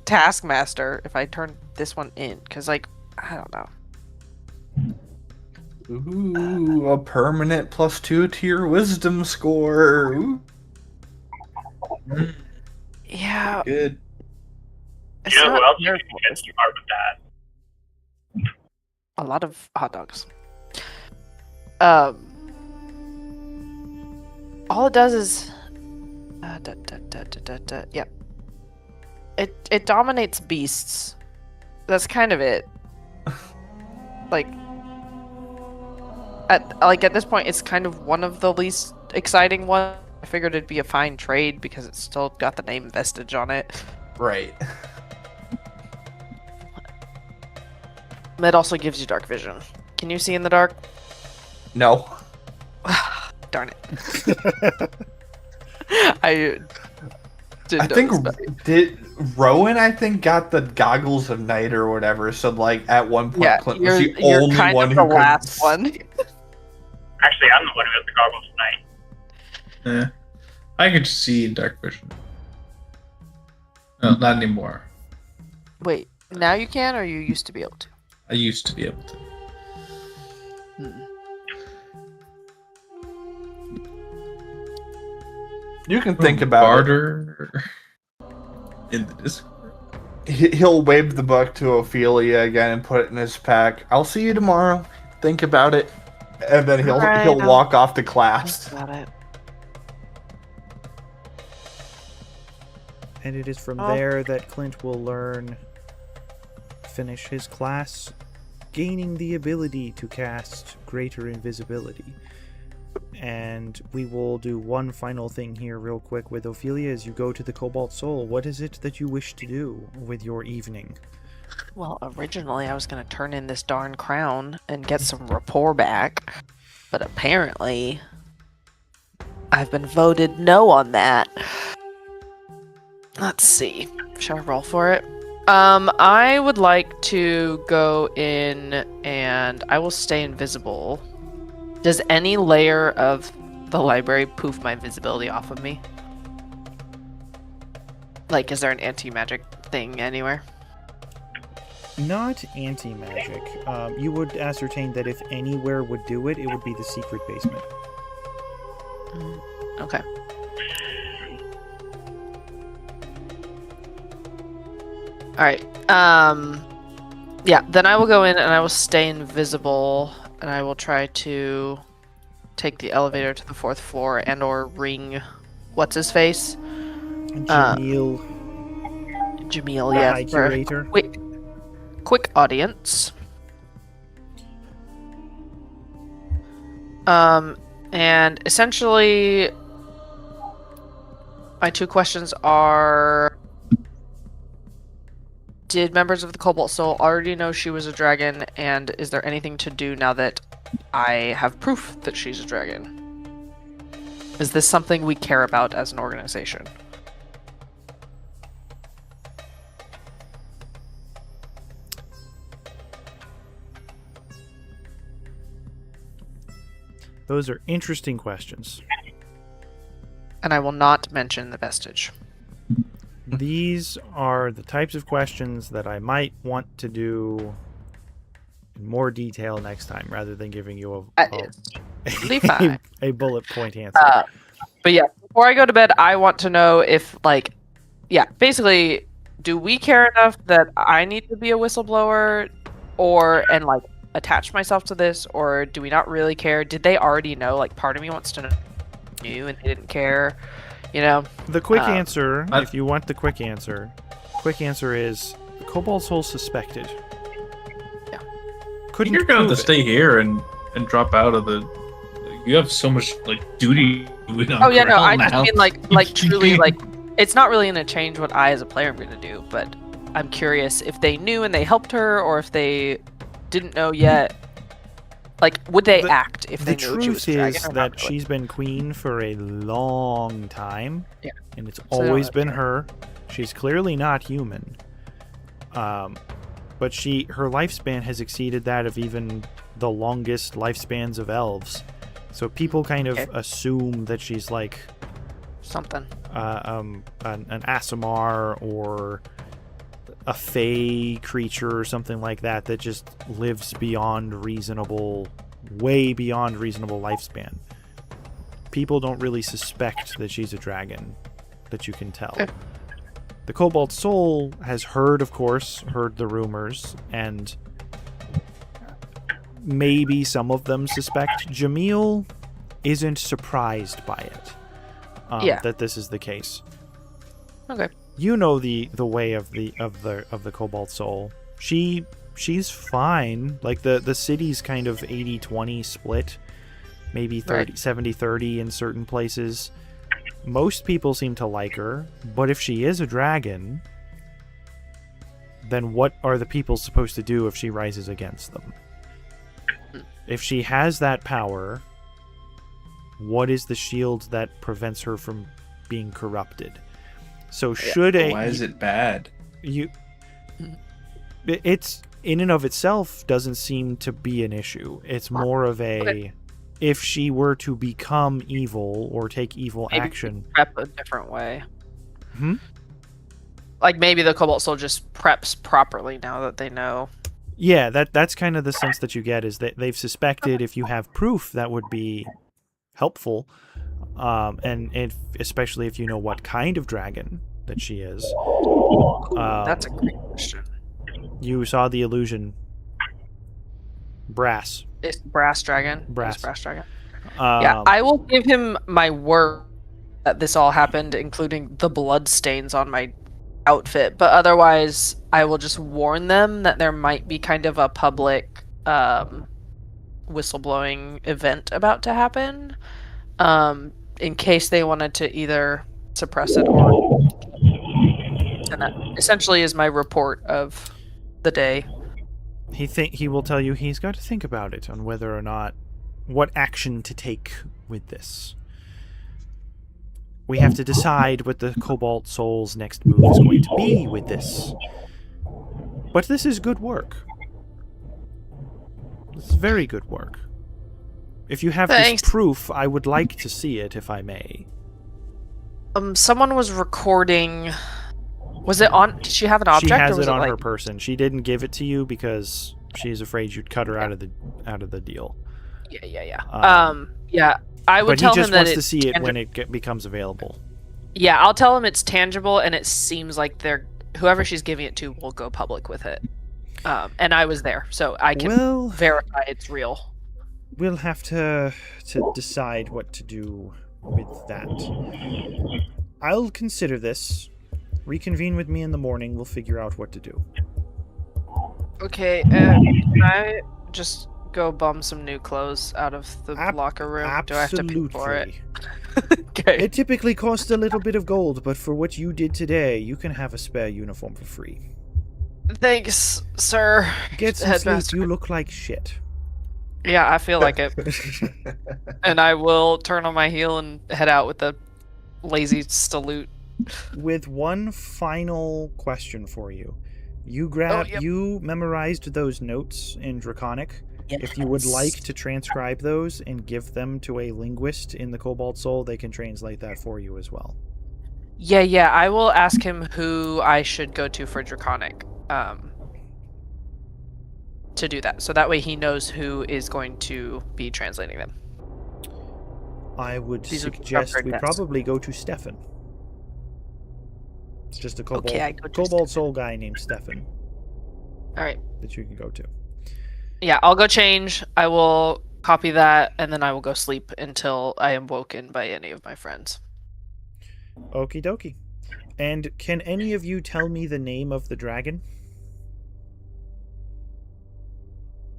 [SPEAKER 6] taskmaster, if I turn this one in, because, like, I don't know.
[SPEAKER 4] Ooh, a permanent +2 to your wisdom score. Ooh,
[SPEAKER 6] Yeah,
[SPEAKER 4] good.
[SPEAKER 6] it's
[SPEAKER 5] You know who
[SPEAKER 6] not
[SPEAKER 5] else you
[SPEAKER 6] terrible.
[SPEAKER 5] can get smart with that?
[SPEAKER 6] A lot of hot dogs. All it does is Yep. It dominates beasts. That's kind of it. Like at this point, it's kind of one of the least exciting ones. I figured it'd be a fine trade because it's still got the name Vestige on it.
[SPEAKER 4] Right.
[SPEAKER 6] It also gives you dark vision. Can you see in the dark?
[SPEAKER 4] No.
[SPEAKER 6] Darn it. I didn't know
[SPEAKER 4] think
[SPEAKER 6] this about you.
[SPEAKER 4] did Rowan got the goggles of night or whatever. So like at one point,
[SPEAKER 6] Yeah,
[SPEAKER 4] Clint was the
[SPEAKER 6] you're
[SPEAKER 4] only
[SPEAKER 6] kind
[SPEAKER 4] one
[SPEAKER 6] of
[SPEAKER 4] who
[SPEAKER 6] the
[SPEAKER 4] could.
[SPEAKER 6] last one.
[SPEAKER 5] Actually, I'm the one who has the goggles tonight.
[SPEAKER 7] I could see in dark vision. No, not anymore.
[SPEAKER 6] Wait, now you can, or you used to be able to?
[SPEAKER 7] I used to be able to.
[SPEAKER 4] You can think about it.
[SPEAKER 7] Barter in the Discord.
[SPEAKER 4] He'll wave the book to Ophelia again and put it in his pack. I'll see you tomorrow. Think about it, and then he'll
[SPEAKER 6] Alright,
[SPEAKER 4] he'll walk off to class.
[SPEAKER 6] Got it.
[SPEAKER 1] And it is from
[SPEAKER 6] Oh.
[SPEAKER 1] there that Clint will finish his class, gaining the ability to cast greater invisibility. And we will do one final thing here real quick with Ophelia as you go to the Cobalt Soul. What is it that you wish to do with your evening?
[SPEAKER 6] Well, originally I was going to turn in this darn crown and get some rapport back, but apparently I've been voted no on that. Let's see. Should I roll for it? I would like to go in and I will stay invisible. Does any layer of the library poof my visibility off of me? Like, is there an anti-magic thing anywhere?
[SPEAKER 1] Not anti-magic. You would ascertain that if anywhere would do it, it would be the secret basement.
[SPEAKER 6] Okay. Alright. Yeah, then I will go in and I will stay invisible and I will try to take the elevator to the 4th floor and or ring what's his face?
[SPEAKER 1] Jamil,
[SPEAKER 6] Jamil,
[SPEAKER 1] the
[SPEAKER 6] yeah.
[SPEAKER 1] High
[SPEAKER 6] for a
[SPEAKER 1] Curator.
[SPEAKER 6] quick audience. And essentially my two questions are: did members of the Cobalt Soul already know she was a dragon, and is there anything to do now that I have proof that she's a dragon? Is this something we care about as an organization?
[SPEAKER 1] Those are interesting questions.
[SPEAKER 6] And I will not mention the vestige.
[SPEAKER 1] These are the types of questions that I might want to do in more detail next time, rather than giving you
[SPEAKER 6] Be fine.
[SPEAKER 1] a bullet point answer.
[SPEAKER 6] But yeah, before I go to bed, I want to know if, like, yeah, basically, do we care enough that I need to be a whistleblower and like attach myself to this, or do we not really care? Did they already know? Like, part of me wants to know you and they didn't care, you know?
[SPEAKER 1] The quick answer, if you want the quick answer is the Cobalt Soul suspected.
[SPEAKER 6] Yeah.
[SPEAKER 1] Couldn't
[SPEAKER 7] You're gonna have to
[SPEAKER 1] prove it.
[SPEAKER 7] stay here and drop out of the. You have so much like duty.
[SPEAKER 6] Oh yeah, no, I just
[SPEAKER 7] now.
[SPEAKER 6] mean like truly, like, it's not really gonna change what I as a player am gonna do, but I'm curious if they knew and they helped her, or if they didn't know yet. Like, would they act if they
[SPEAKER 1] The
[SPEAKER 6] knew she was
[SPEAKER 1] truth
[SPEAKER 6] a dragon?
[SPEAKER 1] is
[SPEAKER 6] or
[SPEAKER 1] that
[SPEAKER 6] not really?
[SPEAKER 1] she's been queen for a long time.
[SPEAKER 6] Yeah.
[SPEAKER 1] And it's
[SPEAKER 6] they don't
[SPEAKER 1] always
[SPEAKER 6] have
[SPEAKER 1] been
[SPEAKER 6] to.
[SPEAKER 1] her. She's clearly not human. But her lifespan has exceeded that of even the longest lifespans of elves. So people kind of assume that she's like
[SPEAKER 6] Something.
[SPEAKER 1] an Aasimar or a Fey creature or something like that just lives beyond reasonable, way beyond reasonable lifespan. People don't really suspect that she's a dragon, that you can tell.
[SPEAKER 6] Okay.
[SPEAKER 1] The Cobalt Soul has heard the rumors, and maybe some of them suspect. Jamil isn't surprised by it. that this is the case.
[SPEAKER 6] Okay.
[SPEAKER 1] You know the way of the Cobalt Soul. She's fine. Like the city's kind of 80-20 split, maybe 70-30 in certain places. Most people seem to like her, but if she is a dragon, then what are the people supposed to do if she rises against them? If she has that power, what is the shield that prevents her from being corrupted? So
[SPEAKER 7] Why is it bad?
[SPEAKER 1] It's in and of itself doesn't seem to be an issue. It's more of a if she were to become evil or take evil action.
[SPEAKER 6] Prep a different way.
[SPEAKER 1] Hmm?
[SPEAKER 6] Like maybe the Cobalt Soul just preps properly now that they know.
[SPEAKER 1] Yeah, that's kind of the sense that you get, is that they've suspected if you have proof that would be helpful, and especially if you know what kind of dragon that she is.
[SPEAKER 6] That's a great question.
[SPEAKER 1] You saw the illusion. Brass.
[SPEAKER 6] It's brass dragon.
[SPEAKER 1] Brass.
[SPEAKER 6] It's brass dragon. Yeah, I will give him my word that this all happened, including the blood stains on my outfit. But otherwise, I will just warn them that there might be kind of a public whistleblowing event about to happen, in case they wanted to either suppress it or. And that essentially is my report of the day.
[SPEAKER 1] He will tell you he's got to think about it on whether or not what action to take with this. We have to decide what the Cobalt Soul's next move is going to be with this. But this is good work. It's very good work. If you have
[SPEAKER 6] Thanks.
[SPEAKER 1] this proof, I would like to see it, if I may.
[SPEAKER 6] Someone was recording. Was it on? Did she have an object?
[SPEAKER 1] She has
[SPEAKER 6] or was
[SPEAKER 1] it on
[SPEAKER 6] like...
[SPEAKER 1] her person. She didn't give it to you because she's afraid you'd cut her out of the deal.
[SPEAKER 6] Yeah. Yeah. I would
[SPEAKER 1] but
[SPEAKER 6] tell
[SPEAKER 1] he just
[SPEAKER 6] him that
[SPEAKER 1] wants to see it when it becomes available.
[SPEAKER 6] Yeah, I'll tell him it's tangible, and it seems like whoever she's giving it to will go public with it. And I was there, so I can verify it's real.
[SPEAKER 1] We'll have to decide what to do with that. I'll consider this. Reconvene with me in the morning. We'll figure out what to do.
[SPEAKER 6] Okay, can I just go bum some new clothes out of the locker room?
[SPEAKER 1] Absolutely.
[SPEAKER 6] Do I have to pay for it? Okay.
[SPEAKER 1] It typically costs a little bit of gold, but for what you did today, you can have a spare uniform for free.
[SPEAKER 6] Thanks, sir.
[SPEAKER 1] Get some sleep. You look like shit.
[SPEAKER 6] Yeah, I feel like it. And I will turn on my heel and head out with the lazy salute.
[SPEAKER 1] With one final question for you.
[SPEAKER 6] Yep.
[SPEAKER 1] You memorized those notes in Draconic.
[SPEAKER 6] Yes.
[SPEAKER 1] If you would like to transcribe those and give them to a linguist in the Cobalt Soul, they can translate that for you as well.
[SPEAKER 6] Yeah, I will ask him who I should go to for Draconic to do that. So that way he knows who is going to be translating them.
[SPEAKER 1] I would suggest we probably go to Stefan. It's just a Cobalt Soul guy named Stefan.
[SPEAKER 6] Alright.
[SPEAKER 1] That you can go to.
[SPEAKER 6] Yeah, I'll go change. I will copy that, and then I will go sleep until I am woken by any of my friends.
[SPEAKER 1] Okie dokie. And can any of you tell me the name of the dragon?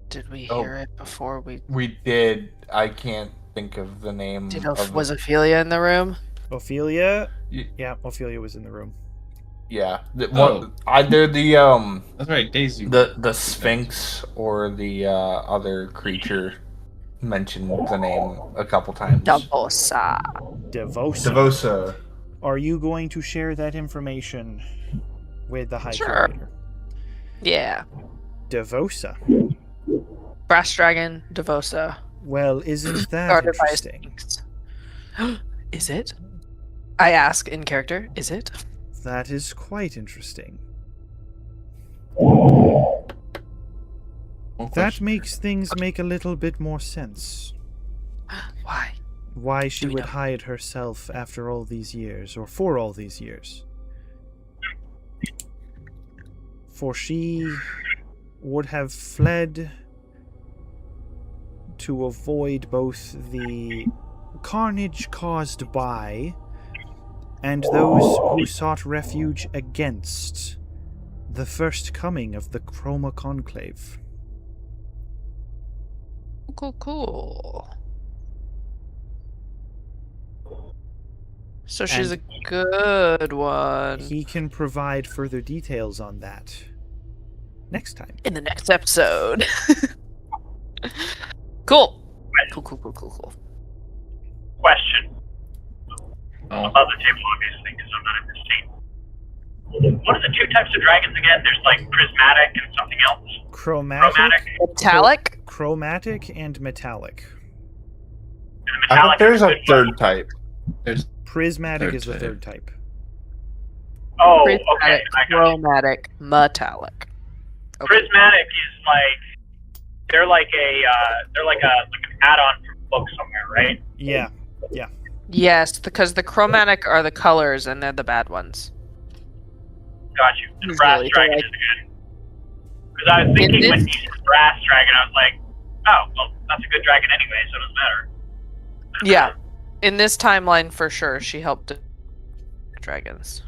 [SPEAKER 6] Did we hear it before we...
[SPEAKER 4] We did. I can't think of the name.
[SPEAKER 6] Was Ophelia in the room?
[SPEAKER 1] Ophelia? Yeah, Ophelia was in the room.
[SPEAKER 4] Yeah. Either the
[SPEAKER 7] That's right, Daisy.
[SPEAKER 4] The Sphinx or the other creature mentioned the name a couple times.
[SPEAKER 1] Devosa. Are you going to share that information with the High Curator?
[SPEAKER 6] Yeah.
[SPEAKER 1] Devosa.
[SPEAKER 6] Brass Dragon, Devosa.
[SPEAKER 1] Well, isn't that interesting?
[SPEAKER 6] Is it? I ask in character, is it?
[SPEAKER 1] That is quite interesting. That makes things make a little bit more sense.
[SPEAKER 6] Why?
[SPEAKER 1] Why she would hide herself after all these years, or for all these years. For she would have fled to avoid both the carnage caused by and those who sought refuge against the first coming of the Chroma Conclave.
[SPEAKER 6] Cool. So she's a good one.
[SPEAKER 1] He can provide further details on that next time.
[SPEAKER 6] In the next episode. Cool. Cool.
[SPEAKER 5] Question.
[SPEAKER 2] Oh.
[SPEAKER 5] Above the table, obviously, because I'm not in this scene. What are the two types of dragons again? There's like prismatic and something else.
[SPEAKER 1] Chromatic,
[SPEAKER 6] Metallic?
[SPEAKER 1] chromatic, and metallic.
[SPEAKER 5] And the
[SPEAKER 4] I think
[SPEAKER 5] metallic
[SPEAKER 4] there's
[SPEAKER 5] is
[SPEAKER 4] a
[SPEAKER 5] good
[SPEAKER 4] third
[SPEAKER 5] one.
[SPEAKER 4] type.
[SPEAKER 7] There's
[SPEAKER 1] Prismatic
[SPEAKER 7] Third
[SPEAKER 1] is the
[SPEAKER 7] type.
[SPEAKER 1] third type.
[SPEAKER 5] Oh,
[SPEAKER 6] Prismatic,
[SPEAKER 5] okay. I got you.
[SPEAKER 6] chromatic, metallic. Okay.
[SPEAKER 5] Prismatic is like they're like an add-on from a book somewhere, right?
[SPEAKER 1] Yeah.
[SPEAKER 6] Yes, because the chromatic are the colors and they're the bad ones.
[SPEAKER 5] Got you. And brass
[SPEAKER 6] Usually,
[SPEAKER 5] dragon
[SPEAKER 6] like-
[SPEAKER 5] is good. Because I was thinking when you said brass dragon, I was like, oh, well, that's a good dragon anyway, so it doesn't matter.
[SPEAKER 6] Yeah. In this timeline, for sure, she helped the dragons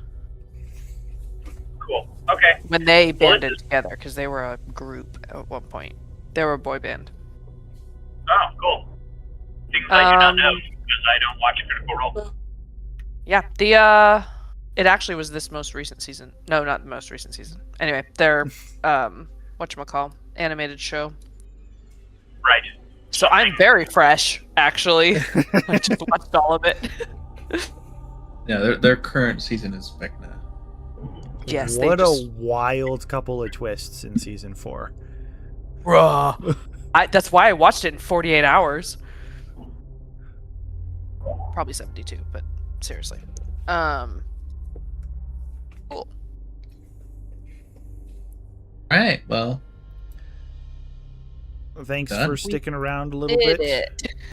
[SPEAKER 5] Cool. Okay.
[SPEAKER 6] when they
[SPEAKER 5] Well,
[SPEAKER 6] banded
[SPEAKER 5] it's-
[SPEAKER 6] together because they were a group at one point. They were a boy band.
[SPEAKER 5] Oh, cool. Things I do not know because I don't watch Critical Role.
[SPEAKER 6] Yeah, it actually was this most recent season. No, not the most recent season. Anyway, their whatchamacall, animated show.
[SPEAKER 5] Right.
[SPEAKER 6] So I'm very fresh, actually. I just watched all of it.
[SPEAKER 7] yeah, their current season is back now.
[SPEAKER 6] Yes,
[SPEAKER 1] What
[SPEAKER 6] they just...
[SPEAKER 1] a wild couple of twists in season 4.
[SPEAKER 6] Bruh. That's why I watched it in 48 hours. Probably 72, but seriously. Cool.
[SPEAKER 7] Alright, well.
[SPEAKER 1] Thanks
[SPEAKER 7] Done.
[SPEAKER 1] for sticking around a little
[SPEAKER 6] Did
[SPEAKER 1] bit.
[SPEAKER 6] it.